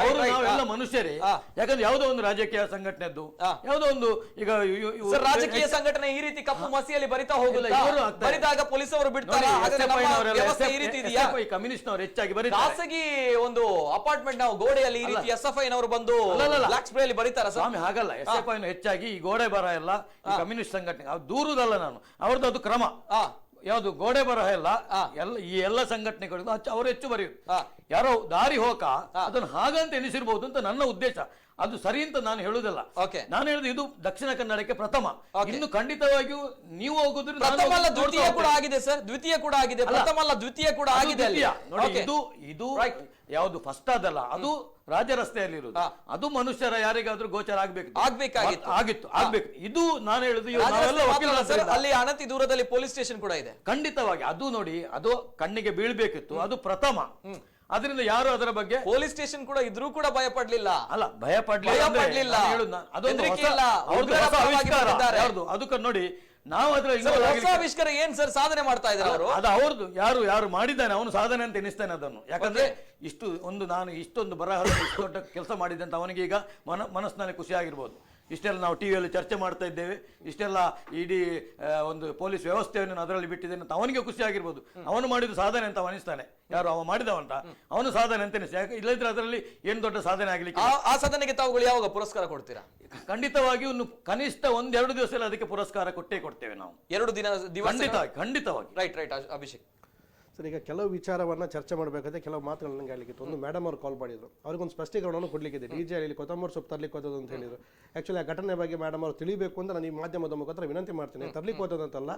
ಅವರು ನಾವೆಲ್ಲ ಮನುಷ್ಯರೇ. ಯಾಕಂದ್ರೆ ಯಾವುದೋ ಒಂದು ರಾಜಕೀಯ ಸಂಘಟನೆದ್ದು, ಯಾವುದೋ ಒಂದು ಈಗ ರಾಜಕೀಯ ಸಂಘಟನೆ ಈ ರೀತಿ ಕಪ್ಪು ಮಸಿಯಲ್ಲಿ ಬರಿತಾ ಹೋಗುಲ್ಲ, ಬರಿದಾಗ ಪೊಲೀಸ್ ಅವರು ಬಿಡ್ತಾರೆ. ಕಮ್ಯುನಿಸ್ಟ್ ನವರು ಹೆಚ್ಚಾಗಿ ಬರೀ ಖಾಸಗಿ ಒಂದು ಅಪಾರ್ಟ್ಮೆಂಟ್ ನಾವು ಗೋಡೆಯಲ್ಲಿ ಈ ರೀತಿ SFI ನವರು ಬಂದು ಬ್ಲಾಕ್ ಸ್ಪ್ರೇ ಅಲ್ಲಿ ಬರೀತಾರ ಸ್ವಾಮಿ? ಹಾಗಲ್ಲ, SFI ಹೆಚ್ಚಾಗಿ ಈ ಗೋಡೆ ಬರ ಎಲ್ಲ ಕಮ್ಯುನಿಸ್ಟ್ ಸಂಘಟನೆ ದೂರುದಲ್ಲ ನಾನು, ಅವ್ರದ್ದು ಅದು ಕ್ರಮ. ಯಾವುದು ಗೋಡೆ ಬರಹ ಎಲ್ಲ ಈ ಎಲ್ಲ ಸಂಘಟನೆಗಳಿಗೂ ಅವರು ಹೆಚ್ಚು ಬರೆಯುದು. ಯಾರೋ ದಾರಿ ಹೋಗ ಅದನ್ನು ಹಾಗಂತ ಎನಿಸಿರ್ಬಹುದು ಅಂತ ನನ್ನ ಉದ್ದೇಶ. ಅದು ಸರಿ ಅಂತ ನಾನು ಹೇಳುವುದಲ್ಲ. ನಾನು ಹೇಳುದು ಇದು ದಕ್ಷಿಣ ಕನ್ನಡಕ್ಕೆ ಪ್ರಥಮ. ಇನ್ನು ಖಂಡಿತವಾಗಿಯೂ ನೀವು ಹೋಗುದ್ರೆ ದ್ವಿತೀಯ ಕೂಡ ಆಗಿದೆ ಸರ್, ದ್ವಿತೀಯ ಕೂಡ ಆಗಿದೆ, ಪ್ರಥಮ ಅಲ್ಲ ದ್ವಿತೀಯ ಕೂಡ ಆಗಿದೆ. ನೋಡಿ, ಇದು ಯಾವುದು ಫಸ್ಟ್ ಅದಲ್ಲ, ಅದು ರಾಜ ರಸ್ತೆಯಲ್ಲಿರುವುದು. ಅದು ಮನುಷ್ಯರ ಯಾರಿಗಾದ್ರೂ ಗೋಚರ ಆಗ್ಬೇಕು. ಇದು ನಾನು ಹೇಳುದು, ಅಲ್ಲಿ ಅನತಿ ದೂರದಲ್ಲಿ ಪೊಲೀಸ್ ಸ್ಟೇಷನ್ ಕೂಡ ಇದೆ. ಖಂಡಿತವಾಗಿ ಅದು ನೋಡಿ, ಅದು ಕಣ್ಣಿಗೆ ಬೀಳ್ಬೇಕಿತ್ತು, ಅದು ಪ್ರಥಮ. ಅದರಿಂದ ಯಾರು ಅದರ ಬಗ್ಗೆ ಪೊಲೀಸ್ ಸ್ಟೇಷನ್ ಕೂಡ ಇದ್ರೂ ಕೂಡ ಭಯ ಪಡ್ಲಿಲ್ಲ. ಅಲ್ಲ, ಭಯ ಪಡ್ಲಿಲ್ಲ, ಅದಕ್ಕೆ ನೋಡಿ ನಾವು ಆವಿಷ್ಕಾರ ಏನ್ ಸರ್ ಸಾಧನೆ ಮಾಡ್ತಾ ಇದ್ದಾರೆ ಅವರು. ಅದು ಅವ್ರದ್ದು, ಯಾರು ಮಾಡಿದ್ದಾನೆ ಅವನು ಸಾಧನೆ ಅಂತ ಎನಿಸ್ತೇನೆ ಅದನ್ನು. ಯಾಕಂದ್ರೆ ನಾನು ಇಷ್ಟೊಂದು ಬರಹ ಇಷ್ಟು ದೊಡ್ಡ ಕೆಲಸ ಮಾಡಿದ್ದೆ ಅಂತ ಅವನಿಗೆ ಈಗ ಮನಸ್ಸಿನಲ್ಲಿ ಖುಷಿ ಆಗಿರ್ಬೋದು. ಇಷ್ಟೆಲ್ಲ ನಾವು ಟಿವಿಯಲ್ಲಿ ಚರ್ಚೆ ಮಾಡ್ತಾ ಇದ್ದೇವೆ, ಇಷ್ಟೆಲ್ಲ ಇಡೀ ಒಂದು ಪೊಲೀಸ್ ವ್ಯವಸ್ಥೆಯನ್ನು ಅದರಲ್ಲಿ ಬಿಟ್ಟಿದ್ದೇನೆ ಅಂತ ಅವನಿಗೆ ಖುಷಿ ಆಗಿರ್ಬೋದು. ಅವನು ಮಾಡಿದ ಸಾಧನೆ ಅಂತ ಅನಿಸ್ತಾನೆ, ಯಾರು ಅವ ಮಾಡಿದವಂತ ಅವನು ಸಾಧನೆ ಅಂತ ಅನಿಸ್ತಾನೆ. ಯಾಕೆ ಇಲ್ಲದಿದ್ರೆ ಅದರಲ್ಲಿ ಏನು ದೊಡ್ಡ ಸಾಧನೆ ಆಗ್ಲಿಕ್ಕೆ. ಆ ಸಾಧನೆಗೆ ತಾವುಗಳು ಯಾವಾಗ ಪುರಸ್ಕಾರ ಕೊಡ್ತೀರಾ? ಖಂಡಿತವಾಗಿಯೂ ಕನಿಷ್ಠ 1-2 ದಿವಸ ಅದಕ್ಕೆ ಪುರಸ್ಕಾರ ಕೊಡ್ತೇವೆ ನಾವು. 2 ದಿನ ಖಂಡಿತವಾಗಿ. ರೈಟ್ ಅಭಿಷೇಕ್ ಸರ್, ಈಗ ಕೆಲವು ವಿಚಾರವನ್ನು ಚರ್ಚೆ ಮಾಡಬೇಕಾದ್ರೆ ಕೆಲವು ಮಾತುಗಳು ನನಗೆ ಆಗಲಿಕ್ಕೆ ಒಂದು ಮೇಡಮ್ ಅವರು ಕಾಲ್ ಮಾಡಿದ್ರು, ಅವ್ರಿಗೊಂದು ಸ್ಪಷ್ಟೀಕರಣವನ್ನು ಕೊಡಲಿಕ್ಕಿದೆ. DJ ಅಲ್ಲಿ ಕೊತ್ತಂಬರಿ ಸೊಪ್ಪು ತರಲಿಕ್ಕೆ ಹೋದದ್ದು ಅಂತ ಹೇಳಿದ್ರು. ಆ್ಯಕ್ಚುಲಿ ಆ ಘಟನೆ ಬಗ್ಗೆ ಮೇಡಮ್ ಅವರು ತಿಳಿಬೇಕು ಅಂತ ನಾನು ಈ ಮಾಧ್ಯಮದ ಮುಖಾಂತರ ವಿನಂತಿ ಮಾಡ್ತೀನಿ. ತರಲಿಕ್ಕೆ ಹೋದಂತಲ್ಲ,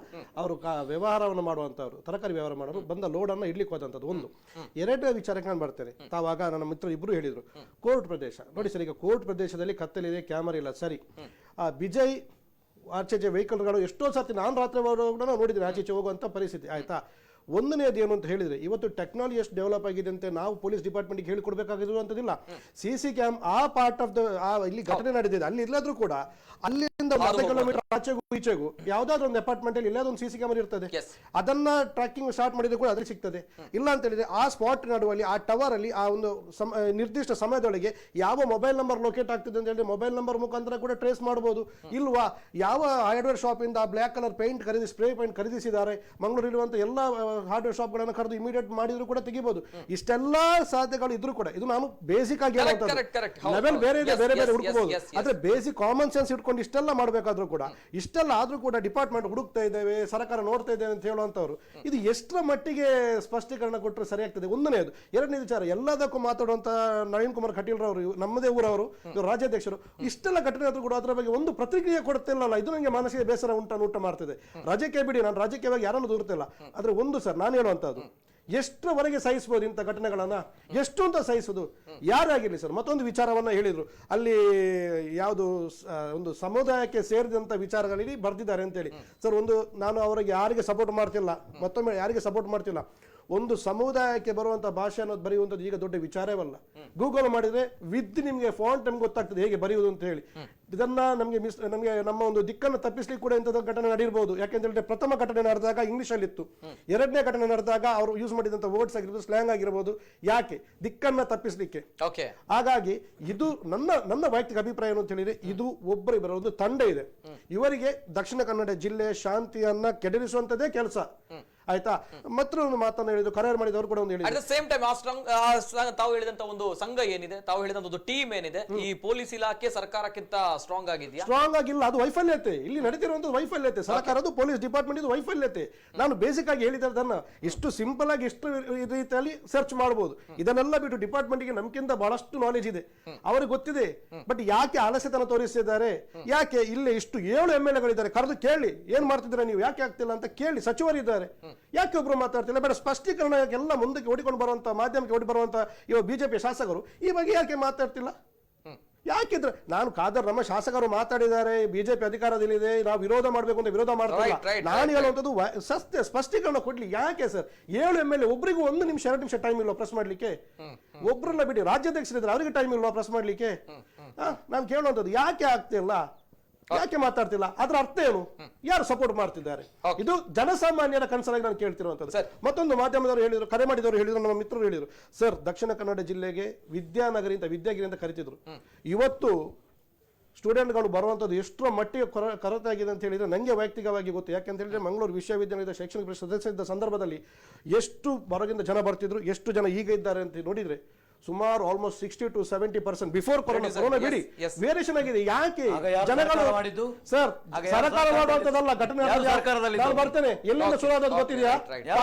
ಅವರು ವ್ಯವಹಾರವನ್ನು ಮಾಡುವಂಥವ್ರು, ತರಕಾರಿ ವ್ಯವಹಾರ ಮಾಡೋರು, ಬಂದ ಲೋಡನ್ನು ಇಡ್ಲಿಕ್ಕೆ ಹೋದಂಥದ್ದು ಒಂದು. ಎರಡನೇ ವಿಚಾರಕ್ಕೆ ನಾನು ಬರ್ತೇನೆ. ತಾವಾಗ ನನ್ನ ಮಿತ್ರರು ಇಬ್ಬರು ಹೇಳಿದರು ಕೋರ್ಟ್ ಪ್ರದೇಶ. ನೋಡಿ ಸರ್, ಈಗ ಕೋರ್ಟ್ ಪ್ರದೇಶದಲ್ಲಿ ಕತ್ತಲಿದೆ, ಕ್ಯಾಮರಾ ಇಲ್ಲ, ಸರಿ. ಬಿಜಯ್ ಆಚೆಚೆ ವೆಹಿಕಲ್ಗಳು ಎಷ್ಟೋ ಸರ್ತಿ ನಾನು ರಾತ್ರಿ ಕೂಡ ನೋಡಿದ್ದೀನಿ ಆಚೆಚೆ ಹೋಗುವಂಥ ಪರಿಸ್ಥಿತಿ. ಆಯ್ತಾ, ಒಂದನೇದು ಏನು ಅಂತ ಹೇಳಿದ್ರೆ, ಇವತ್ತು ಟೆಕ್ನಾಲಜಿ ಎಷ್ಟು ಡೆವಲಪ್ ಆಗಿದೆ ಅಂತ ನಾವು ಪೊಲೀಸ್ ಡಿಪಾರ್ಟ್ಮೆಂಟ್ಗೆ ಹೇಳಿಕೊಡ್ಬೇಕಾಗಿದ್ರು ಅಂತದಿಲ್ಲ. CC ಕ್ಯಾಮ್ ಆ ಪಾರ್ಟ್ ಆಫ್ ದ ಇಲ್ಲಿ ಘಟನೆ ನಡೆದಿದೆ ಅಲ್ಲಿ ಇಲ್ಲದ್ರೂ ಕೂಡ ಅಲ್ಲಿಂದ 10 ಕಿಲೋಮೀಟರ್ ಆಚೆಗೂ ಈಚೆಗೂ ಯಾವ್ದಾದ್ರು ಒಂದು ಅಪಾರ್ಟ್ಮೆಂಟ್ ಅಲ್ಲಿ ಇಲ್ಲದ ಒಂದು CC ಕ್ಯಾಮರಾ ಇರ್ತದೆ. ಅದನ್ನ ಟ್ರ್ಯಾಕಿಂಗ್ ಸ್ಟಾರ್ಟ್ ಮಾಡಿದ್ರೆ ಕೂಡ ಅದ್ರಲ್ಲಿ ಸಿಗ್ತದೆ. ಇಲ್ಲ ಅಂತ ಹೇಳಿದ್ರೆ ಆ ಸ್ಪಾಟ್ ನಡುವಲ್ಲಿ ಆ ಟವರ್ ಅಲ್ಲಿ ಆ ಒಂದು ನಿರ್ದಿಷ್ಟ ಸಮಯದೊಳಗೆ ಯಾವ ಮೊಬೈಲ್ ನಂಬರ್ ಲೊಕೇಟ್ ಆಗ್ತದೆ ಅಂತ ಹೇಳಿದ್ರೆ ಮೊಬೈಲ್ ನಂಬರ್ ಮುಖಾಂತರ ಕೂಡ ಟ್ರೇಸ್ ಮಾಡಬಹುದು. ಇಲ್ವಾ, ಯಾವ ಹಾರ್ಡ್ವೇರ್ ಶಾಪ್ ಇಂದ black colour paint spray paint ಖರೀದಿಸಿದ್ದಾರೆ, ಮಂಗಳೂರು ಇರುವಂತ ಎಲ್ಲ ಹಾರ್ಡ್ವೇರ್ ಶಾಪ್ಗಳನ್ನು ಕರೆದು ಇಮಿಡಿಯೇಟ್ ಮಾಡಿದ್ರು ಕೂಡ ತೆಗಿಬಹುದು. ಇಷ್ಟೆಲ್ಲ ಸಾಧ್ಯತೆಗಳು ಇದ್ರೂ ಕೂಡ ಇದು ನಾನು ಬೇಸಿಕ್ ಆಗಿ ಲೆವೆಲ್ ಬೇರೆ ಹುಡುಕಬಹುದು. ಆದ್ರೆ ಬೇಸಿಕ್ ಕಾಮನ್ ಸೆನ್ಸ್ ಇಟ್ಕೊಂಡು ಇಷ್ಟೆಲ್ಲ ಮಾಡಬೇಕಾದ್ರೂ ಕೂಡ, ಇಷ್ಟೆಲ್ಲ ಆದ್ರೂ ಕೂಡ ಡಿಪಾರ್ಟ್ಮೆಂಟ್ ಹುಡುಕ್ತಾ ಇದ್ದೇವೆ, ಸರ್ಕಾರ ನೋಡ್ತಾ ಇದ್ದೇವೆ ಅಂತ ಹೇಳುವಂತವ್ರು ಇದು ಎಷ್ಟರ ಮಟ್ಟಿಗೆ ಸ್ಪಷ್ಟೀಕರಣ ಕೊಟ್ಟರೆ ಸರಿಯಾಗ್ತದೆ? ಒಂದನೇದು. ಎರಡನೇ ವಿಚಾರ, ಎಲ್ಲದಕ್ಕೂ ಮಾತಾಡುವಂತ ನವೀನ್ ಕುಮಾರ್ ಕಟೀಲ್ ರವರು, ನಮ್ಮದೇ ಊರವರು, ರಾಜ್ಯಾಧ್ಯಕ್ಷರು, ಇಷ್ಟೆಲ್ಲ ಘಟನೆ ಆದ್ರೂ ಕೂಡ ಅದರ ಬಗ್ಗೆ ಒಂದು ಪ್ರತಿಕ್ರಿಯೆ ಕೊಡ್ತಿಲ್ಲಲ್ಲ, ಇದು ನನಗೆ ಮಾನಸಿಕ ಬೇಸರ ಉಂಟು ಮಾಡ್ತದೆ. ರಾಜಕೀಯ ಬಿಡಿ, ನಾನು ರಾಜಕೀಯವಾಗಿ ಯಾರನ್ನು ದೂರ್ತಿಲ್ಲ. ಆದ್ರೆ ಒಂದು ಸರ್ ನಾನು ಹೇಳುವಂತದ್ದು, ಎಷ್ಟರವರೆಗೆ ಸಹಿಸಬಹುದು ಇಂಥ ಘಟನೆಗಳನ್ನ? ಎಷ್ಟು ಅಂತ ಸಹಿಸೋದು? ಯಾರಾಗಿರ್ಲಿ ಸರ್. ಮತ್ತೊಂದು ವಿಚಾರವನ್ನ ಹೇಳಿದ್ರು, ಅಲ್ಲಿ ಯಾವುದು ಒಂದು ಸಮುದಾಯಕ್ಕೆ ಸೇರಿದಂತ ವಿಚಾರಗಳಲ್ಲಿ ಬರ್ದಿದ್ದಾರೆ ಅಂತೇಳಿ. ಸರ್, ಒಂದು ನಾನು ಅವರಿಗೆ ಯಾರಿಗೆ ಸಪೋರ್ಟ್ ಮಾಡ್ತಿಲ್ಲ, ಮತ್ತೊಮ್ಮೆ ಯಾರಿಗೆ ಸಪೋರ್ಟ್ ಮಾಡ್ತಿಲ್ಲ. ಒಂದು ಸಮುದಾಯಕ್ಕೆ ಬರುವಂತ ಭಾಷೆ ಅನ್ನೋದು ಬರೆಯುವಂಥದ್ದು ಈಗ ದೊಡ್ಡ ವಿಚಾರವಲ್ಲ. ಗೂಗಲ್ ಮಾಡಿದ್ರೆ ನಿಮಗೆ ಫಾಂಟ್ ನಮ್ಗೆ ಗೊತ್ತಾಗ್ತದೆ ಹೇಗೆ ಬರೆಯುವುದು ಅಂತ ಹೇಳಿ. ಇದನ್ನ ನಮಗೆ ನಮ್ಮ ಒಂದು ದಿಕ್ಕನ್ನು ತಪ್ಪಿಸ್ಲಿಕ್ಕೆ ಕೂಡ ಇಂಥದ್ದು ಘಟನೆ ನಡೆಯಬಹುದು. ಯಾಕೆಂತ ಹೇಳಿದ್ರೆ ಪ್ರಥಮ ಘಟನೆ ನಡೆದಾಗ ಇಂಗ್ಲಿಷ್ ಅಲ್ಲಿ ಇತ್ತು, ಎರಡನೇ ಘಟನೆ ನಡೆದಾಗ ಅವರು ಯೂಸ್ ಮಾಡಿದಂತ ವರ್ಡ್ಸ್ ಆಗಿರ್ಬೋದು, ಸ್ಲ್ಯಾಂಗ್ ಆಗಿರ್ಬೋದು. ಯಾಕೆ? ದಿಕ್ಕನ್ನ ತಪ್ಪಿಸ್ಲಿಕ್ಕೆ. ಹಾಗಾಗಿ ಇದು ನನ್ನ ವೈಯಕ್ತಿಕ ಅಭಿಪ್ರಾಯ ಏನು ಅಂತ ಹೇಳಿದ್ರೆ, ಇದು ಒಬ್ಬರ ಒಂದು ತಂಡ ಇದೆ. ಇವರಿಗೆ ದಕ್ಷಿಣ ಕನ್ನಡ ಜಿಲ್ಲೆಯ ಶಾಂತಿಯನ್ನ ಕೆಡರಿಸುವಂತದೇ ಕೆಲಸ. ಆಯ್ತಾ? ಮಾತ್ರ ಒಂದು ಮಾತನ್ನು ಹೇಳಿದ್ರು, ಕರೆಯರ್ ಮಾಡಿದವರು ಕೂಡ ಒಂದು ಹೇಳಿದ್ರು. ಅಟ್ ದ ಸೇಮ್ ಟೈಮ್ ತಾವು ಹೇಳಿದಂತ ಒಂದು ಸಂಘ ಏನಿದೆ, ತಾವು ಹೇಳಿದಂತ ಒಂದು ಟೀಮ್ ಏನಿದೆ, ಈ ಪೊಲೀಸ್ ಇಲಾಖೆ ಸರ್ಕಾರಕ್ಕಿಂತ ಸ್ಟ್ರಾಂಗ್ ಆಗಿದೆಯಾ? ಸ್ಟ್ರಾಂಗ್ ಆಗಿಲ್ಲ. ಅದು ವೈಫಲ್ಯತೆ. ಇಲ್ಲಿ ನಡೀತಿರುವಂತದ್ದು ವೈಫಲ್ಯತೆ. ಸರ್ಕಾರದ್ದು, ಪೊಲೀಸ್ ಡಿಪಾರ್ಟ್ಮೆಂಟ್ ಇದು ವೈಫಲ್ಯತೆ. ನಾನು ಬೇಸಿಕ್ ಆಗಿ ಹೇಳಿದ್ದನ್ನ ಇಷ್ಟು ಸಿಂಪಲ್ ಆಗಿ ಇಷ್ಟು ರೀತಿಯಲ್ಲಿ ಸರ್ಚ್ ಮಾಡಬಹುದು. ಇದನ್ನೆಲ್ಲ ಬಿಟ್ಟು ಡಿಪಾರ್ಟ್ಮೆಂಟ್ಗೆ ನಮ್ಗಿಂತ ಬಹಳಷ್ಟು ನಾಲೆಜ್ ಇದೆ, ಅವ್ರಿಗೆ ಗೊತ್ತಿದೆ. ಬಟ್ ಯಾಕೆ ಆಲಸ್ಯತನ ತೋರಿಸಿದ್ದಾರೆ? ಯಾಕೆ ಇಲ್ಲಿ ಇಷ್ಟು 7 MLA ಗಳಿದ್ದಾರೆ, ಕರೆದು ಕೇಳಿ ಏನ್ ಮಾಡ್ತಿದ್ರೆ ನೀವು, ಯಾಕೆ ಆಗ್ತಿಲ್ಲ ಅಂತ ಕೇಳಿ. ಸಚಿವರಿದ್ದಾರೆ, ಯಾಕೆ ಒಬ್ರು ಮಾತಾಡ್ತಿಲ್ಲ? ಬೇಡ ಸ್ಪಷ್ಟೀಕರಣ ಎಲ್ಲ ಮುಂದಕ್ಕೆ ಓಡಿಕೊಂಡು ಬರುವಂತ, ಮಾಧ್ಯಮಕ್ಕೆ ಓಡಿ ಬರುವಂತ ಇವ ಬಿಜೆಪಿ ಶಾಸಕರು ಈ ಬಗ್ಗೆ ಯಾಕೆ ಮಾತಾಡ್ತಿಲ್ಲ? ಯಾಕಿದ್ರೆ ನಾನು ನಮ್ಮ ಶಾಸಕರು ಮಾತಾಡಿದ್ದಾರೆ, ಬಿಜೆಪಿ ಅಧಿಕಾರದಲ್ಲಿದೆ, ನಾವು ವಿರೋಧ ಮಾಡಬೇಕು ಅಂತ ವಿರೋಧ ಮಾಡ್ತಾರೆ. ನಾನು ಹೇಳುವಂಥದ್ದು ಸ್ಪಷ್ಟೀಕರಣ ಕೊಡ್ಲಿ. ಯಾಕೆ ಸರ್ 7 MLA ಒಬ್ಬರಿಗೂ 1 ನಿಮಿಷ 2 ನಿಮಿಷ ಟೈಮ್ ಇಲ್ವಾ ಪ್ರೆಸ್ ಮಾಡ್ಲಿಕ್ಕೆ? ಒಬ್ಬರನ್ನ ಬಿಡಿ, ರಾಜ್ಯಾಧ್ಯಕ್ಷರಿದ್ರೆ ಅವರಿಗೆ ಟೈಮ್ ಇಲ್ವಾ ಪ್ರೆಸ್ ಮಾಡ್ಲಿಕ್ಕೆ? ನಾನು ಕೇಳುವಂಥದ್ದು ಯಾಕೆ ಆಗ್ತಿಲ್ಲ, ಯಾಕೆ ಮಾತಾಡ್ತಿಲ್ಲ? ಅದ್ರ ಅರ್ಥ ಏನು? ಯಾರು ಸಪೋರ್ಟ್ ಮಾಡ್ತಿದ್ದಾರೆ? ಇದು ಜನಸಾಮಾನ್ಯರ ಕನ್ಸರ್ನ್ ನಾನು ಕೇಳ್ತಿರುವಂತದ್ದು. ಮತ್ತೊಂದು ಮಾಧ್ಯಮದವರು ಹೇಳಿದ್ರು, ಕರೆ ಮಾಡಿದವರು ಹೇಳಿದ್ರು, ನಮ್ಮ ಮಿತ್ರರು ಹೇಳಿದ್ರು, ಸರ್ ದಕ್ಷಿಣ ಕನ್ನಡ ಜಿಲ್ಲೆಗೆ ವಿದ್ಯಾನಗರಿ ಅಂತ ವಿದ್ಯಾಗಿರಿ ಅಂತ ಕರಿತಿದ್ರು. ಇವತ್ತು ಸ್ಟೂಡೆಂಟ್ಗಳು ಬರುವಂಥದ್ದು ಎಷ್ಟರ ಮಟ್ಟಿಗೆ ಕೊರತೆ ಆಗಿದೆ ಅಂತ ಹೇಳಿದ್ರೆ ನನಗೆ ವೈಯಕ್ತಿಕವಾಗಿ ಗೊತ್ತು. ಯಾಕೆಂತ ಹೇಳಿದ್ರೆ ಮಂಗಳೂರು ವಿಶ್ವವಿದ್ಯಾಲಯದ ಶೈಕ್ಷಣಿಕ ಪರಿಷತ್ ಸದಸ್ಯ ಇದ್ದ ಸಂದರ್ಭದಲ್ಲಿ ಎಷ್ಟು ಹೊರಗಿಂದ ಜನ ಬರ್ತಿದ್ರು, ಎಷ್ಟು ಜನ ಈಗ ಇದ್ದಾರೆ ಅಂತ ನೋಡಿದ್ರೆ ಸುಮಾರು ಆಲ್ಮೋಸ್ಟ್ 60 to 70% ಬಿಫೋರ್ ಕೊರೋನಾ ಬಿಡಿ ವೇರಿಯೇಷನ್ ಆಗಿದೆ. ಯಾಕೆ ಜನಗಳು ಸರ್ ಸರ್ಕಾರ ಮಾಡುವಂತದಲ್ಲ, ಘಟನೆ ನಾನು ಬರ್ತೇನೆ, ಎಲ್ಲಿಂದ ಶುರು ಆದದ್ದು ಗೊತ್ತಿದೆಯಾ?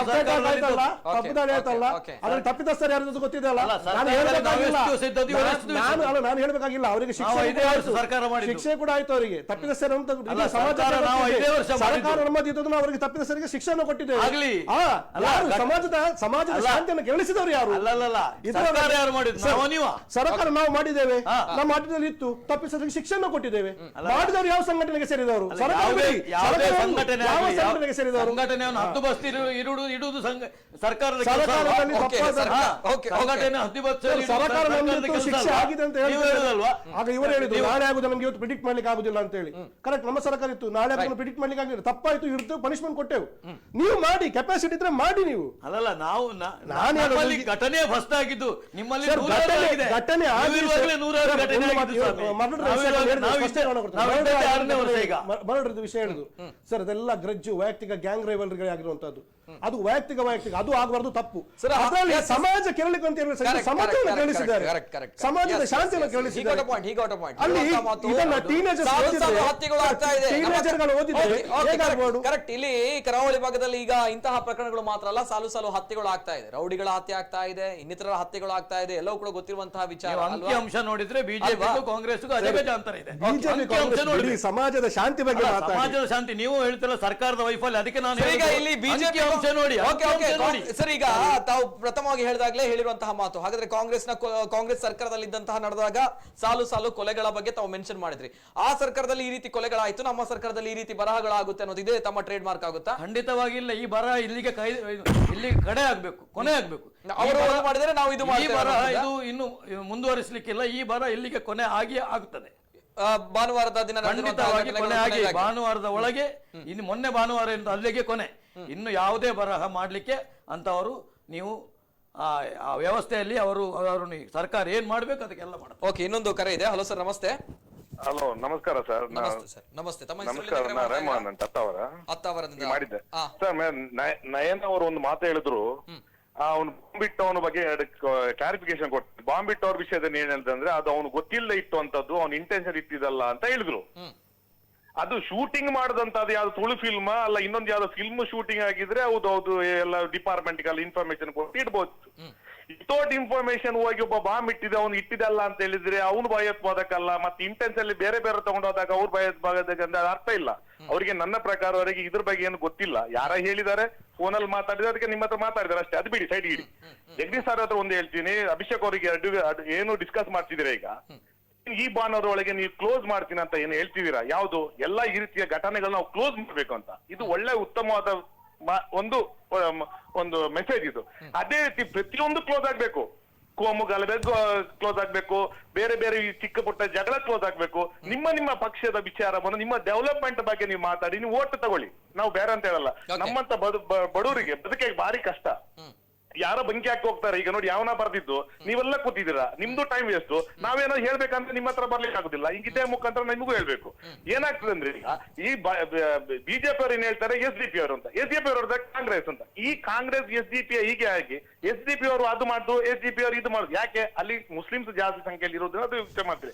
ಆಯ್ತಲ್ಲ, ಅದ್ರಲ್ಲಿ ತಪ್ಪಿತಸ್ಥರು ಯಾರು ಗೊತ್ತಿದೆಯಲ್ಲ. ನಾನು ಹೇಳ್ಬೇಕಾಗಿಲ್ಲ, ಅವರಿಗೆ ಶಿಕ್ಷೆ ಕೂಡ ಆಯ್ತು. ಅವರಿಗೆ ತಪ್ಪಿತಸ್ಥರು ಅಂತ ಸರ್ಕಾರ ನಮ್ಮದಿದ್ದದನ್ನ ಅವರಿಗೆ ತಪ್ಪಿತಸ್ಥರಿಗೆ ಶಿಕ್ಷೆಯನ್ನು ಕೊಟ್ಟಿದ್ದೇವೆ. ಸಮಾಜದ ಶಾಂತಿಯನ್ನು ಕೆರಳಿಸಿದವರು ಯಾರು? ಸರ್ಕಾರ ನಾವು ಮಾಡಿದ್ದೇವೆ, ನಮ್ಮ ಆಡಳಿತದಲ್ಲಿ ಇತ್ತು, ತಪ್ಪಿಸೋದಕ್ಕೆ ಶಿಕ್ಷೆಯನ್ನು ಕೊಟ್ಟಿದ್ದೇವೆ. ಮಾಡಿದವರು ಯಾವ ಸಂಘಟನೆಗೆ ಸೇರಿದವರು? ಸಂಘಟನೆಯನ್ನು ಹದ್ದುಬಸ್ತಿ ಇಡುವುದು ಸರ್ಕಾರದ ಶಿಕ್ಷೆ ಆಗಿದೆ ಅಂತ ಹೇಳಿದ್ರಲ್ವಾ? ಆಗ ಇವರು ಹೇಳಿದ್ರು ನಾಳೆ ಆಗುದು ನಮ್ಗೆ ಇವತ್ತು ಪ್ರಿಡಿಕ್ಟ್ ಮಾಡ್ಲಿಕ್ಕೆ ಆಗುದಿಲ್ಲ ಅಂತ ಹೇಳಿ. ಕರೆಕ್ಟ್, ನಮ್ಮ ಸರ್ಕಾರ ಇತ್ತು, ನಾಳೆ ಅದನ್ನು ಪ್ರಿಡಿಕ್ಟ್ ಮಾಡ್ಲಿಕ್ಕೆ ಆಗಿಲ್ಲ, ತಪ್ಪಾಯ್ತು, ಇರ್ತು, ಪನಿಷ್ಮೆಂಟ್ ಕೊಟ್ಟೆವು. ನೀವು ಮಾಡಿ, ಕೆಪಾಸಿಟಿ ಇದ್ರೆ ಮಾಡಿ. ನೀವು ಅಲ್ಲಲ್ಲ, ನಾವು ಘಟನೆ ಫಸ್ಟ್ ಆಗಿದ್ದು ನಿಮ್ಮಲ್ಲಿ ಘಟನೆ ವಿಷಯ ಹೇಳುದು ಸರ್, ಅದೆಲ್ಲ ಗ್ರಜ್ಜು ವೈಯಕ್ತಿಕ ಗ್ಯಾಂಗ್ ರೈವಲ್ರಿ ಆಗಿರುವಂತದ್ದು. ಅದು ವೈಯಕ್ತಿಕ ಅದು ಆಗಬಾರ್ದು, ತಪ್ಪು. ಅದರಲ್ಲಿ ಸಮಾಜ ಕೆರಳಿಕೆ ಅಂತ ಹೇಳಿ ಸಮಾಜವನ್ನು ಕೆರಳಿಸಿದ್ದಾರೆ, ಸಮಾಜದ ಶಾಂತಿಯನ್ನು ಕೆರಳಿಸಿದ್ದಾರೆ. ಅಲ್ಲಿ ಇದನ್ನ ಟೀನೇಜರ್ಗಳು ಓದಿದ್ದಾರೆ, ಹೇಗಾಗಬಹುದು? ಕರೆಕ್ಟ್. ಇಲ್ಲಿ ಕರಾವಳಿ ಭಾಗದಲ್ಲಿ ಈಗ ಇಂತಹ ಪ್ರಕರಣಗಳು ಮಾತ್ರ ಅಲ್ಲ, ಸಾಲು ಸಾಲು ಹತ್ಯೆಗಳು ಆಗ್ತಾ ಇದೆ, ರೌಡಿಗಳ ಹತ್ಯೆ ಆಗ್ತಾ ಇದೆ, ಇನ್ನಿತರ ಹತ್ಯೆಗಳು ಆಗ್ತಾ ಇದೆ, ಎಲ್ಲವೂ ಕೂಡ ಗೊತ್ತಿರುವಂತಹ ವಿಚಾರ. ಅಂಶ ನೋಡಿದ್ರೆ ಬಿಜೆಪಿ ಕಾಂಗ್ರೆಸ್ ಅಜಗಜಾಂತರ ಇದೆ. ಸಮಾಜದ ಶಾಂತಿ ಬಗ್ಗೆ, ಸಮಾಜದ ಶಾಂತಿ ನೀವು ಹೇಳ್ತಿಲ್ಲ, ಸರ್ಕಾರದ ವೈಫಲ್ಯ. ಅದಕ್ಕೆ ನಾನು ಈಗ ಇಲ್ಲಿ ಬಿಜೆಪಿ ಅಂಶ ನೋಡಿ. ಸರ್, ಈಗ ತಾವು ಪ್ರಥಮವಾಗಿ ಹೇಳಿದಾಗಲೇ ಹೇಳಿರುವಂತಹ ಮಾತು, ಹಾಗಾದ್ರೆ ಕಾಂಗ್ರೆಸ್ ಸರ್ಕಾರದಲ್ಲಿ ಇದ್ದಂತಹ ನಡೆದಾಗ ಸಾಲು ಸಾಲು ಕೊಲೆಗಳ ಬಗ್ಗೆ ತಾವು ಮೆನ್ಷನ್ ಮಾಡಿದ್ರಿ. ಆ ಸರ್ಕಾರದಲ್ಲಿ ಈ ರೀತಿ ಕೊಲೆಗಳಾಯ್ತು, ನಮ್ಮ ಸರ್ಕಾರದಲ್ಲಿ ಈ ರೀತಿ ಬರಹಗಳಾಗುತ್ತೆ ಅನ್ನೋದು ಇದೇ ತಮ್ಮ ಟ್ರೇಡ್ ಮಾರ್ಕ್ ಆಗುತ್ತಾ? ಖಂಡಿತವಾಗಿ ಇಲ್ಲ. ಈ ಬರ ಇಲ್ಲಿಗೆ ಕಡೆ ಆಗ್ಬೇಕು, ಕೊನೆ ಆಗ್ಬೇಕು. ಅವರು ಮಾಡಿದರೆ ನಾವು ಇದು ಇದು ಇನ್ನು ಮುಂದುವರಿಸಲಿಕ್ಕಿಲ್ಲ. ಈ ಬರ ಇಲ್ಲಿಗೆ ಕೊನೆ ಆಗಿ ಆಗುತ್ತದೆ. ಭಾನುವಾರದ ದಿನ ಕೊನೆ ಆಗಿ ಭಾನುವಾರದ ಒಳಗೆ, ಇನ್ನು ಮೊನ್ನೆ ಭಾನುವಾರ ಅಲ್ಲಿಗೆ ಕೊನೆ. ಇನ್ನು ಯಾವುದೇ ಬರಹ ಮಾಡ್ಲಿಕ್ಕೆ ಅಂತವರು ನೀವು ಆ ವ್ಯವಸ್ಥೆಯಲ್ಲಿ ಅವರು ಸರ್ಕಾರ ಏನ್ ಮಾಡ್ಬೇಕು ಅದಕ್ಕೆಲ್ಲ ಮಾಡ್ತಾರೆ. ಓಕೆ, ಇನ್ನೊಂದು ಕರೆ ಇದೆ. ಹಲೋ ಸರ್, ನಮಸ್ತೆ. ಹಲೋ, ನಮಸ್ಕಾರ ಸರ್. ನಮಸ್ತೆ. ನಮಸ್ಕಾರ, ರೆಹಮಾನ್ ಅಂತ ಅತ್ತಾವರದಿಂದ ಮಾಡಿದ್ದೆ ಸರ್. ನಯನ್ ಅವರು ಒಂದು ಮಾತು ಹೇಳಿದ್ರು, ಅವನು ಬಾಂಬಿಟ್ಟು ಅವನ ಬಗ್ಗೆ ಕ್ಲಾರಿಫಿಕೇಶನ್ ಕೊಟ್ಟು, ಬಾಂಬಿಟ್ಟು ಅವ್ರ ವಿಷಯದಲ್ಲಿ ಏನ್ ಹೇಳಿದ್ರೆ ಅದು ಅವನು ಗೊತ್ತಿಲ್ಲ ಇಟ್ಟು ಅಂತದ್ದು, ಅವ್ನ ಇಂಟೆನ್ಷನ್ ಇಟ್ಟಿದಲ್ಲ ಅಂತ ಹೇಳಿದ್ರು. ಅದು ಶೂಟಿಂಗ್ ಮಾಡದಂತದ್ದು ಯಾವ್ದು ತುಳು ಫಿಲ್ಮ್ ಅಲ್ಲ, ಇನ್ನೊಂದು ಯಾವ್ದೋ ಫಿಲ್ಮ್ ಶೂಟಿಂಗ್ ಆಗಿದ್ರೆ ಹೌದು ಎಲ್ಲ ಡಿಪಾರ್ಟ್ಮೆಂಟ್ ಇನ್ಫಾರ್ಮೇಶನ್ ಕೊಟ್ಟು ಇಡ್ಬೋದು. ವಿತೌಟ್ ಇನ್ಫಾರ್ಮೇಶನ್ ಹೋಗಿ ಒಬ್ಬ ಬಾಂಬ್ ಇಟ್ಟಿದೆ ಅವ್ನು ಇಟ್ಟಿದಲ್ಲ ಅಂತ ಹೇಳಿದ್ರೆ ಅವ್ನು ಭಯೋತ್ಪಾದಕಲ್ಲ, ಮತ್ತೆ ಇಂಟೆನ್ಸ್ ಅಲ್ಲಿ ಬೇರೆ ಬೇರೆ ತಗೊಂಡೋದಾಗ ಅವ್ರು ಭಯೋತ್ಪಾದಕ ಅಂತ ಅರ್ಥ ಇಲ್ಲ. ಅವರಿಗೆ ನನ್ನ ಪ್ರಕಾರವರೆಗೆ ಇದ್ರ ಬಗ್ಗೆ ಏನು ಗೊತ್ತಿಲ್ಲ. ಯಾರ ಹೇಳಿದ್ದಾರೆ, ಫೋನಲ್ಲಿ ಮಾತಾಡಿದ್ರೆ ಅದಕ್ಕೆ ನಿಮ್ಮ ಹತ್ರ ಮಾತಾಡಿದಾರೆ ಅಷ್ಟೇ, ಅದು ಬಿಡಿ, ಸೈಡ್ ಇಡಿ. ಜಗದೀಶ್ ಸರ್ ಹತ್ರ ಒಂದು ಹೇಳ್ತೀನಿ, ಅಭಿಷೇಕ್ ಅವರಿಗೆ ಏನು ಡಿಸ್ಕಸ್ ಮಾಡ್ತಿದ್ದೀರಾ ಈಗ, ಈ ಭಾನುವಾರ ಒಳಗೆ ನೀವು ಕ್ಲೋಸ್ ಮಾಡ್ತೀನಿ ಅಂತ ಏನು ಹೇಳ್ತಿದ್ದೀರಾ, ಯಾವ್ದು ಎಲ್ಲಾ ಈ ರೀತಿಯ ಘಟನೆಗಳನ್ನ ನಾವು ಕ್ಲೋಸ್ ಮಾಡ್ಬೇಕು ಅಂತ, ಇದು ಒಳ್ಳೆ ಉತ್ತಮವಾದ ಒಂದು ಮೆಸೇಜ್ ಇದು. ಅದೇ ರೀತಿ ಪ್ರತಿಯೊಂದು ಕ್ಲೋಸ್ ಆಗ್ಬೇಕು, ಕೋಮು ಗಲಭೆ ಕ್ಲೋಸ್ ಆಗ್ಬೇಕು, ಬೇರೆ ಬೇರೆ ಈ ಚಿಕ್ಕ ಪುಟ್ಟ ಜಗಳ ಕ್ಲೋಸ್ ಆಗ್ಬೇಕು. ನಿಮ್ಮ ಪಕ್ಷದ ವಿಚಾರ ಬಂದು ನಿಮ್ಮ ಡೆವಲಪ್ಮೆಂಟ್ ಬಗ್ಗೆ ನೀವು ಮಾತಾಡಿ, ನೀವು ಓಟ್ ತಗೊಳ್ಳಿ, ನಾವು ಬೇರೆ ಅಂತ ಹೇಳಲ್ಲ. ನಮ್ಮಂತ ಬಡವರಿಗೆ ಬದುಕೆ ಭಾರಿ ಕಷ್ಟ, ಯಾರೋ ಬೆಂಕಿ ಹಾಕಿ ಹೋಗ್ತಾರೆ. ಈಗ ನೋಡಿ, ಯಾವನ ಬರ್ದಿದ್ದು ನೀವೆಲ್ಲ ಕೂತಿದ್ದೀರಾ, ನಿಮ್ದು ಟೈಮ್ ವೇಸ್ಟ್. ನಾವೇನೋ ಹೇಳ್ಬೇಕಂದ್ರೆ ನಿಮ್ಮ ಹತ್ರ ಬರ್ಲಿಕ್ಕೆ ಆಗುದಿಲ್ಲ. ಈಗ ಇದೇ ಮುಖಾಂತರ ನಿಮಗೂ ಹೇಳ್ಬೇಕು. ಏನಾಗ್ತದೆ ಅಂದ್ರೆ, ಈಗ ಈ ಬಿಜೆಪಿ ಅವ್ರು ಏನ್ ಹೇಳ್ತಾರೆ, SDP ಅವರು ಅಂತ, SDP ಅವರು ಕಾಂಗ್ರೆಸ್ ಅಂತ. ಈ ಕಾಂಗ್ರೆಸ್ SDP ಹೀಗೆ ಆಗಿ SDP ಅವರು ಅದು ಮಾಡುದು, SDP ಅವರು ಇದು ಮಾಡುದು. ಯಾಕೆ? ಅಲ್ಲಿ ಮುಸ್ಲಿಮ್ಸ್ ಜಾಸ್ತಿ ಸಂಖ್ಯೆಯಲ್ಲಿ ಇರೋದ್ರಿಂದ ಅದು ಯೋಚನೆ ಮಾಡ್ತೀರಿ.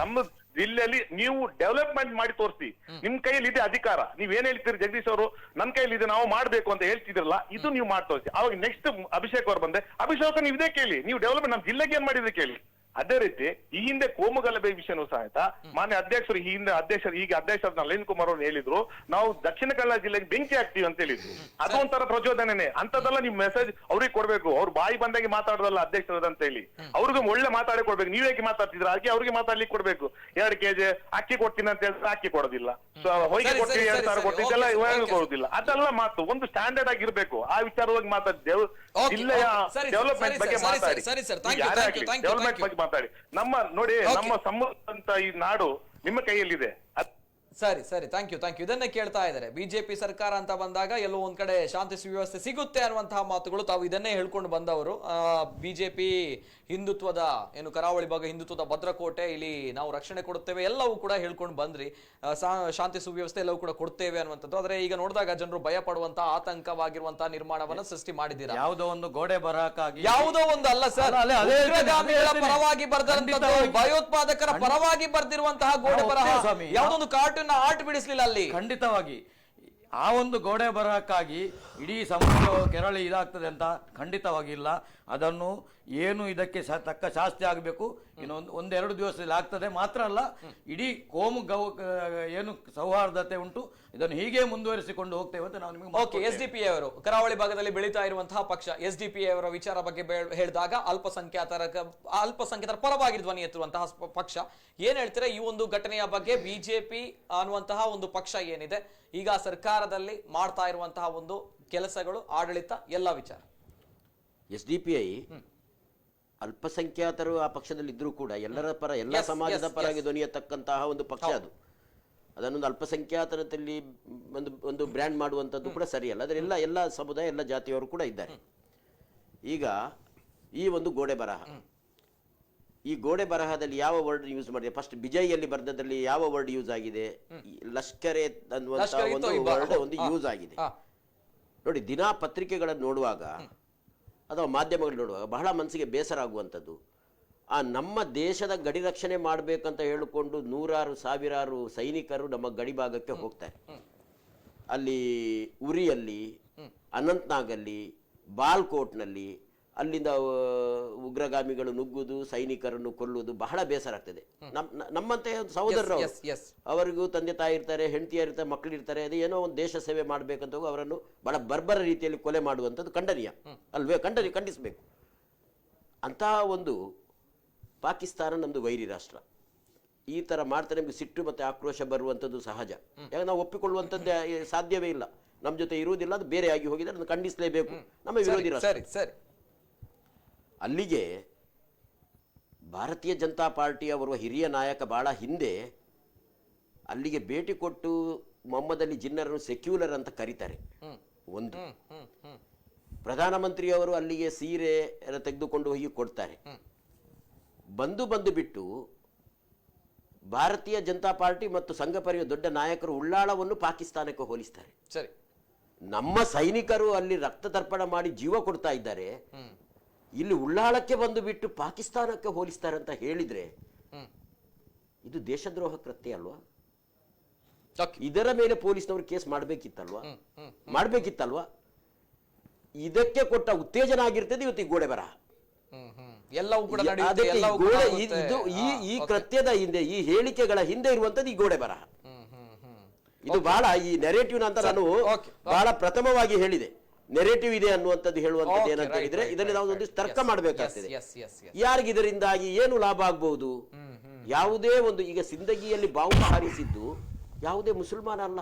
ನಮ್ಮ ಜಿಲ್ಲೆಯಲ್ಲಿ ನೀವು ಡೆವಲಪ್ಮೆಂಟ್ ಮಾಡಿ ತೋರಿಸಿ, ನಿಮ್ ಕೈಯಲ್ಲಿ ಇದೆ ಅಧಿಕಾರ. ನೀವೇನ್ ಹೇಳ್ತೀರಿ ಜಗದೀಶ್ ಅವರು, ನನ್ ಕೈಯಲ್ಲಿ ಇದೆ, ನಾವು ಮಾಡ್ಬೇಕು ಅಂತ ಹೇಳ್ತಿದ್ರಲ್ಲ, ಇದು ನೀವು ಮಾಡಿ ತೋರಿಸಿ. ಅವಾಗ ನೆಕ್ಸ್ಟ್ ಅಭಿಷೇಕ್ ಅವರು ಬಂದೆ, ಅಭಿಷೇಕ್ ನೀವು ಇದೇ ಕೇಳಿ, ನೀವು ಡೆವಲಪ್ಮೆಂಟ್ ನಮ್ಮ ಜಿಲ್ಲೆಗೆ ಏನ್ ಮಾಡಿದ್ರೆ ಕೇಳಿ. ಅದೇ ರೀತಿ ಈ ಹಿಂದೆ ಕೋಮು ಗಲಭೆ ವಿಷಯನೂ ಸಹಿತ ಮಾನ್ಯ ಅಧ್ಯಕ್ಷರು ಈ ಹಿಂದೆ ಅಧ್ಯಕ್ಷರು ನಳಿನ್ ಕುಮಾರ್ ಅವರು ಹೇಳಿದ್ರು, ನಾವು ದಕ್ಷಿಣ ಕನ್ನಡ ಜಿಲ್ಲೆಗೆ ಬೆಂಕಿ ಹಾಕ್ತೀವಿ ಅಂತ ಹೇಳಿದ್ರು. ಅದು ಒಂಥರ ಪ್ರಚೋದನೆ. ಅಂತದೆಲ್ಲ ನಿಮ್ ಮೆಸೇಜ್ ಅವ್ರಿಗೆ ಕೊಡ್ಬೇಕು. ಅವ್ರು ಬಾಯಿ ಬಂದಾಗೆ ಮಾತಾಡೋದಲ್ಲ ಅಧ್ಯಕ್ಷರು ಅಂತ ಹೇಳಿ, ಅವ್ರಿಗೆ ಒಳ್ಳೆ ಮಾತಾಡಿ ಕೊಡ್ಬೇಕು. ನೀವ್ ಹೇಗೆ ಮಾತಾಡ್ತಿದ್ರ ಹಾಗೆ ಅವ್ರಿಗೆ ಮಾತಾಡ್ಲಿಕ್ಕೆ ಕೊಡ್ಬೇಕು. 2 kg ಅಕ್ಕಿ ಕೊಡ್ತೀನಿ ಅಂತ ಹೇಳಿದ್ರೆ ಅಕ್ಕಿ ಕೊಡೋದಿಲ್ಲ, ಹೊಯ್ಗೆ ಕೊಡ್ತೀನಿ 2,000 ಕೊಡ್ತೀನಿ ಇದೆಲ್ಲ ಕೊಡೋದಿಲ್ಲ. ಅದೆಲ್ಲ ಮಾತು ಒಂದು ಸ್ಟ್ಯಾಂಡರ್ಡ್ ಆಗಿರ್ಬೇಕು. ಆ ವಿಚಾರವಾಗಿ ಮಾತಾಡಿ, ಜಿಲ್ಲೆಯ ಡೆವಲಪ್ಮೆಂಟ್ ಬಗ್ಗೆ ಮಾತಾಡಿ, ಡೆವಲಪ್ಮೆಂಟ್ ಬಗ್ಗೆ ಮಾತಾಡಿ. ನಮ್ಮ ನೋಡಿ, ನಮ್ಮ ಸಮೃದ್ಧ ಈ ನಾಡು ನಿಮ್ಮ ಕೈಯಲ್ಲಿದೆ. ಸರಿ ಸರಿ, ಥ್ಯಾಂಕ್ ಯು. ಇದನ್ನೇ ಕೇಳ್ತಾ ಇದ್ದಾರೆ. ಬಿಜೆಪಿ ಸರ್ಕಾರ ಅಂತ ಬಂದಾಗ ಎಲ್ಲೋ ಒಂದ್ ಕಡೆ ಶಾಂತಿ ಸುವ್ಯವಸ್ಥೆ ಸಿಗುತ್ತೆ ಅನ್ನುವಂತಹ ಮಾತುಗಳು. ತಾವು ಇದನ್ನೇ ಹೇಳ್ಕೊಂಡು ಬಂದವರು. ಬಿಜೆಪಿ ಹಿಂದುತ್ವದ ಏನು ಕರಾವಳಿ ಭಾಗ ಹಿಂದುತ್ವದ ಭದ್ರಕೋಟೆ, ಇಲ್ಲಿ ನಾವು ರಕ್ಷಣೆ ಕೊಡುತ್ತೇವೆ ಎಲ್ಲವೂ ಕೂಡ ಹೇಳ್ಕೊಂಡು ಬಂದ್ರಿ. ಶಾಂತಿ ಸುವ್ಯವಸ್ಥೆ ಎಲ್ಲವೂ ಕೂಡ ಕೊಡ್ತೇವೆ ಅನ್ನುವಂಥದ್ದು. ಆದ್ರೆ ಈಗ ನೋಡಿದಾಗ ಜನರು ಭಯ ಪಡುವಂತಹ ಆತಂಕವಾಗಿರುವಂತಹ ನಿರ್ಮಾಣವನ್ನ ಸೃಷ್ಟಿ ಮಾಡಿದ್ದೀರಾ. ಯಾವುದೋ ಒಂದು ಗೋಡೆ ಬರಹಕ್ಕಾಗಿ, ಯಾವುದೋ ಒಂದು ಅಲ್ಲ ಸರ್, ಉಗ್ರಗಾಮಿಗಳ ಪರವಾಗಿ ಬರ್ದಂತದ್ದು, ಭಯೋತ್ಪಾದಕರ ಪರವಾಗಿ ಬರ್ದಿರುವಂತಹ ಗೋಡೆ ಬರಹ, ಯಾವುದೊಂದು ಕಾರ್ಟೂನ್ ಆರ್ಟ್ ಬಿಡಿಸ್ಲಿಲ್ಲ ಅಲ್ಲಿ. ಖಂಡಿತವಾಗಿ ಆ ಒಂದು ಗೋಡೆ ಬರಹಕ್ಕಾಗಿ ಇಡೀ ಸಮುದ್ರ ಕೆರಳಿ ಇದಾಗ್ತದೆ ಅಂತ ಖಂಡಿತವಾಗಿಲ್ಲ. ಅದನ್ನು ಏನು ಇದಕ್ಕೆ ತಕ್ಕ ಶಾಸ್ತಿ ಆಗಬೇಕು, ಇನ್ನೊಂದು 1-2 ದಿವಸದಲ್ಲಿ ಆಗ್ತದೆ. ಮಾತ್ರ ಅಲ್ಲ, ಇಡೀ ಕೋಮು ಏನು ಸೌಹಾರ್ದತೆ ಉಂಟು, ಇದನ್ನು ಹೀಗೆ ಮುಂದುವರಿಸಿಕೊಂಡು ಹೋಗ್ತೇವೆ ಅಂತ ನಾವು ನಿಮಗೆ. SDP ಅವರು ಕರಾವಳಿ ಭಾಗದಲ್ಲಿ ಬೆಳೀತಾ ಇರುವಂತಹ ಪಕ್ಷ, SDP ಅವರ ವಿಚಾರ ಬಗ್ಗೆ ಹೇಳಿದಾಗ ಅಲ್ಪಸಂಖ್ಯಾತರ ಪರವಾಗಿ ಧ್ವನಿ ಎತ್ತುವಂತಹ ಪಕ್ಷ. ಏನ್ ಹೇಳ್ತೀರಾ ಈ ಒಂದು ಘಟನೆಯ ಬಗ್ಗೆ? ಬಿಜೆಪಿ ಅನ್ನುವಂತಹ ಒಂದು ಪಕ್ಷ ಏನಿದೆ ಈಗ ಸರ್ಕಾರದಲ್ಲಿ ಮಾಡ್ತಾ ಇರುವಂತಹ ಒಂದು ಕೆಲಸಗಳು, ಆಡಳಿತ, ಎಲ್ಲ ವಿಚಾರ. SDPI ಅಲ್ಪಸಂಖ್ಯಾತರು ಆ ಪಕ್ಷದಲ್ಲಿ ಇದ್ರೂ ಕೂಡ ಎಲ್ಲರ ಪರ, ಎಲ್ಲ ಸಮಾಜದ ಪರವಾಗಿ ಧ್ವನಿ ಎತ್ತಕ್ಕಂತಹ ಒಂದು ಪಕ್ಷ ಅದು. ಅದನ್ನೊಂದು ಅಲ್ಪಸಂಖ್ಯಾತರಲ್ಲಿ ಒಂದು ಬ್ರ್ಯಾಂಡ್ ಮಾಡುವಂಥದ್ದು ಕೂಡ ಸರಿಯಲ್ಲ. ಅದರೆಲ್ಲ ಎಲ್ಲ ಸಮುದಾಯ, ಎಲ್ಲ ಜಾತಿಯವರು ಕೂಡ ಇದ್ದಾರೆ. ಈಗ ಈ ಒಂದು ಗೋಡೆ ಬರಹ, ಈ ಗೋಡೆ ಬರಹದಲ್ಲಿ ಯಾವ ವರ್ಡ್ ಯೂಸ್ ಮಾಡಿದೆ? ಫಸ್ಟ್ ಬಿಜೈಯಲ್ಲಿ ಬರ್ದದಲ್ಲಿ ಯಾವ ವರ್ಡ್ ಯೂಸ್ ಆಗಿದೆ? ಲಷ್ಕರೆ ಅನ್ನುವಂತಹ ಒಂದು ವರ್ಡ್ ಒಂದು ಯೂಸ್ ಆಗಿದೆ. ನೋಡಿ, ದಿನಾ ಪತ್ರಿಕೆಗಳನ್ನು ನೋಡುವಾಗ ಅಥವಾ ಮಾಧ್ಯಮಗಳು ನೋಡುವಾಗ ಬಹಳ ಮನಸ್ಸಿಗೆ ಬೇಸರ ಆಗುವಂಥದ್ದು, ಆ ನಮ್ಮ ದೇಶದ ಗಡಿ ರಕ್ಷಣೆ ಮಾಡಬೇಕಂತ ಹೇಳಿಕೊಂಡು 100,000 ಸೈನಿಕರು ನಮ್ಮ ಗಡಿ ಭಾಗಕ್ಕೆ ಹೋಗ್ತಾರೆ. ಅಲ್ಲಿ ಉರಿಯಲ್ಲಿ, ಅನಂತ್ನಾಗಲ್ಲಿ, ಬಾಲ್ಕೋಟ್ನಲ್ಲಿ ಅಲ್ಲಿಂದ ಉಗ್ರಗಾಮಿಗಳು ನುಗ್ಗುವುದು, ಸೈನಿಕರನ್ನು ಕೊಲ್ಲುವುದು ಬಹಳ ಬೇಸರ ಆಗ್ತದೆ. ನಮ್ಮಂತೆ ಸಹೋದರರು, ಅವರಿಗೂ ತಂದೆ ತಾಯಿ ಇರ್ತಾರೆ, ಹೆಂಡತಿಯರಿರ್ತಾರೆ, ಮಕ್ಕಳಿರ್ತಾರೆ. ಅದು ಏನೋ ಒಂದು ದೇಶ ಸೇವೆ ಮಾಡಬೇಕಂತ ಅವರನ್ನು ಬಹಳ ಬರ್ಬರ ರೀತಿಯಲ್ಲಿ ಕೊಲೆ ಮಾಡುವಂಥದ್ದು ಖಂಡನೀಯ ಅಲ್ವೇ? ಖಂಡಿಸಬೇಕು. ಅಂತಹ ಒಂದು ಪಾಕಿಸ್ತಾನ ನಮ್ದು ವೈರಿ ರಾಷ್ಟ್ರ. ಈ ತರ ಮಾಡ್ತಾರೆ, ನಮ್ಗೆ ಸಿಟ್ಟು ಮತ್ತೆ ಆಕ್ರೋಶ ಬರುವಂಥದ್ದು ಸಹಜ. ಯಾಕೆ ನಾವು ಒಪ್ಪಿಕೊಳ್ಳುವಂಥದ್ದು ಸಾಧ್ಯವೇ ಇಲ್ಲ. ನಮ್ಮ ಜೊತೆ ಇರುವುದಿಲ್ಲ, ಅದು ಬೇರೆ ಆಗಿ ಹೋಗಿದೆ, ಅದನ್ನು ಖಂಡಿಸಲೇಬೇಕು. ನಮ್ಮ ವಿರೋಧಿ ರಾಷ್ಟ್ರ. ಅಲ್ಲಿಗೆ ಭಾರತೀಯ ಜನತಾ ಪಾರ್ಟಿ ಅವರ ಹಿರಿಯ ನಾಯಕ ಬಹಳ ಹಿಂದೆ ಅಲ್ಲಿಗೆ ಭೇಟಿ ಕೊಟ್ಟು ಮೊಹಮ್ಮದ್ ಅಲಿ ಜಿನ್ನರನ್ನು ಸೆಕ್ಯುಲರ್ ಅಂತ ಕರೀತಾರೆ. ಒಂದು ಪ್ರಧಾನಮಂತ್ರಿಯವರು ಅಲ್ಲಿಗೆ ಸೀರೆ ತೆಗೆದುಕೊಂಡು ಹೋಗಿ ಕೊಡ್ತಾರೆ. ಬಂದು ಬಿಟ್ಟು ಭಾರತೀಯ ಜನತಾ ಪಾರ್ಟಿ ಮತ್ತು ಸಂಘ ಪರಿವಾರ ದೊಡ್ಡ ನಾಯಕರು ಉಳ್ಳಾಳವನ್ನು ಪಾಕಿಸ್ತಾನಕ್ಕೆ ಹೋಲಿಸ್ತಾರೆ. ಸರಿ, ನಮ್ಮ ಸೈನಿಕರು ಅಲ್ಲಿ ರಕ್ತ ತರ್ಪಣ ಮಾಡಿ ಜೀವ ಕೊಡ್ತಾ ಇದ್ದಾರೆ, ಇಲ್ಲಿ ಉಳ್ಳಾಳಕ್ಕೆ ಬಂದು ಬಿಟ್ಟು ಪಾಕಿಸ್ತಾನಕ್ಕೆ ಹೋಲಿಸ್ತಾರೆ ಅಂತ ಹೇಳಿದ್ರೆ ಇದು ದೇಶದ್ರೋಹ ಕೃತ್ಯ ಅಲ್ವಾ? ಇದರ ಮೇಲೆ ಪೊಲೀಸ್ನವರು ಕೇಸ್ ಮಾಡಬೇಕಿತ್ತಲ್ವಾ? ಇದಕ್ಕೆ ಕೊಟ್ಟ ಉತ್ತೇಜನ ಆಗಿರ್ತದೆ ಇವತ್ತು ಈ ಗೋಡೆ ಬರಹ. ಎಲ್ಲವೂ ಕೂಡ ನಡೆಯುತ್ತೆ, ಅದಕ್ಕೆ ಎಲ್ಲವೂ ಕೂಡ ಗೋಡೆ ಆಗುತ್ತೆ. ಇದು ಈ ಕೃತ್ಯದ ಹಿಂದೆ, ಈ ಹೇಳಿಕೆಗಳ ಹಿಂದೆ ಇರುವಂತದ್ದು ಈ ಗೋಡೆ ಬರಹ. ಇದು ಬಹಳ ಈ ನೆರೇಟಿವ್ ಅಂತ ನಾನು ಬಹಳ ಪ್ರಥಮವಾಗಿ ಹೇಳಿದೆ. ನೆರೇಟಿವ್ ಇದೆ ಅನ್ನುವಂಥದ್ದು ಹೇಳುವಂಥದ್ದು ಏನಂತ ಹೇಳಿದ್ರೆ ಇದರಲ್ಲಿ ನಾವು ಒಂದು ತರ್ಕ ಮಾಡಬೇಕಾಗ್ತದೆ. ಯಾರಿಗೆ ಇದರಿಂದಾಗಿ ಏನು ಲಾಭ ಆಗಬಹುದು? ಯಾವುದೇ ಒಂದು, ಈಗ ಸಿಂದಗಿಯಲ್ಲಿ ಬಾವುಟ ಹಾರಿಸಿದ್ದು ಯಾವುದೇ ಮುಸಲ್ಮಾನ ಅಲ್ಲ.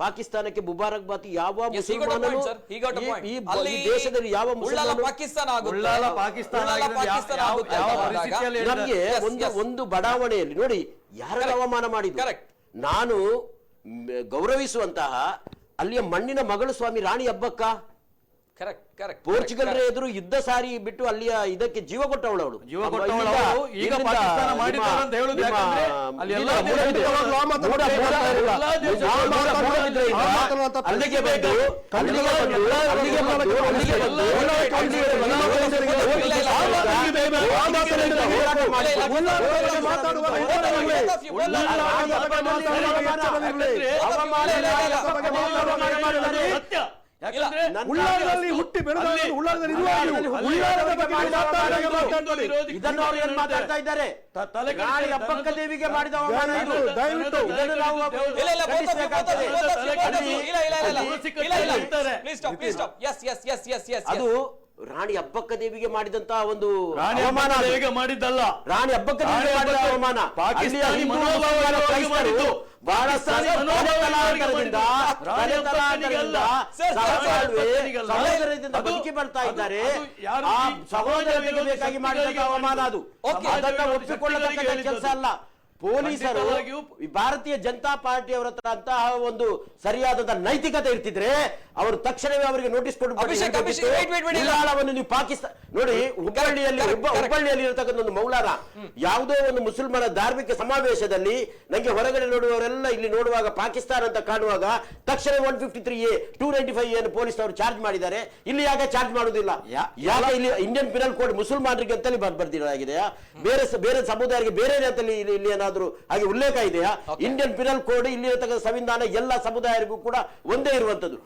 ಪಾಕಿಸ್ತಾನಕ್ಕೆ ಮುಬಾರಕ್ ಬಾತ್ ಯಾವ ಮುಸಲ್ಮಾನನು ಈ ದೇಶದಲ್ಲಿ ಯಾವ ನಮ್ಗೆ ಒಂದು ಬಡಾವಣೆಯಲ್ಲಿ ನೋಡಿ ಯಾರ ಅವಮಾನ ಮಾಡಿದ್ರು. ನಾನು ಗೌರವಿಸುವಂತಹ ಅಲ್ಲಿಯ ಮಣ್ಣಿನ ಮಗಳು ಸ್ವಾಮಿ ರಾಣಿ ಅಬ್ಬಕ್ಕ, ಪೋರ್ಚುಗಲ್ ಎದುರು ಯುದ್ಧ ಸಾರಿ ಬಿಟ್ಟು ಅಲ್ಲಿಯ ಇದಕ್ಕೆ ಜೀವ ಕೊಟ್ಟವಳು ಅವಳು. ಈಗ ಪಾಕಿಸ್ತಾನ ಮಾಡಿದ್ದಾರೆ ಅಂತ ಹೇಳುದು ಯಾಕಂದ್ರೆ ಅಲ್ಲಿ ಎಲ್ಲ ಅಲ್ಲಿಗೆ ಬಂದು ಹುಟ್ಟಿ ಬೆಳೆದ ಇದನ್ನು ಅವರು ಏನ್ ಮಾತಾಡ್ತಾ ಇದ್ದಾರೆ? ರಾಣಿ ಅಬ್ಬಕ್ಕ ದೇವಿಗೆ ಮಾಡಿದ ಅವಮಾನ ಇದು. ದಯವಿಟ್ಟು ಇದನ್ನು ನಾವು ಅದು ರಾಣಿ ಅಬ್ಬಕ್ಕ ದೇವಿಗೆ ಮಾಡಿದಂತ ಒಂದು ಅವಮಾನ ಮಾಡಿದ್ದಲ್ಲ, ರಾಣಿ ಅಬ್ಬಕ್ಕ ದೇವಿಗೆ ಮಾಡಿದ ಅವಮಾನ. ಪಾಕಿಸ್ತಾನಿ ಬಹಳ ತಲೆತಲಾಂತರದಿಂದ ಬದುಕಿ ಬರ್ತಾ ಇದ್ದಾರೆ. ಆ ಸಹೋದರರಿಗೆ ಬೇಕಾಗಿ ಮಾಡಿದಂತ ಅವಮಾನ ಅದು. ಅದನ್ನ ಒಪ್ಪಿಕೊಳ್ಳತಕ್ಕಂಥ ಕೆಲಸ ಅಲ್ಲ. ಪೊಲೀಸರು ಭಾರತೀಯ ಜನತಾ ಪಾರ್ಟಿಯವರ ಹತ್ರ ಅಂತಹ ಒಂದು ಸರಿಯಾದಂತಹ ನೈತಿಕತೆ ಇರ್ತಿದ್ರೆ ಅವರು ತಕ್ಷಣವೇ ಅವರಿಗೆ ನೋಟಿಸ್ ಕೊಟ್ಟು ನೀವು ಪಾಕಿಸ್ತಾನ ನೋಡಿ, ಹುಬ್ಬಳ್ಳಿಯಲ್ಲಿ ಇರತಕ್ಕಂಥ ಒಂದು ಮೌಲಾನ ಯಾವುದೋ ಒಂದು ಮುಸಲ್ಮಾನ ಧಾರ್ಮಿಕ ಸಮಾವೇಶದಲ್ಲಿ ನಂಗೆ ಹೊರಗಡೆ ನೋಡುವವರೆಲ್ಲ ಇಲ್ಲಿ ನೋಡುವಾಗ ಪಾಕಿಸ್ತಾನ ಅಂತ ಕಾಣುವಾಗ ತಕ್ಷಣ 153A 295 ಏನು ಪೊಲೀಸ್ ಅವರು ಚಾರ್ಜ್ ಮಾಡಿದ್ದಾರೆ. ಇಲ್ಲಿ ಯಾಕೆ ಚಾರ್ಜ್ ಮಾಡುವುದಿಲ್ಲ? ಯಾಕೆ ಇಲ್ಲಿ ಇಂಡಿಯನ್ ಪಿನಲ್ ಕೋಡ್ ಮುಸಲ್ಮಾನರಿಗೆ ಅಂತಲೇ ಬರ್ದಿರೋದಾಗಿದೆಯಾ? ಬೇರೆ ಸಮುದಾಯಕ್ಕೆ ಬೇರೆ ಅಂತಲ್ಲಿ ಇಲ್ಲಿ ಏನಾದ್ರು ಹಾಗೆ ಉಲ್ಲೇಖ ಇದೆಯಾ? ಇಂಡಿಯನ್ ಪಿನಲ್ ಕೋಡ್ ಇಲ್ಲಿ ಇರತಕ್ಕಂಥ ಸಂವಿಧಾನ ಎಲ್ಲ ಸಮುದಾಯರಿಗೂ ಕೂಡ ಒಂದೇ ಇರುವಂತದ್ದು.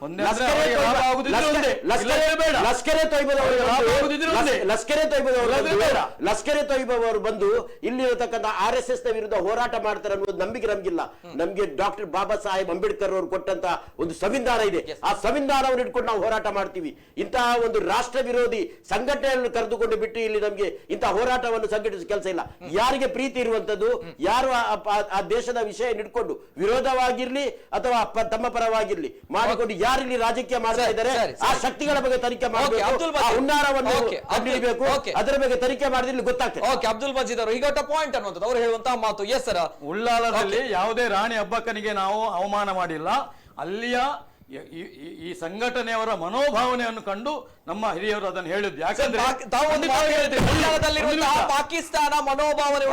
ಲಷ್ಕರೆ ತೊಯ್ಬವರು ಬಂದು ಇಲ್ಲಿರತಕ್ಕಂಥ RSS ನ ವಿರುದ್ಧ ಹೋರಾಟ ಮಾಡ್ತಾರೆ ಅನ್ನೋದು ನಂಬಿಕೆ ನಮ್ಗಿಲ್ಲ. ನಮ್ಗೆ ಡಾಕ್ಟರ್ ಬಾಬಾ ಸಾಹೇಬ್ ಅಂಬೇಡ್ಕರ್ ಅವರು ಕೊಟ್ಟಂತ ಒಂದು ಸಂವಿಧಾನ ಇದೆ. ಆ ಸಂವಿಧಾನವನ್ನು ಇಟ್ಕೊಂಡು ನಾವು ಹೋರಾಟ ಮಾಡ್ತೀವಿ. ಇಂತಹ ಒಂದು ರಾಷ್ಟ್ರ ವಿರೋಧಿ ಸಂಘಟನೆಯನ್ನು ಕರೆದುಕೊಂಡು ಬಿಟ್ಟು ಇಲ್ಲಿ ನಮ್ಗೆ ಇಂತಹ ಹೋರಾಟವನ್ನು ಸಂಘಟಿಸುವ ಕೆಲಸ ಇಲ್ಲ. ಯಾರಿಗೆ ಪ್ರೀತಿ ಇರುವಂತದ್ದು, ಯಾರು ಆ ದೇಶದ ವಿಷಯ ಇಟ್ಕೊಂಡು ವಿರೋಧವಾಗಿರ್ಲಿ ಅಥವಾ ತಮ್ಮ ಪರವಾಗಿರ್ಲಿ ಮಾಡಿಕೊಂಡು ಯಾರಿಲ್ಲಿ ರಾಜಕೀಯ ಮಾಡ್ತಾ ಇದ್ದಾರೆ ಆ ಶಕ್ತಿಗಳ ಬಗ್ಗೆ ತನಿಖೆ ಮಾಡಬೇಕು. ಹುನ್ನಾರವನ್ನು ಕಂಡುಹಿಡಿಯಬೇಕು. ಅದರ ಬಗ್ಗೆ ತನಿಖೆ ಮಾಡಿದ್ರೆ ಗೊತ್ತಾಗ್ತದೆ. ಅಬ್ದುಲ್ ಮಜೀದ್ ಅವರು ಈಗ ಪಾಯಿಂಟ್ ಅನ್ನುವಂಥದ್ದು ಅವರು ಹೇಳುವಂತಹ ಮಾತು. ಎಸ್ ಸರ್, ಉಳ್ಳಾಲದಲ್ಲಿ ಯಾವುದೇ ರಾಣಿ ಅಬ್ಬಕ್ಕನಿಗೆ ನಾವು ಅವಮಾನ ಮಾಡಿಲ್ಲ. ಅಲ್ಲಿಯ ಈ ಸಂಘಟನೆಯವರ ಮನೋಭಾವನೆಯನ್ನು ಕಂಡು ನಮ್ಮ ಹಿರಿಯರು ಅದನ್ನು ಹೇಳಿದ್ದು. ಯಾಕಂದ್ರೆ ಪಾಕಿಸ್ತಾನ ಮನೋಭಾವನೆ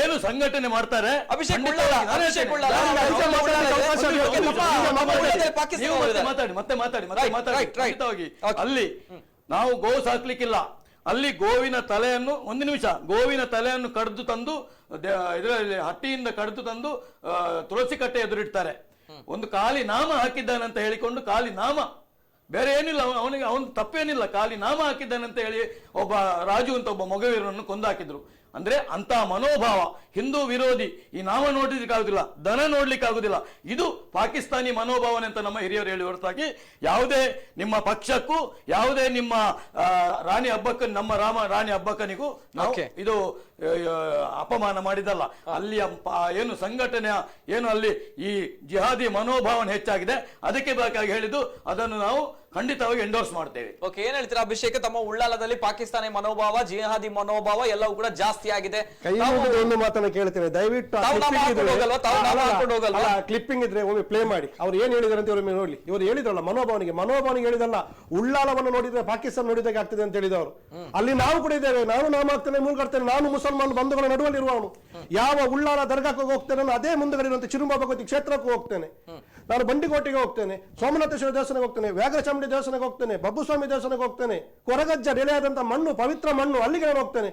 ಏನು ಸಂಘಟನೆ ಮಾಡ್ತಾರೆ ಮಾತಾಡಿ ಅಲ್ಲಿ ನಾವು ಗೋ ಸಾಕ್ಲಿಕ್ಕಿಲ್ಲ. ಅಲ್ಲಿ ಗೋವಿನ ತಲೆಯನ್ನು ಒಂದು ನಿಮಿಷ ಗೋವಿನ ತಲೆಯನ್ನು ಕಡಿದು ತಂದು ಇದರಲ್ಲಿ ಹಟ್ಟಿಯಿಂದ ಕಡಿದು ತಂದು ತುಳಸಿ ಕಟ್ಟೆ ಎದುರಿಡ್ತಾರೆ. ಒಂದು ಕಾಲಿ ನಾಮ ಹಾಕಿದ್ದಾನಂತ ಹೇಳಿಕೊಂಡು ಕಾಲಿ ನಾಮ ಬೇರೆ ಏನಿಲ್ಲ, ಅವನಿಗೆ ಅವನು ತಪ್ಪೇನಿಲ್ಲ, ಕಾಲಿ ನಾಮ ಹಾಕಿದ್ದಾನಂತ ಹೇಳಿ ಒಬ್ಬ ರಾಜು ಅಂತ ಒಬ್ಬ ಮೊಗವೀರನನ್ನು ಕೊಂದಾಕಿದ್ರು. ಅಂದ್ರೆ ಅಂತ ಮನೋಭಾವ ಹಿಂದೂ ವಿರೋಧಿ. ಈ ನಾಮ ನೋಡ್ಲಿಕ್ಕಾಗುದಿಲ್ಲ, ದನ ನೋಡ್ಲಿಕ್ಕಾಗುದಿಲ್ಲ. ಇದು ಪಾಕಿಸ್ತಾನಿ ಮನೋಭಾವನೆ ಅಂತ ನಮ್ಮ ಹಿರಿಯರು ಹೇಳಿ ಹೊರತಾಗಿ ಯಾವುದೇ ನಿಮ್ಮ ಪಕ್ಷಕ್ಕೂ ಯಾವುದೇ ನಿಮ್ಮ ರಾಣಿ ಅಬ್ಬಕ್ಕ ನಮ್ಮ ರಾಣಿ ಅಬ್ಬಕ್ಕನಿಗೂ ನಾವು ಇದು ಅಪಮಾನ ಮಾಡಿದಲ್ಲ. ಅಲ್ಲಿಯ ಏನು ಸಂಘಟನೆಯ ಏನು ಅಲ್ಲಿ ಈ ಜಿಹಾದಿ ಮನೋಭಾವನೆ ಹೆಚ್ಚಾಗಿದೆ, ಅದಕ್ಕೆ ಬೇಕಾಗಿ ಹೇಳಿದ್ದು ಅದನ್ನು ನಾವು ಖಂಡಿತವಾಗಿ ಎಂಡೋರ್ಸ್ ಮಾಡ್ತೇವೆ. ಓಕೆ, ಏನ್ ಹೇಳ್ತೀರಾ ಅಭಿಷೇಕ್? ತಮ್ಮ ಉಳ್ಳಾಲದಲ್ಲಿ ಪಾಕಿಸ್ತಾನಿ ಮನೋಭಾವ, ಜಿಹಾದಿ ಮನೋಭಾವ ಎಲ್ಲವೂ ಕೂಡ ಜಾಸ್ತಿ ಆಗಿದೆ. ಒಂದು ಮಾತನ್ನ ಕೇಳ್ತೇನೆ, ದಯವಿಟ್ಟು ಕ್ಲಿಪ್ಪಿಂಗ್ ಇದ್ರೆ ಒಮ್ಮೆ ಪ್ಲೇ ಮಾಡಿ. ಅವ್ರು ಏನ್ ಹೇಳಿದಾರೆ ಅಂತ ಒಮ್ಮೆ ನೋಡ್ಲಿ. ಇವರು ಹೇಳಿದ್ರಲ್ಲ ಮನೋಭಾವನೆಗೆ ಹೇಳಿದಲ್ಲ, ಉಳ್ಳಾಲವನ್ನು ನೋಡಿದ್ರೆ ಪಾಕಿಸ್ತಾನ ನೋಡಿದಾಗ ಆಗ್ತದೆ ಅಂತ ಹೇಳಿದವರು. ಅಲ್ಲಿ ನಾವು ಕೂಡ ಇದ್ದೇವೆ. ನಾನು ನಾಮ ಆಗ್ತೇನೆ, ಮೂಲ್ಗರ್ತೇನೆ, ನಾನು ಮುಸಲ್ಮಾನ್ ಬಂಧುಗಳ ನಡುವಲ್ಲಿ ಇರುವವನು. ಯಾವ ಉಳ್ಳಾಲ ದರ್ಗಾಕ್ಕೆ ಹೋಗ್ತೇನೆ ಅದೇ ಮುಂದಗಡೆ ಇರುವಂತ ಚಿರುಂಬ ಭಗವತಿ ಕ್ಷೇತ್ರಕ್ಕೂ ಹೋಗ್ತೇನೆ. ನಾನು ಬಂಡಿಕೋಟೆಗೆ ಹೋಗ್ತೇನೆ, ಸೋಮನಾಥೇಶ್ವರ ದೇವಸ್ಥಾನಕ್ಕೆ ಹೋಗ್ತೇನೆ, ವ್ಯಾಘ್ರಚಾಮುಂಡಿ ದೇವಸ್ಥಾನಕ್ಕೆ ಹೋಗ್ತೇನೆ, ಬಬ್ಬುಸ್ವಾಮಿ ದೇವಸ್ಥಾನಕ್ಕೆ ಹೋಗ್ತೇನೆ. ಕೊರಗಜ್ಜ ನೆಲೆಯಾದಂತ ಮಣ್ಣು, ಪವಿತ್ರ ಮಣ್ಣು, ಅಲ್ಲಿಗೆ ನಾನು ಹೋಗ್ತೇನೆ.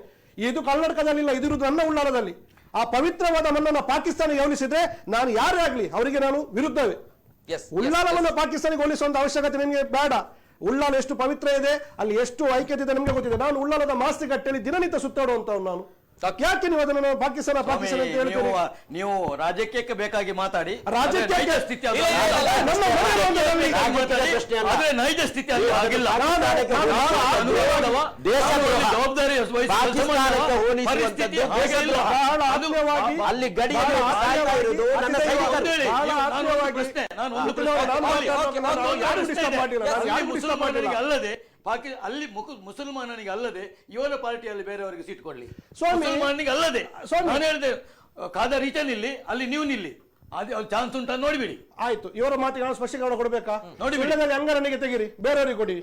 ಇದು ಕರ್ನಾಟಕದಲ್ಲಿಲ್ಲ, ಇದಿರುವುದು ನನ್ನ ಉಳ್ಳಾಲದಲ್ಲಿ. ಆ ಪವಿತ್ರವಾದ ಮಣ್ಣನ್ನು ಪಾಕಿಸ್ತಾನ ಹೋಲಿಸಿದ್ರೆ ನಾನು ಯಾರೇ ಆಗ್ಲಿ ಅವರಿಗೆ ನಾನು ವಿರುದ್ಧವೇ. ಉಳ್ಳಾಲವನ್ನು ಪಾಕಿಸ್ತಾನಿಗೆ ಹೋಲಿಸುವಂತ ಅವಶ್ಯಕತೆ ನಿಮಗೆ ಬೇಡ. ಉಳ್ಳಾಲ ಎಷ್ಟು ಪವಿತ್ರ ಇದೆ, ಅಲ್ಲಿ ಎಷ್ಟು ಐಕ್ಯತೆ ಇದೆ ನಿಮಗೆ ಗೊತ್ತಿದೆ. ನಾನು ಉಳ್ಳಾಲದ ಮಾಸ್ತಿಗಟ್ಟೆಯಲ್ಲಿ ದಿನನಿತ್ಯ ಸುತ್ತಾಡುವಂತವ್ನು ನಾನು. ಯಾಕೆ ನೀವು ಅದನ್ನು ಪಾಕಿಸ್ತಾನ ಪಾಕಿಸ್ತಾನ ಅಂತ ಹೇಳ್ತೀರಿ? ನೀವು ರಾಜಕೀಯಕ್ಕೆ ಬೇಕಾಗಿ ಮಾತಾಡಿ, ರಾಜಕೀಯ ಸ್ಥಿತಿ ನೈಜ ಸ್ಥಿತಿ ಆಗಿಲ್ಲ. ಜವಾಬ್ದಾರಿ ಅಲ್ಲಿ ಗಡಿ ಅಲ್ಲದೆ ಅಲ್ಲಿ ಮುಸಲ್ಮಾನನಿಗೆ ಅಲ್ಲದೆ ಇವರ ಪಾರ್ಟಿಯಲ್ಲಿ ಬೇರೆಯವರಿಗೆ ಸೀಟ್ ಕೊಡ್ಲಿ, ಮುಸಲ್ಮಾನಿಗೆ ಅಲ್ಲದೆ. ನಾನು ಹೇಳಿದೆ ಕಾದ ರೀತಿಯ ನಿಲ್ಲಿ, ಅಲ್ಲಿ ನೀವು ನಿಲ್ಲಿ, ಅದು ಚಾನ್ಸ್ ಉಂಟ ನೋಡಿಬಿಡಿ. ಆಯ್ತು, ಇವರ ಮಾತಿಗೆ ನಾನು ಸ್ಪಷ್ಟೀಕರಣ ಕೊಡಬೇಕಾ? ನೋಡಿ, ಸುಳ್ಯದಲ್ಲಿ ಅಂಗಾರನಿಗೆ ತೆಗಿರಿ, ಬೇರೆಯವರಿಗೆ ಕೊಡಿ.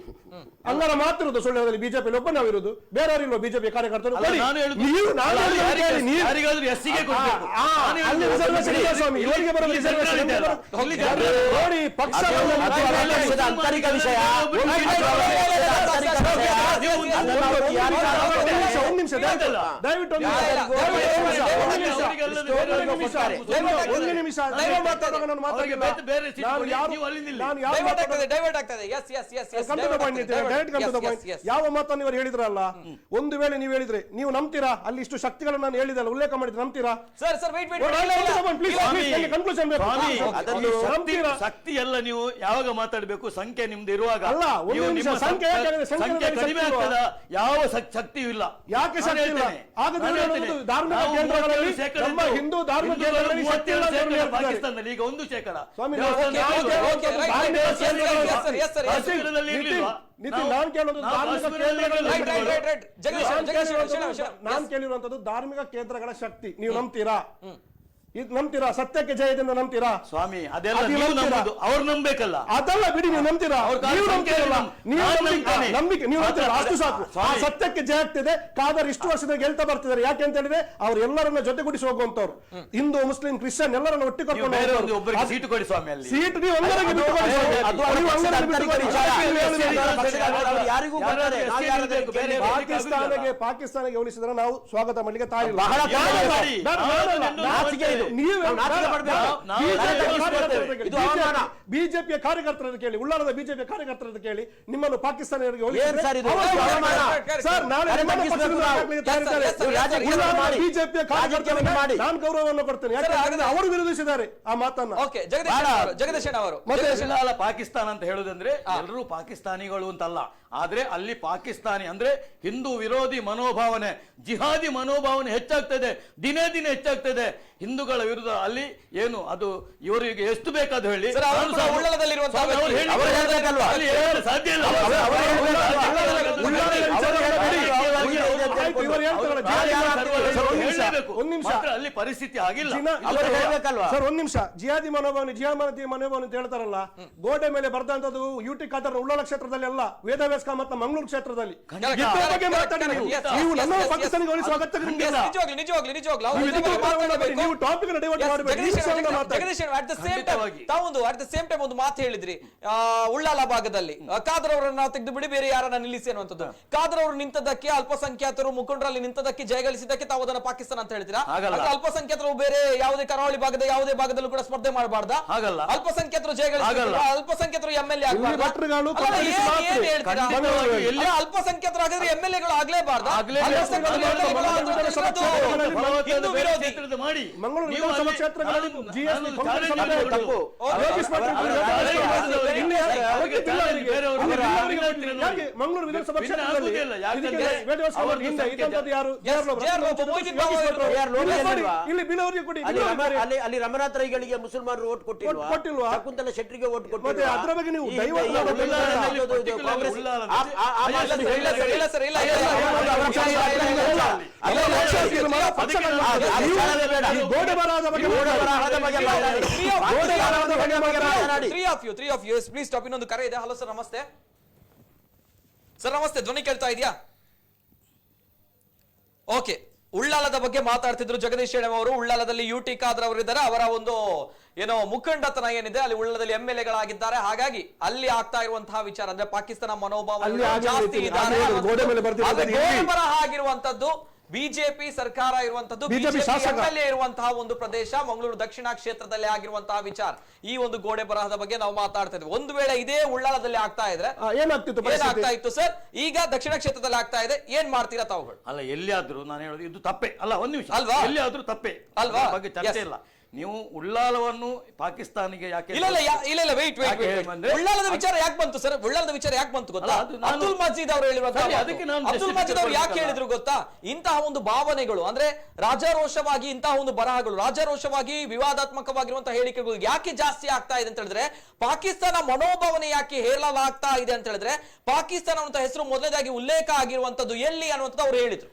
ಅಂಗಾರ ಮಾತ್ರ ಇರುವುದು ಸುಳ್ಯದಲ್ಲಿ, ಬಿಜೆಪಿ ಒಬ್ಬ ನಾವು ಇರುವುದು, ಬೇರೆಯವರಿಲ್ವ ಬಿಜೆಪಿ ಕಾರ್ಯಕರ್ತರು? ನೋಡಿ, ಪಕ್ಷ ಆಂತರಿಕ ವಿಷಯ. ಒಂದು ನಿಮಿಷ ದಯವಿಟ್ಟು ಒಂದು ನಿಮಿಷ ಯಾವ ಮಾತನ್ನು ಇವರು ಹೇಳಿದ್ರಲ್ಲ, ಒಂದು ವೇಳೆ ನೀವು ಹೇಳಿದ್ರೆ ನೀವು ನಂಬ್ತೀರಾ? ಅಲ್ಲಿ ಇಷ್ಟು ಶಕ್ತಿಗಳನ್ನು ನಾನು ಹೇಳಿದಲ್ಲ, ಉಲ್ಲೇಖ ಮಾಡಿದ್ರೆ ನಂಬ್ತೀರಾ? ಶಕ್ತಿ ಎಲ್ಲ ನೀವು ಯಾವಾಗ ಮಾತಾಡಬೇಕು, ಸಂಖ್ಯೆ ನಿಮ್ದು ಇರುವಾಗ ಅಲ್ಲ. ಸಂಖ್ಯೆ ಕಡಿಮೆ ಆಗ್ತದ, ಯಾವ ಶಕ್ತಿಯೂ ಇಲ್ಲ. ಯಾಕೆ ಶಕ್ತಿ ಇಲ್ಲ? ಧಾರ್ಮಿಕ ಕೇಂದ್ರಗಳಲ್ಲಿ ನಮ್ಮ ಹಿಂದೂ ಧಾರ್ಮಿಕ ಕೇಂದ್ರಗಳಲ್ಲಿ ಪಾಕಿಸ್ತಾನದಲ್ಲಿ ಈಗ 1% ನಾನು ಕೇಳಿರುವಂತದ್ದು ಧಾರ್ಮಿಕ ಕೇಂದ್ರಗಳ ಶಕ್ತಿ. ನೀವು ನಂಬ್ತೀರಾ? ನಂಬ್ತೀರಾ? ಸತ್ಯಕ್ಕೆ ಜಯದಿಂದ ನಂಬ್ತೀರಾ? ಸ್ವಾಮಿ, ಅದೆಲ್ಲ ಅವ್ರು ನಂಬೇಕಲ್ಲ. ಅದಲ್ಲ ಬಿಡಿ, ನೀವು ನಂಬ್ತೀರಾ? ನಂಬಿಕೆ ನೀವು ನಂಬ್ತೀರಾ? ಅಷ್ಟು ಸಾಕು. ಸತ್ಯಕ್ಕೆ ಜಯ ಆಗ್ತಿದೆ. ಕಾದರ್ ಇಷ್ಟು ವರ್ಷದ ಗೆಲ್ತಾ ಬರ್ತಿದ್ದಾರೆ. ಯಾಕೆ ಅಂತ ಹೇಳಿದ್ರೆ ಅವ್ರು ಎಲ್ಲರನ್ನ ಜೊತೆಗೂಡಿಸಿ ಹೋಗುವಂತವ್ರು. ಹಿಂದೂ, ಮುಸ್ಲಿಂ, ಕ್ರಿಶ್ಚಿಯನ್ ಎಲ್ಲರನ್ನ ಒಟ್ಟಿಕೊಂಡು ಸೀಟು ಕೊಡಿ ಸ್ವಾಮಿ. ಅಲ್ಲಿ ಸೀಟ್ ನೀವು ಪಾಕಿಸ್ತಾನಕ್ಕೆ ಹೋಲಿಸಿದ್ರೆ ನಾವು ಸ್ವಾಗತ ಮಾಡಲಿಕ್ಕೆ ತಾಯಿಲ್ಲ. ಬಿಜೆಪಿಯ ಕಾರ್ಯಕರ್ತರನ್ನು ಕೇಳಿ, ಉಳ್ಳಾಲದ ಬಿಜೆಪಿಯ ಕಾರ್ಯಕರ್ತರನ್ನು ಕೇಳಿ, ನಿಮ್ಮನ್ನು ಪಾಕಿಸ್ತಾನಿಯರಿಗೆ ಬಿಜೆಪಿಯ ಕಾರ್ಯಕರ್ತರನ್ನು ನಾನು ಗೌರವವನ್ನು ಕೊಡ್ತೇನೆ. ಯಾಕಂದ್ರೆ ಅವರು ವಿರೋಧಿಸಿದ್ದಾರೆ ಆ ಮಾತನ್ನು. ಜಗದೀಶ್ ಅವರು ಪಾಕಿಸ್ತಾನ ಅಂತ ಹೇಳುದಂದ್ರೆ ಎಲ್ಲರೂ ಪಾಕಿಸ್ತಾನಿಗಳು ಅಂತಲ್ಲ, ಆದ್ರೆ ಅಲ್ಲಿ ಪಾಕಿಸ್ತಾನಿ ಅಂದ್ರೆ ಹಿಂದೂ ವಿರೋಧಿ ಮನೋಭಾವನೆ, ಜಿಹಾದಿ ಮನೋಭಾವನೆ ಹೆಚ್ಚಾಗ್ತದೆ, ದಿನೇ ದಿನೇ ಹೆಚ್ಚಾಗ್ತದೆ. ಹಿಂದೂಗಳ ವಿರುದ್ಧ ಅಲ್ಲಿ ಏನು ಅದು ಇವರಿಗೆ ಎಷ್ಟು ಬೇಕಾದ ಹೇಳಿ ಸಾಧ್ಯ ಇಲ್ಲ. ಅಲ್ಲಿ ಪರಿಸ್ಥಿತಿ ಆಗಿಲ್ಲ. ಸರ್ ಒಂದ್ ನಿಮಿಷ, ಜಿಹಾದಿ ಮನೋಭಾವನೆ ಅಂತ ಹೇಳ್ತಾರಲ್ಲ, ಗೋಡೆ ಮೇಲೆ ಬರ್ದಂತದ್ದು ಯುಟಿ ಖಾದರ್ ಉಳ್ಳಾಲ ಕ್ಷೇತ್ರದಲ್ಲಿ ಅಲ್ಲ, ವೇದವ್ಯಾಸ ಮತ್ತು ಮಂಗಳೂರು ಕ್ಷೇತ್ರದಲ್ಲಿ. ನೀವು ನಮ್ಮ ಪಾಕಿಸ್ತಾನಿಗೆ ಹೋಲಿಸುವ ಅಗತ್ಯ ನೀವು ಟಾಪಿಕ್ ಒಂದು ಮಾತು ಹೇಳಿದ್ರಿ. ಉಳ್ಳಾಲ ಭಾಗದಲ್ಲಿ ಖಾದರ್ ಅವರನ್ನ ತೆಗೆದು ಬಿಡಿ, ಬೇರೆ ಯಾರನ್ನ ನಿಲ್ಲಿಸಿ ಅನ್ನುವಂಥದ್ದು. ಖಾದರ್ ಅವರು ನಿಂತದಕ್ಕೆ, ಅಲ್ಪಸಂಖ್ಯಾತರು ಮುಖಂಡರಲ್ಲಿ ನಿಂತದಕ್ಕೆ, ಜಯಗಳಿಸಿದ್ದಕ್ಕೆ ತಾವು ಅದನ್ನ ಪಾಕಿಸ್ತಾನ ಅಂತ ಹೇಳ್ತೀರಾ? ಅಲ್ಪಸಂಖ್ಯಾತರು ಬೇರೆ ಯಾವುದೇ ಕರಾವಳಿ ಭಾಗದ ಯಾವುದೇ ಭಾಗದಲ್ಲೂ ಕೂಡ ಸ್ಪರ್ಧೆ ಮಾಡಬಾರ್ದ? ಅಲ್ಪಸಂಖ್ಯಾತರು ಜಯಗಳಿಸಿದ, ಅಲ್ಪಸಂಖ್ಯಾತರು MLA ಆಗಬಾರ್ದು? ಅಲ್ಪಸಂಖ್ಯಾತರು ಆಗಿದ್ರೆ MLAಗಳು ಆಗ್ಲೇಬಾರ್ದು? ಹಿಂದೂ ವಿರೋಧಿ ಮಂಗಳೂರು ಕ್ಷೇತ್ರಗಳಲ್ಲಿ ಮಂಗಳೂರು ವಿಧಾನಸಭಾ ಕ್ಷೇತ್ರದಲ್ಲಿ ಇಲ್ಲಿ ಬಿಲವರಿಗೆ ಕೊಡಿ. ಅಲ್ಲಿ ರಮನಾಥ್ ರೈಗಳಿಗೆ ಮುಸಲ್ಮಾನರು ಓಟ್ ಕೊಟ್ಟಿಲ್ವಾ? ಶಕುಂತಲಾ ಶೆಟ್ಟರಿಗೆ ಓಟ್ ಕೊಟ್ಟು ಅದರ ಬಗ್ಗೆ ನೀವು ಪ್ಲೀಸ್ ಸ್ಟಾಪ್. ಇನ್ನೊಂದು ಕರೆ ಇದೆ. ಹಲೋ ಸರ್, ನಮಸ್ತೆ. ಸರ್ ನಮಸ್ತೆ, ಧ್ವನಿ ಕೇಳ್ತಾ ಇದೆಯಾ? ಓಕೆ, ಉಳ್ಳಾಲದ ಬಗ್ಗೆ ಮಾತಾಡ್ತಿದ್ರು ಜಗದೀಶ್ ಅವರು. ಉಳ್ಳಾಲದಲ್ಲಿ ಯುಟಿ ಖಾದರ್ ಅವರಿದ್ದಾರೆ, ಅವರ ಒಂದು ಏನೋ ಮುಖಂಡತನ ಏನಿದೆ ಅಲ್ಲಿ ಉಳ್ಳಾಲದಲ್ಲಿ MLAಗಳಾಗಿದ್ದಾರೆ. ಹಾಗಾಗಿ ಅಲ್ಲಿ ಆಗ್ತಾ ಇರುವಂತಹ ವಿಚಾರ ಅಂದ್ರೆ ಪಾಕಿಸ್ತಾನ ಮನೋಭಾವ ಜಾಸ್ತಿ ಇದೆ. ಗೋಡೆ ಬರಹ ಆಗಿರುವಂತದ್ದು ಬಿಜೆಪಿ ಸರ್ಕಾರ ಇರುವಂತದ್ದು, ಬಿಜೆಪಿ ಶಾಸಕ MLA ಇರುವಂತಹ ಒಂದು ಪ್ರದೇಶ ಮಂಗಳೂರು ದಕ್ಷಿಣ ಕ್ಷೇತ್ರದಲ್ಲಿ ಆಗಿರುವಂತಹ ವಿಚಾರ. ಈ ಒಂದು ಗೋಡೆ ಬರಹದ ಬಗ್ಗೆ ನಾವು ಮಾತಾಡ್ತಾ ಇದ್ವಿ. ಒಂದು ವೇಳೆ ಇದೇ ಉಳ್ಳಾಲದಲ್ಲಿ ಆಗ್ತಾ ಇದ್ರೆ ಏನಾಗ್ತಾ ಇತ್ತು ಸರ್? ಈಗ ದಕ್ಷಿಣ ಕ್ಷೇತ್ರದಲ್ಲಿ ಆಗ್ತಾ ಇದೆ, ಏನ್ ಮಾಡ್ತೀರಾ ತಾವುಗಳು? ಅಲ್ಲ, ಎಲ್ಲಿಯಾದ್ರೂ ನಾನು ಹೇಳೋದು ಇದು ತಪ್ಪೇ ಅಲ್ಲ. ಒಂದು ನಿಮಿಷ ಅಲ್ವಾ? ಎಲ್ಲಿಯಾದ್ರೂ ತಪ್ಪೇ ಅಲ್ವಾ? ಬಗ್ಗೆ ಚರ್ಚೆ ಇಲ್ಲ. ನೀವು ಉಳ್ಳಾಲವನ್ನು ಪಾಕಿಸ್ತಾನಿಗೆ ಯಾಕೆ ಇಲ್ಲ ವೆಯ್ಟ್ ಉಳ್ಳಾಲದ ವಿಚಾರ ಯಾಕೆ ಬಂತು ಸರ್? ಉಳ್ಳಾಲದ ವಿಚಾರ ಯಾಕೆ ಬಂತು ಗೊತ್ತಾ? ಅಬ್ದುಲ್ ಮಜೀದ್ ಅವರು ಅಬ್ದುಲ್ ಮಜೀದ್ ಅವರು ಯಾಕೆ ಹೇಳಿದ್ರು ಗೊತ್ತಾ? ಇಂತಹ ಒಂದು ಭಾವನೆಗಳು ಅಂದ್ರೆ ರಾಜಾರೋಷವಾಗಿ ಇಂತಹ ಒಂದು ಬರಹಗಳು, ರಾಜಾರೋಷವಾಗಿ ವಿವಾದಾತ್ಮಕವಾಗಿರುವಂತಹ ಹೇಳಿಕೆಗಳು ಯಾಕೆ ಜಾಸ್ತಿ ಆಗ್ತಾ ಇದೆ ಅಂತ ಹೇಳಿದ್ರೆ, ಪಾಕಿಸ್ತಾನ ಮನೋಭಾವನೆ ಯಾಕೆ ಹೇರಲಾಗ್ತಾ ಇದೆ ಅಂತ ಹೇಳಿದ್ರೆ, ಪಾಕಿಸ್ತಾನ ಅನ್ನುವಂತ ಹೆಸರು ಮೊದಲನೇದಾಗಿ ಉಲ್ಲೇಖ ಆಗಿರುವಂತದ್ದು ಎಲ್ಲಿ ಅನ್ನುವಂಥದ್ದು ಅವರು ಹೇಳಿದ್ರು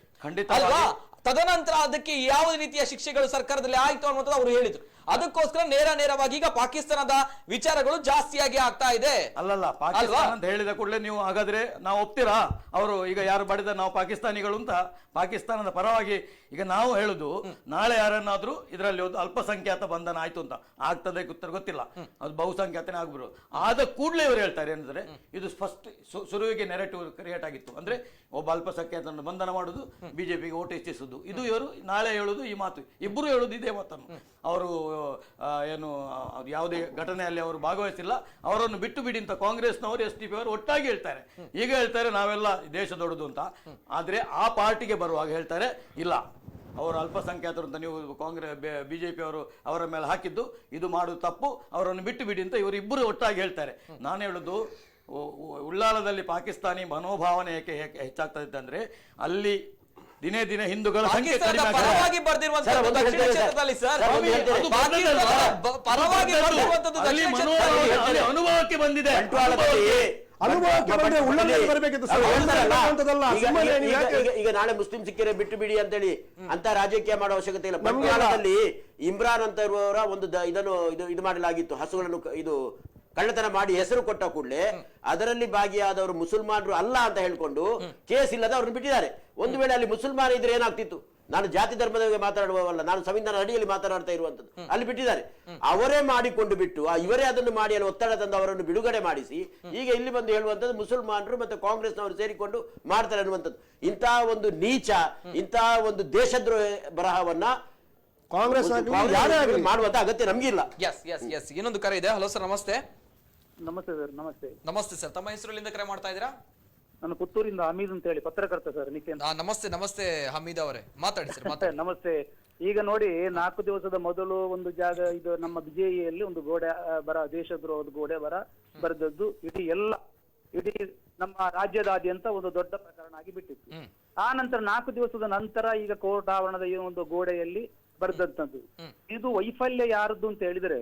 ಅಲ್ವಾ? ತದನಂತರ ಅದಕ್ಕೆ ಯಾವ ರೀತಿಯ ಶಿಕ್ಷೆಗಳು ಸರ್ಕಾರದಲ್ಲಿ ಆಯ್ತು ಅನ್ನುವಂಥದ್ದು ಅವರು ಹೇಳಿದ್ರು. ಅದಕ್ಕೋಸ್ಕರ ನೇರವಾಗಿ ಈಗ ಪಾಕಿಸ್ತಾನದ ವಿಚಾರಗಳು ಜಾಸ್ತಿಯಾಗಿ ಆಗ್ತಾ ಇದೆ. ಅಲ್ಲಲ್ಲ, ಪಾಕಿಸ್ತಾನ ಅಂತ ಹೇಳಿದ ಕೂಡಲೇ ನೀವು ಹಾಗಾದ್ರೆ ನಾವು ಒಪ್ತೀರಾ? ಅವರು ಈಗ ಯಾರು ಬಡಿದ ನಾವು ಪಾಕಿಸ್ತಾನಿಗಳು ಅಂತ ಪಾಕಿಸ್ತಾನದ ಪರವಾಗಿ ಈಗ ನಾವು ಹೇಳುದು, ನಾಳೆ ಯಾರನ್ನಾದ್ರೂ ಇದರಲ್ಲಿ ಒಂದು ಅಲ್ಪಸಂಖ್ಯಾತ ಬಂಧನ ಆಯ್ತು ಅಂತ ಆಗ್ತದೆ ಗೊತ್ತಿಲ್ಲ, ಅದು ಬಹುಸಂಖ್ಯಾತನೇ ಆಗ್ಬಿಡು. ಆದ ಕೂಡಲೇ ಇವರು ಹೇಳ್ತಾರೆ ಏನಂದ್ರೆ, ಇದು ಫಸ್ಟ್ ಶುರುವಿಗೆ ನೆರೆಟಿವ್ ಕ್ರಿಯೇಟ್ ಆಗಿತ್ತು. ಅಂದ್ರೆ ಒಬ್ಬ ಅಲ್ಪಸಂಖ್ಯಾತನ ಬಂಧನ ಮಾಡುದು, ಬಿಜೆಪಿಗೆ ಓಟ್ ಹೆಚ್ಚಿಸುದು, ಇದು ಇವರು ನಾಳೆ ಹೇಳುದು ಈ ಮಾತು. ಇಬ್ಬರು ಹೇಳುದು ಇದೇ ಮಾತನ್ನು. ಅವರು ಏನು ಯಾವುದೇ ಘಟನೆಯಲ್ಲಿ ಅವರು ಭಾಗವಹಿಸಿಲ್ಲ, ಅವರನ್ನು ಬಿಟ್ಟು ಬಿಡಿ ಅಂತ ಕಾಂಗ್ರೆಸ್ನವರು SDP ಅವರು ಒಟ್ಟಾಗಿ ಹೇಳ್ತಾರೆ. ಈಗ ಹೇಳ್ತಾರೆ ನಾವೆಲ್ಲ ದೇಶ ದೊಡ್ಡದು ಅಂತ. ಆದ್ರೆ ಆ ಪಾರ್ಟಿಗೆ ಬರುವಾಗ ಹೇಳ್ತಾರೆ ಇಲ್ಲ, ಅವರು ಅಲ್ಪಸಂಖ್ಯಾತರು ಅಂತ ನೀವು ಬಿಜೆಪಿ ಅವರು ಅವರ ಮೇಲೆ ಹಾಕಿದ್ದು, ಇದು ಮಾಡುದು ತಪ್ಪು, ಅವರನ್ನು ಬಿಟ್ಟು ಬಿಡಿ ಅಂತ ಇವರು ಇಬ್ಬರು ಒಟ್ಟಾಗಿ ಹೇಳ್ತಾರೆ. ನಾನು ಹೇಳುದು, ಉಳ್ಳಾಲದಲ್ಲಿ ಪಾಕಿಸ್ತಾನಿ ಮನೋಭಾವನೆ ಏಕೆ ಹೆಚ್ಚಾಗ್ತದೆ ಅಂದ್ರೆ, ಅಲ್ಲಿ ದಿನೇ ದಿನೇ ಹಿಂದೂಗಳ ಸಂಖ್ಯೆ ಪರವಾಗಿ ಬರ್ದಿರುವಂತದ್ದು ದಕ್ಷಿಣ ಕ್ಷೇತ್ರದಲ್ಲಿ ಸರ್, ಪರವಾಗಿ ಬರ್ದಿರುವಂತದ್ದು ದಕ್ಷಿಣ ಕ್ಷೇತ್ರದಲ್ಲಿ ಅನುಭವಕ್ಕೆ ಬಂದಿದೆ. ಈಗ ನಾಳೆ ಮುಸ್ಲಿಂ ಸಿಕ್ಕಿದ್ರೆ ಬಿಟ್ಟು ಬಿಡಿ ಅಂತೇಳಿ ಅಂತ ರಾಜಕೀಯ ಮಾಡೋ ಅವಶ್ಯಕತೆ ಇಲ್ಲ. ಬಂಗಾಳದಲ್ಲಿ ಇಮ್ರಾನ್ ಅಂತ ಇರುವವರ ಒಂದು ಇದು ಮಾಡಲಾಗಿತ್ತು, ಹಸುಗಳನ್ನು ಇದು ಕಳ್ಳತನ ಮಾಡಿ ಹೆಸರು ಕೊಟ್ಟ ಕೂಡಲೇ ಅದರಲ್ಲಿ ಭಾಗಿಯಾದವರು ಮುಸಲ್ಮಾನರು ಅಲ್ಲ ಅಂತ ಹೇಳ್ಕೊಂಡು ಕೇಸ್ ಇಲ್ಲದೆ ಅವ್ರನ್ನ ಬಿಟ್ಟಿದ್ದಾರೆ. ಒಂದು ವೇಳೆ ಅಲ್ಲಿ ಮುಸಲ್ಮಾನ ಇದ್ರೆ ಏನಾಗ್ತಿತ್ತು? ನಾನು ಜಾತಿ ಧರ್ಮದ ಬಗ್ಗೆ ಮಾತಾಡುವವಲ್ಲ, ನಾನು ಸಂವಿಧಾನ ಅಡಿಯಲ್ಲಿ ಮಾತನಾಡ್ತಾ ಇರುವಂತದ್ದು. ಅಲ್ಲಿ ಬಿಟ್ಟಿದ್ದಾರೆ, ಅವರೇ ಮಾಡಿಕೊಂಡು ಬಿಟ್ಟು ಇವರೇ ಅದನ್ನು ಮಾಡಿ ಅಲ್ಲಿ ಒತ್ತಡ ತಂದು ಅವರನ್ನು ಬಿಡುಗಡೆ ಮಾಡಿಸಿ ಈಗ ಇಲ್ಲಿ ಬಂದು ಹೇಳುವಂತದ್ದು ಮುಸಲ್ಮಾನರು ಮತ್ತೆ ಕಾಂಗ್ರೆಸ್ನವರು ಸೇರಿಕೊಂಡು ಮಾಡ್ತಾರೆ ಅನ್ನುವಂಥದ್ದು. ಇಂತಹ ಒಂದು ನೀಚ, ಇಂತಹ ಒಂದು ದೇಶದ್ರೋಹ ಬರಹವನ್ನ ಕಾಂಗ್ರೆಸ್ ಮಾಡುವಂತ ಅಗತ್ಯ ನಮ್ಗಿಲ್ಲ. ಇನ್ನೊಂದು ಕರೆ ಇದೆ. ಹಲೋ ಸರ್, ನಮಸ್ತೆ. ನಮಸ್ತೆ ಸರ್. ನಮಸ್ತೆ ಸರ್, ತಮ್ಮ ಹೆಸರಲ್ಲಿ ಕರೆ ಮಾಡ್ತಾ ಇದ್ದೀರಾ? ನಾನು ಪುತ್ತೂರಿಂದ ಹಮೀದ್ ಅಂತ ಹೇಳಿ ಪತ್ರಕರ್ತ ಸರ್. ನಮಸ್ತೆ ಹಮೀದ್ ಅವರೇ, ಮಾತಾಡಿ ಸರ್. ನಮಸ್ತೆ. ಈಗ ನೋಡಿ, 4 ದಿವಸದ ಮೊದಲು ಒಂದು ಜಾಗ ಇದು ನಮ್ಮ ಬಿಜೆಪಿಯಲ್ಲಿ ಒಂದು ಗೋಡೆ ಬರ, ದೇಶದ್ರೋಹದ ಗೋಡೆ ಬರ ಬರೆದದ್ದು ಇಡೀ ನಮ್ಮ ರಾಜ್ಯದಾದ್ಯಂತ ಒಂದು ದೊಡ್ಡ ಪ್ರಕರಣ ಆಗಿ ಬಿಟ್ಟಿತ್ತು. ಆ ನಂತರ 4 ದಿವಸದ ನಂತರ ಈಗ ಕೋರ್ಟ್ ಆವರಣದ ಈ ಒಂದು ಗೋಡೆಯಲ್ಲಿ ಬರೆದಂತದ್ದು. ಇದು ವೈಫಲ್ಯ ಯಾರದ್ದು ಅಂತ ಹೇಳಿದ್ರೆ,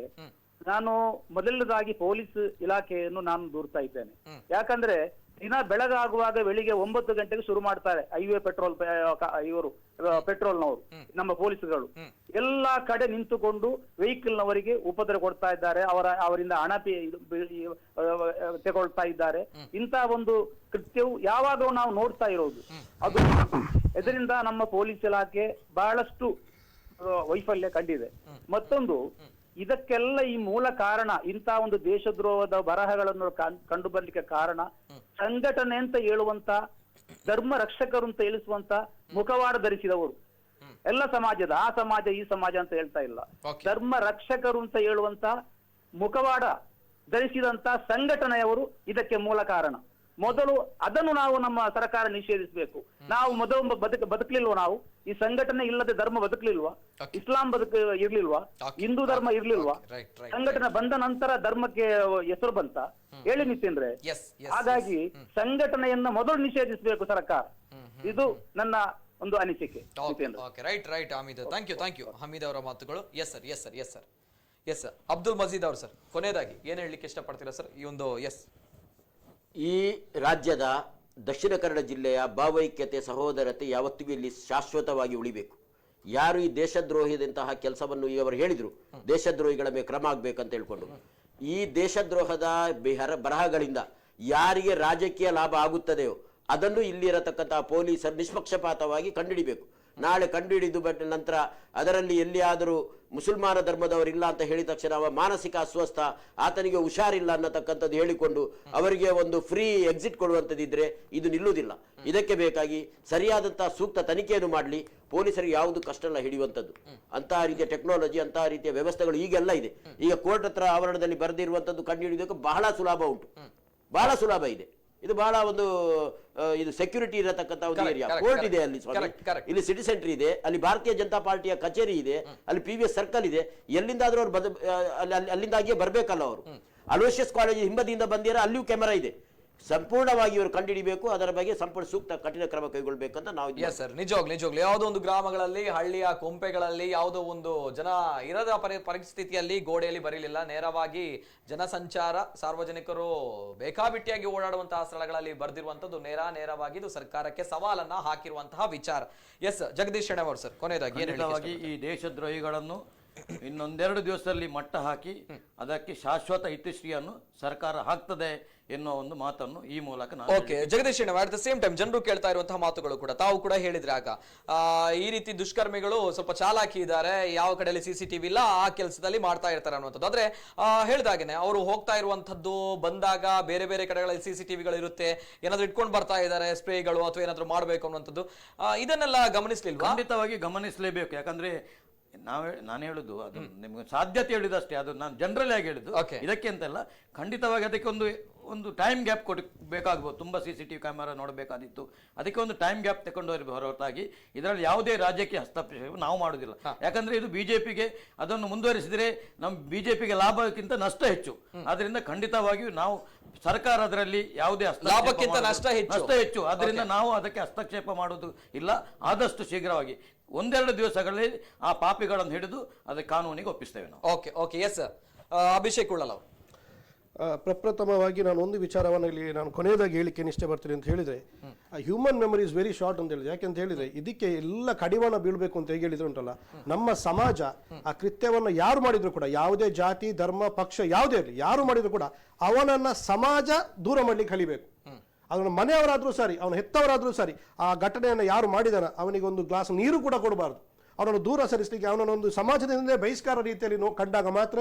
ನಾನು ಮೊದಲನೇದಾಗಿ ಪೊಲೀಸ್ ಇಲಾಖೆಯನ್ನು ನಾನು ದೂರ್ತಾ ಇದ್ದೇನೆ. ಯಾಕಂದ್ರೆ ದಿನ ಬೆಳಗಾಗುವಾಗ ಬೆಳಿಗ್ಗೆ 9 ಗಂಟೆಗೆ ಶುರು ಮಾಡ್ತಾರೆ ಹೈವೇ ಪೆಟ್ರೋಲ್ನವರು, ನಮ್ಮ ಪೊಲೀಸ್ಗಳು ಎಲ್ಲಾ ಕಡೆ ನಿಂತುಕೊಂಡು ವೆಹಿಕಲ್ ನವರಿಗೆ ಉಪದ್ರ ಕೊಡ್ತಾ ಇದ್ದಾರೆ, ಅವರಿಂದ ಹಣ ತಗೊಳ್ತಾ ಇದ್ದಾರೆ. ಇಂತಹ ಒಂದು ಕೃತ್ಯವು ಯಾವಾಗಲೂ ನಾವು ನೋಡ್ತಾ ಇರೋದು. ಅದು ಇದರಿಂದ ನಮ್ಮ ಪೊಲೀಸ್ ಇಲಾಖೆ ಬಹಳಷ್ಟು ವೈಫಲ್ಯ ಕಂಡಿದೆ. ಮತ್ತೊಂದು, ಇದಕ್ಕೆಲ್ಲ ಈ ಮೂಲ ಕಾರಣ, ಇಂತಹ ಒಂದು ದೇಶದ್ರೋಹದ ಬರಹಗಳನ್ನು ಕಂಡು ಬರ್ಲಿಕ್ಕೆ ಕಾರಣ ಸಂಘಟನೆ ಅಂತ ಹೇಳುವಂತ, ಧರ್ಮ ರಕ್ಷಕರು ಅಂತ ಹೇಳಿಸುವಂತ ಮುಖವಾಡ ಧರಿಸಿದವರು. ಎಲ್ಲ ಸಮಾಜದ, ಆ ಸಮಾಜ ಈ ಸಮಾಜ ಅಂತ ಹೇಳ್ತಾ ಇಲ್ಲ, ಧರ್ಮ ರಕ್ಷಕರು ಅಂತ ಹೇಳುವಂತ ಮುಖವಾಡ ಧರಿಸಿದಂತ ಸಂಘಟನೆಯವರು ಇದಕ್ಕೆ ಮೂಲ ಕಾರಣ. ಮೊದಲು ಅದನ್ನು ನಾವು ನಮ್ಮ ಸರ್ಕಾರ ನಿಷೇಧಿಸಬೇಕು. ನಾವು ಮೊದಲು ಬದುಕಲಿಲ್ವ? ನಾವು ಈ ಸಂಘಟನೆ ಇಲ್ಲದೆ ಧರ್ಮ ಬದುಕಲಿಲ್ವಾ? ಇಸ್ಲಾಂ ಇರ್ಲಿಲ್ವಾ? ಹಿಂದೂ ಧರ್ಮ ಇರ್ಲಿಲ್ವಾ? ಸಂಘಟನೆ ಬಂದ ನಂತರ ಧರ್ಮಕ್ಕೆ ಹೆಸರು ಬಂತ? ಹೇಳಿ ನಿತಿನ್ರೆ. ಹಾಗಾಗಿ ಸಂಘಟನೆಯನ್ನ ಮೊದಲು ನಿಷೇಧಿಸಬೇಕು ಸರ್ಕಾರ. ಇದು ನನ್ನ ಒಂದು ಅನಿಸಿಕೆ. Right Hameed, thank you Hameed ಅವರ ಮಾತುಗಳು. ಎಸ್ ಸರ್ ಅಬ್ದುಲ್ ಮಜೀದ್ ಅವರು ಸರ್, ಕೊನೆಯದಾಗಿ ಏನ್ ಹೇಳಲಿಕ್ಕೆ ಇಷ್ಟಪಡ್ತೀರಾ ಸರ್? ಈ ಒಂದು ಈ ರಾಜ್ಯದ ದಕ್ಷಿಣ ಕನ್ನಡ ಜಿಲ್ಲೆಯ ಭಾವೈಕ್ಯತೆ, ಸಹೋದರತೆ ಯಾವತ್ತಿಗೂ ಇಲ್ಲಿ ಶಾಶ್ವತವಾಗಿ ಉಳಿಬೇಕು. ಯಾರು ಈ ದೇಶದ್ರೋಹದಂತಹ ಕೆಲಸವನ್ನು ಅವರು ಹೇಳಿದ್ರು, ದೇಶದ್ರೋಹಿಗಳ ಮೇಲೆ ಕ್ರಮ ಆಗ್ಬೇಕಂತ ಹೇಳ್ಕೊಂಡು, ಈ ದೇಶದ್ರೋಹದ ಬರಹಗಳಿಂದ ಯಾರಿಗೆ ರಾಜಕೀಯ ಲಾಭ ಆಗುತ್ತದೆಯೋ ಅದನ್ನು ಇಲ್ಲಿ ಇರತಕ್ಕಂತಹ ಪೊಲೀಸರು ನಿಷ್ಪಕ್ಷಪಾತವಾಗಿ ಕಂಡುಹಿಡಿಬೇಕು. ನಾಳೆ ಕಂಡುಹಿಡಿದು ಬಟ್ ನಂತರ ಅದರಲ್ಲಿ ಎಲ್ಲಿಯಾದರೂ ಮುಸಲ್ಮಾನ ಧರ್ಮದವರಿಲ್ಲ ಅಂತ ಹೇಳಿದ ತಕ್ಷಣ ಅವ ಮಾನಸಿಕ ಅಸ್ವಸ್ಥ, ಆತನಿಗೆ ಹುಷಾರಿಲ್ಲ ಅನ್ನತಕ್ಕಂಥದ್ದು ಹೇಳಿಕೊಂಡು ಅವರಿಗೆ ಒಂದು ಫ್ರೀ ಎಕ್ಸಿಟ್ ಕೊಡುವಂಥದ್ದಿದ್ರೆ ಇದು ನಿಲ್ಲುವುದಿಲ್ಲ. ಇದಕ್ಕೆ ಬೇಕಾಗಿ ಸರಿಯಾದಂತಹ ಸೂಕ್ತ ತನಿಖೆಯನ್ನು ಮಾಡಲಿ. ಪೊಲೀಸರಿಗೆ ಯಾವುದು ಕಷ್ಟ ಇಲ್ಲ ಹಿಡಿಯುವಂಥದ್ದು. ಅಂತಹ ರೀತಿಯ ಟೆಕ್ನಾಲಜಿ, ಅಂತಹ ರೀತಿಯ ವ್ಯವಸ್ಥೆಗಳು ಈಗೆಲ್ಲ ಇದೆ. ಈಗ ಕೋರ್ಟ್ ಹತ್ರ ಆವರಣದಲ್ಲಿ ಬರೆದಿರುವಂಥದ್ದು ಕಂಡು ಹಿಡಿಯೋಕೆ ಬಹಳ ಸುಲಭ ಉಂಟು, ಬಹಳ ಸುಲಭ ಇದೆ. ಇದು ಬಹಳ ಒಂದು ಇದು ಸೆಕ್ಯೂರಿಟಿ ಇರತಕ್ಕಂಥ ಒಂದು ಏರಿಯಾ. ಕೋರ್ಟ್ ಇದೆ ಅಲ್ಲಿ, ಇಲ್ಲಿ ಸಿಟಿ ಸೆಂಟರ್ ಇದೆ, ಅಲ್ಲಿ ಭಾರತೀಯ ಜನತಾ ಪಾರ್ಟಿಯ ಕಚೇರಿ ಇದೆ, ಅಲ್ಲಿ PVS ಸರ್ಕಲ್ ಇದೆ. ಎಲ್ಲಿಂದಾದ್ರೂ ಅವ್ರು ಅಲ್ಲಿಂದಾಗಿಯೇ ಬರ್ಬೇಕಲ್ಲ ಅವರು. ಅಲೋಷಿಯಸ್ ಕಾಲೇಜ್ ಹಿಂಬದಿಯಿಂದ ಬಂದಿರ ಅಲ್ಲಿಯೂ ಕ್ಯಾಮೆರಾ ಇದೆ. ಸಂಪೂರ್ಣವಾಗಿ ಇವರು ಕಂಡುಹಿಡಿಬೇಕು, ಅದರ ಬಗ್ಗೆ ಸಂಪೂರ್ಣ ಸೂಕ್ತ ಕಠಿಣ ಕ್ರಮ ಕೈಗೊಳ್ಳಬೇಕಂತ ನಾವು. ಸರ್, ನಿಜವಾಗ್ಲು ಯಾವುದೋ ಒಂದು ಗ್ರಾಮಗಳಲ್ಲಿ, ಹಳ್ಳಿಯ ಕೊಂಪೆಗಳಲ್ಲಿ ಯಾವುದೋ ಒಂದು ಜನ ಇರದ ಪರಿಸ್ಥಿತಿಯಲ್ಲಿ ಗೋಡೆಯಲ್ಲಿ ಬರೀಲಿಲ್ಲ. ನೇರವಾಗಿ ಜನಸಂಚಾರ, ಸಾರ್ವಜನಿಕರು ಬೇಕಾಬಿಟ್ಟಿಯಾಗಿ ಓಡಾಡುವಂತಹ ಸ್ಥಳಗಳಲ್ಲಿ ಬರೆದಿರುವಂತದ್ದು ನೇರವಾಗಿ ಇದು ಸರ್ಕಾರಕ್ಕೆ ಸವಾಲನ್ನ ಹಾಕಿರುವಂತಹ ವಿಚಾರ. ಎಸ್ ಜಗದೀಶ್ ಶೆಣವರ್ ಸರ್, ಕೊನೆಯದಾಗಿ ಈ ದೇಶದ್ರೋಹಿಗಳನ್ನು ಇನ್ನೊಂದೆರಡು ದಿವಸದಲ್ಲಿ ಮಟ್ಟ ಹಾಕಿ ಅದಕ್ಕೆ ಶಾಶ್ವತ ಇತಿಶ್ರೀಯನ್ನು ಸರ್ಕಾರ ಹಾಕ್ತದೆ ಎನ್ನುವ ಒಂದು ಮಾತನ್ನು ಈ ಮೂಲಕ okay Jagadish at the same time ಜನರು ಕೇಳ್ತಾ ಇರುವಂತಹ ಮಾತುಗಳು ಕೂಡ ತಾವು ಕೂಡ ಹೇಳಿದ್ರೆ ಆಗ ಈ ರೀತಿ ದುಷ್ಕರ್ಮಿಗಳು ಸ್ವಲ್ಪ ಚಾಲಾಕಿ ಇದ್ದಾರೆ, ಯಾವ ಕಡೆಯಲ್ಲಿ CCTV ಇಲ್ಲ, ಆ ಕೆಲಸದಲ್ಲಿ ಮಾಡ್ತಾ ಇರ್ತಾರೆ ಅನ್ನುವಂಥದ್ದು. ಆದ್ರೆ ಹೇಳಿದಾಗೇನೆ ಅವರು ಹೋಗ್ತಾ ಇರುವಂತದ್ದು ಬಂದಾಗ ಬೇರೆ ಬೇರೆ ಕಡೆಗಳಲ್ಲಿ CCTVಗಳು ಇರುತ್ತೆ, ಏನಾದ್ರು ಇಟ್ಕೊಂಡು ಬರ್ತಾ ಇದ್ದಾರೆ ಸ್ಪ್ರೇಗಳು ಅಥವಾ ಏನಾದ್ರು ಮಾಡ್ಬೇಕು ಅನ್ನುವಂಥದ್ದು, ಇದನ್ನೆಲ್ಲ ಗಮನಿಸ್ಲಿಲ್ವಾ? ಖಂಡಿತವಾಗಿ ಗಮನಿಸಲೇಬೇಕು. ಯಾಕಂದ್ರೆ ನಾನು ಹೇಳುದು ಅದು ನಿಮ್ಗೆ ಸಾಧ್ಯತೆ ಹೇಳಿದಷ್ಟೇ, ಅದು ನಾನು ಜನರಲ್ ಆಗಿ ಹೇಳಿದ್ದು. ಇದಕ್ಕೆ ಅಂತೆಲ್ಲ ಖಂಡಿತವಾಗಿ ಅದಕ್ಕೆ ಒಂದು ಟೈಮ್ ಗ್ಯಾಪ್ ಬೇಕಾಗಬಹುದು. ತುಂಬಾ CCTV ಕ್ಯಾಮೆರಾ ನೋಡಬೇಕಾದಿತ್ತು, ಅದಕ್ಕೆ ಒಂದು ಟೈಮ್ ಗ್ಯಾಪ್ ತಗೊಂಡು ಹೊರತಾಗಿ ಇದರಲ್ಲಿ ಯಾವುದೇ ರಾಜ್ಯಕ್ಕೆ ಹಸ್ತಕ್ಷೇಪ ನಾವು ಮಾಡುದಿಲ್ಲ. ಯಾಕಂದ್ರೆ ಇದು ಬಿಜೆಪಿಗೆ ಅದನ್ನು ಮುಂದುವರಿಸಿದ್ರೆ ನಮ್ಮ ಬಿಜೆಪಿಗೆ ಲಾಭಕ್ಕಿಂತ ನಷ್ಟ ಹೆಚ್ಚು. ಆದ್ರಿಂದ ಖಂಡಿತವಾಗಿಯೂ ನಾವು ಸರ್ಕಾರ ಅದರಲ್ಲಿ ಯಾವುದೇ ಲಾಭಕ್ಕಿಂತ ನಷ್ಟ ಹೆಚ್ಚು, ಆದ್ರಿಂದ ನಾವು ಅದಕ್ಕೆ ಹಸ್ತಕ್ಷೇಪ ಮಾಡುವುದು ಇಲ್ಲ. ಆದಷ್ಟು ಶೀಘ್ರವಾಗಿ ಒಂದೆರಡು ದಿವಸಗಳಲ್ಲಿ ಆ ಪಾಪಿಗಳನ್ನು ಹಿಡಿದು ಅದಕ್ಕೆ ಕಾನೂನಿಗೆ ಒಪ್ಪಿಸ್ತೇವೆ ನಾವು. Okay S Abhishek Ullal. ಪ್ರಪ್ರಥಮವಾಗಿ ನಾನು ಒಂದು ವಿಚಾರವನ್ನು ಇಲ್ಲಿ ನಾನು ಕೊನೆಯದಾಗಿ ಹೇಳಿಕೆ ಇಷ್ಟಪಡ್ತೀನಿ ಅಂತ ಹೇಳಿದ್ರೆ, human memory is very short ಅಂತ ಹೇಳಿದ್ರೆ. ಯಾಕೆಂತ ಹೇಳಿದ್ರೆ ಇದಕ್ಕೆ ಎಲ್ಲ ಕಡಿವಾಣ ಬೀಳ್ಬೇಕು ಅಂತ ಹೇಗೆ ಹೇಳಿದ್ರು ಉಂಟಲ್ಲ, ನಮ್ಮ ಸಮಾಜ ಆ ಕೃತ್ಯವನ್ನು ಯಾರು ಮಾಡಿದ್ರು ಕೂಡ, ಯಾವುದೇ ಜಾತಿ ಧರ್ಮ ಪಕ್ಷ ಯಾವುದೇ ಇರಲಿ, ಯಾರು ಮಾಡಿದ್ರು ಕೂಡ ಅವನನ್ನ ಸಮಾಜ ದೂರ ಮಾಡ್ಲಿಕ್ಕೆ ಕಲಿಬೇಕು. ಅವನ ಮನೆಯವರಾದ್ರೂ ಸರಿ, ಅವನ ಹೆತ್ತವರಾದ್ರೂ ಸರಿ, ಆ ಘಟನೆಯನ್ನು ಯಾರು ಮಾಡಿದಾನ ಅವನಿಗೆ ಒಂದು ಗ್ಲಾಸ್ ನೀರು ಕೂಡ ಕೊಡಬಾರ್ದು, ಅವನನ್ನು ದೂರ ಸರಿಸಲಿಕ್ಕೆ ಅವನೊಂದು ಸಮಾಜದಿಂದ ಬಹಿಷ್ಕಾರ ರೀತಿಯಲ್ಲಿ ಕಂಡಾಗ ಮಾತ್ರ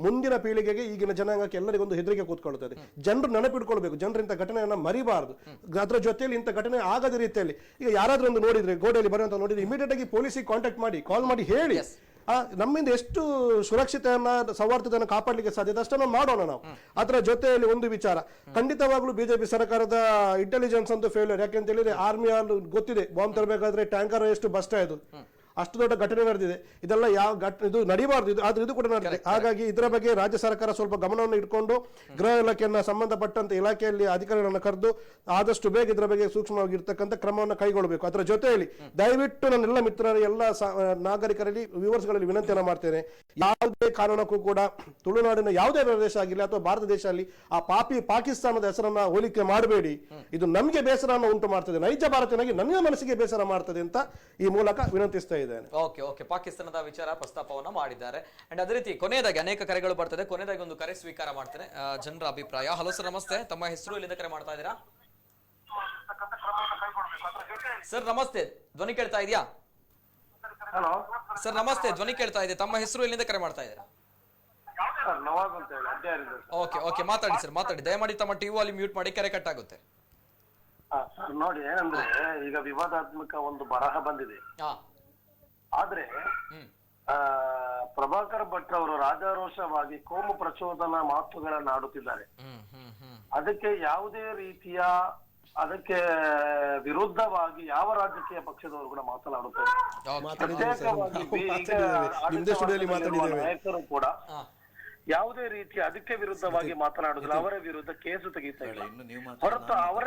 ಮುಂದಿನ ಪೀಳಿಗೆಗೆ, ಈಗಿನ ಜನಾಂಗಕ್ಕೆ ಎಲ್ಲರಿಗೊಂದು ಹೆದರಿಕೆ ಕೂತ್ಕೊಳ್ತದೆ. ಜನರು ನೆನಪಿಟ್ಕೊಳ್ಬೇಕು, ಜನರು ಇಂಥ ಘಟನೆಯನ್ನು ಮರಿಬಾರದು. ಅದರ ಜೊತೆಯಲ್ಲಿ ಇಂಥ ಘಟನೆ ಆಗದ ರೀತಿಯಲ್ಲಿ ಈಗ ಯಾರಾದ್ರೂ ಒಂದು ನೋಡಿದ್ರೆ, ಗೋಡೆಯಲ್ಲಿ ಬರುವಂತ ನೋಡಿದ್ರೆ ಇಮಿಡಿಯೇಟ್ ಆಗಿ ಪೊಲೀಸಿಗೆ ಕಾಂಟ್ಯಾಕ್ಟ್ ಮಾಡಿ, ಕಾಲ್ ಮಾಡಿ ಹೇಳಿ ನಮ್ಮಿಂದ ಎಷ್ಟು ಸುರಕ್ಷತೆಯನ್ನ ಸೌಹಾರ್ದತೆಯನ್ನು ಕಾಪಾಡಲಿಕ್ಕೆ ಸಾಧ್ಯತೆ ಅಷ್ಟನ್ನು ಮಾಡೋಣ ನಾವು. ಅದರ ಜೊತೆಯಲ್ಲಿ ಒಂದು ವಿಚಾರ, ಖಂಡಿತವಾಗ್ಲೂ ಬಿಜೆಪಿ ಸರ್ಕಾರದ ಇಂಟೆಲಿಜೆನ್ಸ್ ಅಂತೂ ಫೇಲ್ಯೂರ್. ಯಾಕೆಂತ ಹೇಳಿದ್ರೆ ಆರ್ಮಿ ಅಲ್ಲಿ ಗೊತ್ತಿದೆ, ಬಾಂಬ್ ತರಬೇಕಾದ್ರೆ ಟ್ಯಾಂಕರ್ ಎಷ್ಟು ಬಸ್ಟ ಇದು, ಅಷ್ಟು ದೊಡ್ಡ ಘಟನೆ ನಡೆದಿದೆ. ಇದೆಲ್ಲ ಇದು ನಡೀಬಾರ್ದು, ಆದ್ರೆ ಇದು ಕೂಡ ನಡೆದಿದೆ. ಹಾಗಾಗಿ ಇದರ ಬಗ್ಗೆ ರಾಜ್ಯ ಸರ್ಕಾರ ಸ್ವಲ್ಪ ಗಮನವನ್ನು ಇಟ್ಕೊಂಡು ಗೃಹ ಇಲಾಖೆಯನ್ನ ಸಂಬಂಧಪಟ್ಟಂತ ಇಲಾಖೆಯಲ್ಲಿ ಅಧಿಕಾರಿಗಳನ್ನು ಕರೆದು ಆದಷ್ಟು ಬೇಗ ಇದರ ಬಗ್ಗೆ ಸೂಕ್ಷ್ಮವಾಗಿರ್ತಕ್ಕಂಥ ಕ್ರಮವನ್ನು ಕೈಗೊಳ್ಳಬೇಕು. ಅದರ ಜೊತೆಯಲ್ಲಿ ದಯವಿಟ್ಟು ನನ್ನೆಲ್ಲ ಮಿತ್ರರ ಎಲ್ಲ ನಾಗರಿಕರಲ್ಲಿ ವ್ಯೂವರ್ಸ್ಗಳಲ್ಲಿ ವಿನಂತಿಯನ್ನು ಮಾಡ್ತೇನೆ, ಯಾವುದೇ ಕಾರಣಕ್ಕೂ ಕೂಡ ತುಳುನಾಡಿನ ಯಾವುದೇ ಪ್ರದೇಶ ಆಗಿಲ್ಲ ಅಥವಾ ಭಾರತ ದೇಶದಲ್ಲಿ ಆ ಪಾಕಿಸ್ತಾನದ ಹೆಸರನ್ನ ಹೋಲಿಕೆ ಮಾಡಬೇಡಿ. ಇದು ನಮಗೆ ಬೇಸರವನ್ನು ಉಂಟು ಮಾಡ್ತದೆ, ನೈಜ ಭಾರತೀಯನಾಗಿ ನನ್ನ ಮನಸ್ಸಿಗೆ ಬೇಸರ ಮಾಡ್ತದೆ ಅಂತ ಈ ಮೂಲಕ ವಿನಂತಿಸ್ತಾ ಇದ್ದೇನೆ. ಓಕೆ ಪಾಕಿಸ್ತಾನದ ವಿಚಾರ ಪ್ರಸ್ತಾಪವನ್ನ ಮಾಡಿದ್ದಾರೆ. ಅಂಡ್ ಅದೇ ರೀತಿ ಕೊನೆಯದಾಗಿ ಅನೇಕ ಕರೆಗಳು ಬರ್ತದೆ, ಕೊನೆಯದಾಗಿ ಒಂದು ಕರೆ ಸ್ವೀಕಾರ ಮಾಡ್ತೇನೆ, ಜನರ ಅಭಿಪ್ರಾಯ. ಹಲೋ ಸರ್, ನಮಸ್ತೆ, ತಮ್ಮ ಹೆಸರು, ಎಲ್ಲಿಂದ ಕರೆ ಮಾಡ್ತಾ ಇದ್ದೀರಾ ಸರ್? ನಮಸ್ತೆ, ಧ್ವನಿ ಕೇಳ್ತಾ ಇದೆಯಾ ಸರ್? ನಮಸ್ತೆ, ಧ್ವನಿ ಕೇಳ್ತಾ ಇದೆ, ತಮ್ಮ ಹೆಸರು, ಎಲ್ಲಿಂದ ಕರೆ ಮಾಡ್ತಾ ಇದ್ದೀರಾ? ಓಕೆ ಮಾತಾಡಿ ಸರ್, ಮಾತಾಡಿ. ದಯಮಾಡಿ ತಮ್ಮ ಟಿವಿ ಅಲ್ಲಿ ಮ್ಯೂಟ್ ಮಾಡಿ, ಕರೆ ಕಟ್ ಆಗುತ್ತೆ. ನೋಡಿ, ಏನಂದ್ರೆ ಈಗ ವಿವಾದಾತ್ಮಕ ಒಂದು ಬರಹ ಬಂದಿದೆ, ಆದ್ರೆ ಪ್ರಭಾಕರ್ ಭಟ್ ಅವರು ರಾಜಾರೋಷವಾಗಿ ಕೋಮು ಪ್ರಚೋದನಾ ಮಾತುಗಳನ್ನ ಆಡುತ್ತಿದ್ದಾರೆ. ಅದಕ್ಕೆ ಯಾವುದೇ ರೀತಿಯ ಅದಕ್ಕೆ ವಿರುದ್ಧವಾಗಿ ಯಾವ ರಾಜಕೀಯ ಪಕ್ಷದವರು ಕೂಡ ಮಾತನಾಡುತ್ತಾರೆ. ನಾಯಕರು ಕೂಡ ಯಾವುದೇ ರೀತಿಯ ಅದಕ್ಕೆ ವಿರುದ್ಧವಾಗಿ ಮಾತನಾಡುದಿಲ್ಲ, ಅವರ ವಿರುದ್ಧ ಕೇಸು ತೆಗಿತಾ ಇಲ್ಲ. ಹೊರತು ಅವರ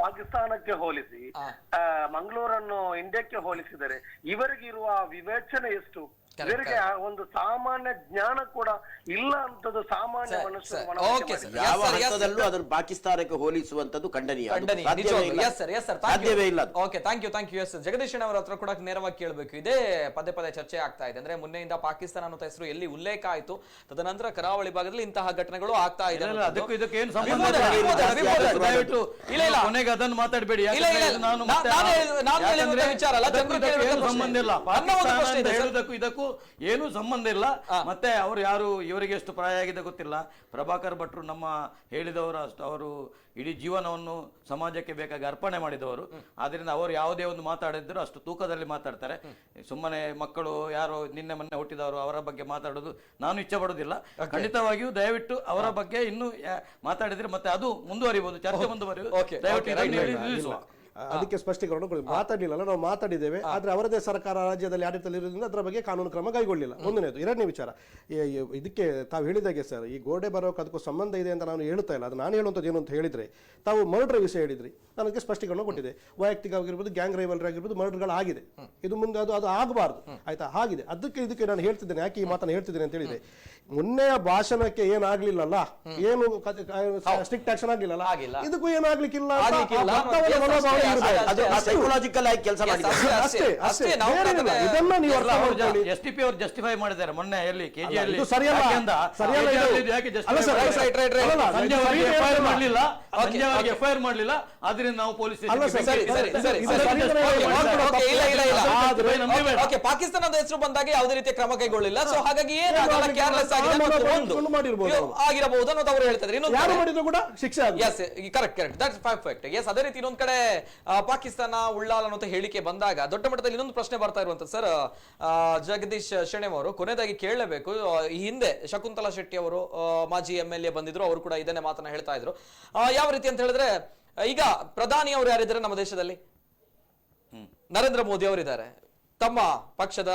ಪಾಕಿಸ್ತಾನಕ್ಕೆ ಹೋಲಿಸಿ ಮಂಗಳೂರನ್ನು ಇಂಡಿಯಾಕ್ಕೆ ಹೋಲಿಸಿದರೆ ಇವರಿಗಿರುವ ವಿವೇಚನೆ ಎಷ್ಟು? ಇದಕ್ಕೆ ಒಂದು ಸಾಮಾನ್ಯ ಜ್ಞಾನ ಕೂಡ ಇಲ್ಲ ಅಂತದ್ದು ಸಾಮಾನ್ಯ ಮನಸ್ಸು ಯಾವ ಹಂತದಲ್ಲೂ ಅದನ್ನು ಪಾಕಿಸ್ತಾನಕ್ಕೆ ಹೋಲಿಸುವಂತದ್ದು ಖಂಡನೀಯ. ಸಾಧ್ಯವೇ ಇಲ್ಲ. Okay, thank you. Yes Jagadish ಅವರ ಹತ್ರ ಕೂಡ ನೇರವಾಗಿ ಕೇಳಬೇಕು. ಇದೇ ಪದೇ ಚರ್ಚೆ ಆಗ್ತಾ ಇದೆ. ಅಂದ್ರೆ ಮೊನ್ನೆಯಿಂದ ಪಾಕಿಸ್ತಾನ ಅನ್ನೋ ಹೆಸರು ಎಲ್ಲಿ ಉಲ್ಲೇಖ ಆಯ್ತು, ತದನಂತರ ಕರಾವಳಿ ಭಾಗದಲ್ಲಿ ಇಂತಹ ಘಟನೆಗಳು ಆಗ್ತಾ ಇದೆ. ಕೊನೆಗೆ ಅದನ್ನು ಮಾತಾಡಬೇಡಿ. ಹೇಳುವುದಕ್ಕೂ ಇದಕ್ಕೂ ಏನು ಸಂಬಂಧ ಇಲ್ಲ. ಮತ್ತೆ ಅವರು ಯಾರು, ಇವರಿಗೆ ಎಷ್ಟು ಪ್ರಾಯ ಆಗಿದೆ ಗೊತ್ತಿಲ್ಲ. ಪ್ರಭಾಕರ್ ಭಟ್ರು ನಮ್ಮ ಹೇಳಿದವರು ಅಷ್ಟು, ಅವರು ಇಡೀ ಜೀವನವನ್ನು ಸಮಾಜಕ್ಕೆ ಬೇಕಾಗಿ ಅರ್ಪಣೆ ಮಾಡಿದವರು. ಆದ್ರಿಂದ ಅವರು ಯಾವುದೇ ಒಂದು ಮಾತಾಡಿದ್ರು ಅಷ್ಟು ತೂಕದಲ್ಲಿ ಮಾತಾಡ್ತಾರೆ. ಸುಮ್ಮನೆ ಮಕ್ಕಳು ಯಾರೋ ನಿನ್ನೆ ಮೊನ್ನೆ ಹುಟ್ಟಿದವರು ಅವರ ಬಗ್ಗೆ ಮಾತಾಡೋದು ನಾನು ಇಚ್ಛೆ ಪಡೋದಿಲ್ಲ. ಖಂಡಿತವಾಗಿಯೂ ದಯವಿಟ್ಟು ಅವರ ಬಗ್ಗೆ ಇನ್ನು ಮಾತಾಡಿದ್ರೆ ಮತ್ತೆ ಅದು ಮುಂದುವರಿಬಹುದು, ಚರ್ಚೆ ಮುಂದುವರಿಯುವುದು. ದಯವಿಟ್ಟು ಅದಕ್ಕೆ ಸ್ಪಷ್ಟೀಕರಣ ಮಾತಾಡಲಿಲ್ಲ, ನಾವು ಮಾತಾಡಿದ್ದೇವೆ. ಆದ್ರೆ ಅವರದೇ ಸರ್ಕಾರ ರಾಜ್ಯದಲ್ಲಿ ಆಡಳಿತದಲ್ಲಿ ಇರೋದ್ರಿಂದ ಅದರ ಬಗ್ಗೆ ಕಾನೂನು ಕ್ರಮ ಕೈಗೊಳ್ಳಿಲ್ಲ. ಒಂದನೇದು. ಎರಡನೇ ವಿಚಾರ, ಇದಕ್ಕೆ ತಾವು ಹೇಳಿದಾಗೆ ಸರ್, ಈ ಗೋಡೆ ಬರೋಕೆ ಅದಕ್ಕೂ ಸಂಬಂಧ ಇದೆ ಅಂತ ನಾನು ಹೇಳ್ತಾ ಇಲ್ಲ. ಅದು ನಾನು ಹೇಳುವಂಥದ್ದು ಏನು ಅಂತ ಹೇಳಿದ್ರೆ, ತಾವು ಮರ್ಡರ್ ವಿಷಯ ಹೇಳಿದ್ರಿ, ನನಗೆ ಸ್ಪಷ್ಟೀಕರಣ ಕೊಟ್ಟಿದೆ. ವೈಯಕ್ತಿಕವಾಗಿರ್ಬೋದು, ಗ್ಯಾಂಗ್ ರೈವಲ್ರಿ ಆಗಿರ್ಬೋದು, ಮರ್ಡರ್ಗಳು ಆಗಿದೆ. ಇದು ಮುಂದೆ ಅದು ಆಗಬಾರ್ದು, ಆಯ್ತಾ? ಆಗಿದೆ. ಇದಕ್ಕೆ ನಾನು ಹೇಳ್ತಿದ್ದೇನೆ. ಯಾಕೆ ಈ ಮಾತನ್ನು ಹೇಳ್ತಿದ್ದೇನೆ ಅಂತ ಹೇಳಿದೆ, ಮೊನ್ನೆಯ ಭಾಷಣಕ್ಕೆ ಏನಾಗ್ಲಿಲ್ಲಲ್ಲ, ಏನು ಸ್ಟ್ರಿಕ್ಟ್ ಆಕ್ಷನ್ ಆಗ್ಲಿಲ್ಲ, ಇದಕ್ಕೂ ಏನಾಗ್ಲಿಕ್ಕಿಲ್ಲ. ಸೈಕಾಲಜಿಕಲ್ ಆಗಿ ಕೆಲಸ ಎಸ್ಟಿಪಿ ಅವರು ಜಸ್ಟಿಫೈ ಮಾಡಿದ್ದಾರೆ ಮೊನ್ನೆ ಎಲ್ಲಿ ಕೆಜಿಯಲ್ಲಿ ಎಫ್ಐಆರ್ ಮಾಡಲಿಲ್ಲ. ಆದ್ರಿಂದ ನಾವು ಪೊಲೀಸ್ ಪಾಕಿಸ್ತಾನದ ಹೆಸರು ಬಂದಾಗ ಯಾವುದೇ ರೀತಿಯ ಕ್ರಮ ಕೈಗೊಳ್ಳಿಲ್ಲ. ಸೊ ಹಾಗಾಗಿ ಕೇರ್ಲೆಸ್ ಆಗಿರಬಹುದು ಅನ್ನೋದು ಅವರು ಹೇಳ್ತಾರೆ. Correct, that's perfect. ಎಸ್, ಅದೇ ರೀತಿ ಇನ್ನೊಂದ್ ಕಡೆ ಪಾಕಿಸ್ತಾನ ಉಳ್ಳಾಲ ಅನ್ನೋ ಹೇಳಿಕೆ ಬಂದಾಗ ದೊಡ್ಡ ಮಟ್ಟದಲ್ಲಿ ಇನ್ನೊಂದು ಪ್ರಶ್ನೆ ಬರ್ತಾ ಇರುವಂತದ್ದು ಸರ್, ಜಗದೀಶ್ ಶೆಣೆಮ್ ಅವರು ಕೊನೆಯದಾಗಿ ಕೇಳಲೇಬೇಕು. ಈ ಹಿಂದೆ ಶಕುಂತಲಾ ಶೆಟ್ಟಿ ಅವರು ಮಾಜಿ MLA ಬಂದಿದ್ರು, ಅವರು ಕೂಡ ಇದನ್ನೇ ಮಾತನ್ನ ಹೇಳ್ತಾ ಇದ್ರು. ಯಾವ ರೀತಿ ಅಂತ ಹೇಳಿದ್ರೆ, ಈಗ ಪ್ರಧಾನಿ ಅವರು ಯಾರಿದ್ದಾರೆ ನಮ್ಮ ದೇಶದಲ್ಲಿ? ನರೇಂದ್ರ ಮೋದಿ ಅವರಿದ್ದಾರೆ, ತಮ್ಮ ಪಕ್ಷದ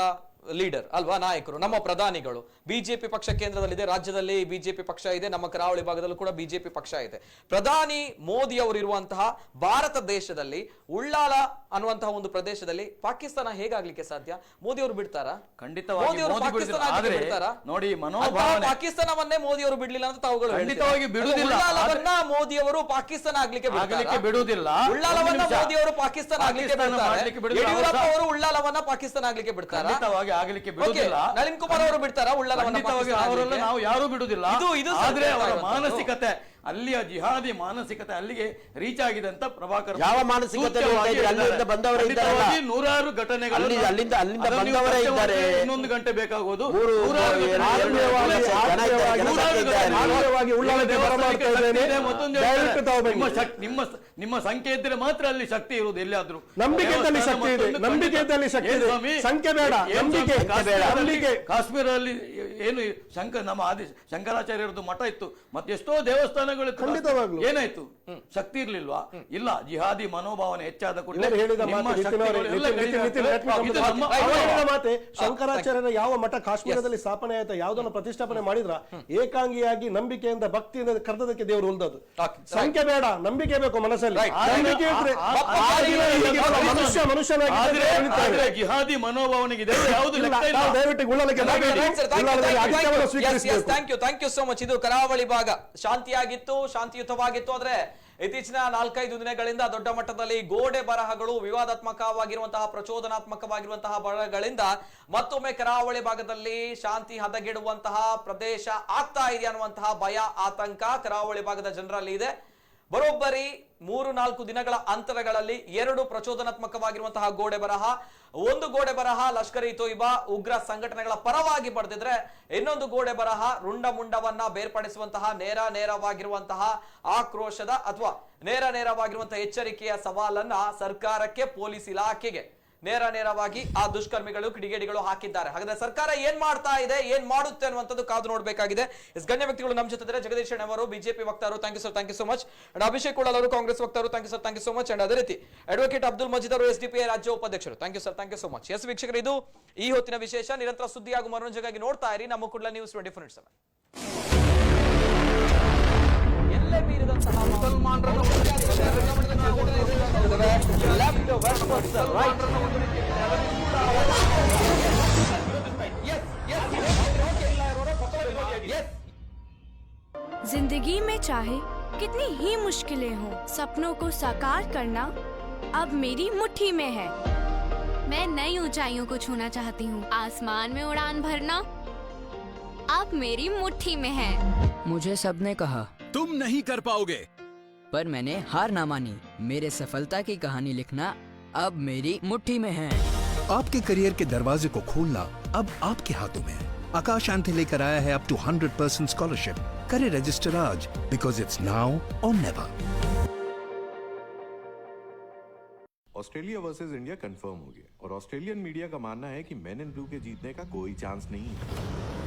ಲೀಡರ್ ಅಲ್ವಾ, ನಾಯಕರು, ನಮ್ಮ ಪ್ರಧಾನಿಗಳು. ಬಿಜೆಪಿ ಪಕ್ಷ ಕೇಂದ್ರದಲ್ಲಿದೆ, ರಾಜ್ಯದಲ್ಲಿ ಬಿಜೆಪಿ ಪಕ್ಷ ಇದೆ, ನಮ್ಮ ಕರಾವಳಿ ಭಾಗದಲ್ಲೂ ಕೂಡ ಬಿಜೆಪಿ ಪಕ್ಷ ಇದೆ. ಪ್ರಧಾನಿ ಮೋದಿ ಅವರು ಇರುವಂತಹ ಭಾರತ ದೇಶದಲ್ಲಿ ಉಳ್ಳಾಲ ಅನ್ನುವಂತಹ ಒಂದು ಪ್ರದೇಶದಲ್ಲಿ ಪಾಕಿಸ್ತಾನ ಹೇಗಾಗ್ಲಿಕ್ಕೆ ಸಾಧ್ಯ? ಮೋದಿ ಅವರು ಬಿಡ್ತಾರಾ? ಖಂಡಿತವಾಗಿ ನೋಡಿ, ಪಾಕಿಸ್ತಾನವನ್ನೇ ಮೋದಿ ಅವರು ಬಿಡ್ಲಿಲ್ಲ ಅಂತ ತಾವುಗಳು ಖಂಡಿತವಾಗಿ ಬಿಡುವುದಿಲ್ಲ. ಮೋದಿ ಅವರು ಪಾಕಿಸ್ತಾನ ಆಗ್ಲಿಕ್ಕೆ ಬಿಡುವುದಿಲ್ಲ. ಉಳ್ಳಾಲವನ್ನ ಮೋದಿ ಅವರು ಪಾಕಿಸ್ತಾನ ಆಗ್ಲಿಕ್ಕೆ ಬಿಡ್ತಾರೆ. ಯಡಿಯೂರಪ್ಪ ಅವರು ಉಳ್ಳಾಲವನ್ನ ಪಾಕಿಸ್ತಾನ ಆಗ್ಲಿಕ್ಕೆ ಬಿಡ್ತಾರೆ. ಆಗಲಿಕ್ಕೆ ಬಿಡುವುದಿಲ್ಲ. ನಳಿನ್ ಕುಮಾರ್ ಅವರು ಬಿಡ್ತಾರಾ ಉಳ್ಳಾಲವನ್ನ? ಅವರೆಲ್ಲ ನಾವು ಯಾರು ಬಿಡುವುದಿಲ್ಲ. ಆದ್ರೆ ಅವರ ಮಾನಸಿಕತೆ, ಅಲ್ಲಿಯ ಜಿಹಾದಿ ಮಾನಸಿಕತೆ ಅಲ್ಲಿಗೆ ರೀಚ್ ಆಗಿದೆ ಅಂತ ಪ್ರಭಾಕರ್. ಯಾವ ಮಾನಸಿಕತೆ? ಅಲ್ಲಿಂದ ಬಂದವರೇ ಇದ್ದಾರಲ್ಲ, ನೂರಾರು ಘಟನೆಗಳು ಅಲ್ಲಿಂದ ಬಂದವರೇ ಇದ್ದಾರೆ. ಇನ್ನೊಂದು ಗಂಟೆ ಬೇಕಾಗುವುದು. ನಿಮ್ಮ ಸಂಖ್ಯೆ ಇದ್ರೆ ಮಾತ್ರ ಅಲ್ಲಿ ಶಕ್ತಿ ಇರುವುದು. ಎಲ್ಲಿಯಾದ್ರೂ ನಂಬಿಕೆಯಲ್ಲಿ ಶಕ್ತಿ ಇದೆ, ನಂಬಿಕೆಯಲ್ಲಿ ಶಕ್ತಿ ಇದೆ. ಸಂಖ್ಯೆ ಬೇಡ, ನಂಬಿಕೆ. ಕಾಶ್ಮೀರದಲ್ಲಿ ಏನು ನಮ್ಮ ಶಂಕರಾಚಾರ್ಯರದ್ದು ಮಠ ಇತ್ತು, ಮತ್ತೆ ಎಷ್ಟೋ ದೇವಸ್ಥಾನ ಏನಾಯ್ತು? ಶಕ್ತಿ ಇರ್ಲಿಲ್ವಾ? ಇಲ್ಲ. ಜಿಹಾದಿ ಮನೋಭಾವನೆ ಹೆಚ್ಚಾದ ಮಾತೆ ಶಂಕರಾಚಾರ್ಯರ ಯಾವ ಮಠ ಕಾಶ್ಮೀರದಲ್ಲಿ ಸ್ಥಾಪನೆ ಆಯ್ತಾ, ಯಾವುದನ್ನು ಪ್ರತಿಷ್ಠಾಪನೆ ಮಾಡಿದ್ರ ಏಕಾಂಗಿಯಾಗಿ ನಂಬಿಕೆಯಿಂದ ಭಕ್ತಿಯಿಂದ ಕರೆದದಕ್ಕೆ ದೇವರು ಉಳಿದದ್ದು. ಸಂಖ್ಯೆ ಬೇಡ, ನಂಬಿಕೆ ಬೇಕು ಮನಸ್ಸಲ್ಲಿ. ನಂಬಿಕೆ ಇದ್ರೆ ಮನುಷ್ಯನಾಗಿ ಜಿಹಾದಿ ಮನೋಭಾವನೆಗೆ ದಯವಿಟ್ಟು ಗುಳ್ಳಲಿಕ್ಕೆ ಥ್ಯಾಂಕ್ ಯು ಸೋ ಮಚ್. ಇದು ಕರಾವಳಿ ಭಾಗ ಶಾಂತಿಯಾಗಿತ್ತು, ಶಾಂತಿಯುತವಾಗಿತ್ತು. ಆದ್ರೆ ಇತ್ತೀಚಿನ 4-5 ದಿನಗಳಿಂದ ದೊಡ್ಡ ಮಟ್ಟದಲ್ಲಿ ಗೋಡೆ ಬರಹಗಳು, ವಿವಾದಾತ್ಮಕವಾಗಿರುವಂತಹ ಪ್ರಚೋದನಾತ್ಮಕವಾಗಿರುವಂತಹ ಬರಹಗಳಿಂದ ಮತ್ತೊಮ್ಮೆ ಕರಾವಳಿ ಭಾಗದಲ್ಲಿ ಶಾಂತಿ ಹದಗೆಡುವಂತಹ ಪ್ರದೇಶ ಆಗ್ತಾ ಇದೆ ಅನ್ನುವಂತಹ ಭಯ, ಆತಂಕ ಕರಾವಳಿ ಭಾಗದ ಜನರಲ್ಲಿ ಇದೆ. ಬರೋಬ್ಬರಿ 3-4 ದಿನಗಳ ಅಂತರಗಳಲ್ಲಿ 2 ಪ್ರಚೋದನಾತ್ಮಕವಾಗಿರುವಂತಹ ಗೋಡೆ ಬರಹ. ಒಂದು ಗೋಡೆ ಬರಹ ಲಷ್ಕರ್ ಇ ತೊಯ್ಬಾ ಉಗ್ರ ಸಂಘಟನೆಗಳ ಪರವಾಗಿ ಬರೆದಿದ್ರೆ, ಇನ್ನೊಂದು ಗೋಡೆ ಬರಹ ರುಂಡ ಮುಂಡವನ್ನ ಬೇರ್ಪಡಿಸುವಂತಹ ನೇರವಾಗಿರುವಂತಹ ಆಕ್ರೋಶದ ಅಥವಾ ನೇರವಾಗಿರುವಂತಹ ಎಚ್ಚರಿಕೆಯ ಸವಾಲನ್ನ ಸರ್ಕಾರಕ್ಕೆ, ಪೊಲೀಸ್ ಇಲಾಖೆಗೆ ನೇರವಾಗಿ ಆ ದುಷ್ಕರ್ಮಿಗಳು, ಕಿಡಿಗೇಡಿಗಳು ಹಾಕಿದ್ದಾರೆ. ಹಾಗಾದ್ರೆ ಸರ್ಕಾರ ಏನ್ ಮಾಡ್ತಾ ಇದೆ, ಏನ್ ಮಾಡುತ್ತೆ ಅನ್ನುವಂಥದ್ದು ಕಾದು ನೋಡಬೇಕಾಗಿದೆ. ಗಣ್ಯ ವ್ಯಕ್ತಿಗಳು ನಮ್ಮ ಜೊತೆ ಇದ್ದಾರೆ. ಜಗದೀಶ್ ಶೆಣೆಮ್ ಅವರು ಬಿಜೆಪಿ ವಕ್ತಾರರು, thank you so much. And Abhishek Ullal ಅವರು ಕಾಂಗ್ರೆಸ್ ವಕ್ತಾರರು, thank you so much. And ಅದೇ ರೀತಿ ಅಡ್ವೊಕೇಟ್ ಅಬ್ದುಲ್ ಮಜೀದ್ ಅವರು SDPI ರಾಜ್ಯ ಉಪಾಧ್ಯಕ್ಷರು, thank you so much. Yes ವೀಕ್ಷಕರು, ಇದು ಈ ಹೊತ್ತಿನ ವಿಶೇಷ. ನಿರಂತರ ಸುದ್ದಿ ಹಾಗೂ ಮನೋರಂಜನೆಗಾಗಿ ನೋಡ್ತಾ ಇರಿ ನಮ್ಮ ಕುಡ್ಲ ನ್ಯೂಸ್ 24/7. ಎಲ್ಲೇ ಮೀರಿದಂತಹ ಲೆಫ್ಟ್ ವೆಸ್ಟ್ ರೈಟ್ चाहे कितनी ही मुश्किलें हों, सपनों को साकार करना अब मेरी मुट्ठी में है। मैं नई ऊंचाइयों को छूना चाहती हूँ, आसमान में उड़ान भरना अब मेरी मुट्ठी में है। मुझे सबने कहा तुम नहीं कर पाओगे, पर मैंने हार ना मानी। मेरे सफलता की कहानी लिखना अब मेरी मुट्ठी में है। आपके करियर के दरवाजे को खोलना अब आपके हाथों में है। आकाश शांति लेकर आया है अप टू 100% स्कॉलरशिप। करे रजिस्टर आज, बिकॉज इट्स नाउ और never. Australia versus India confirm हो गया और ऑस्ट्रेलियन मीडिया का मानना है कि मेन इन ब्लू के जीतने का कोई चांस नहीं है।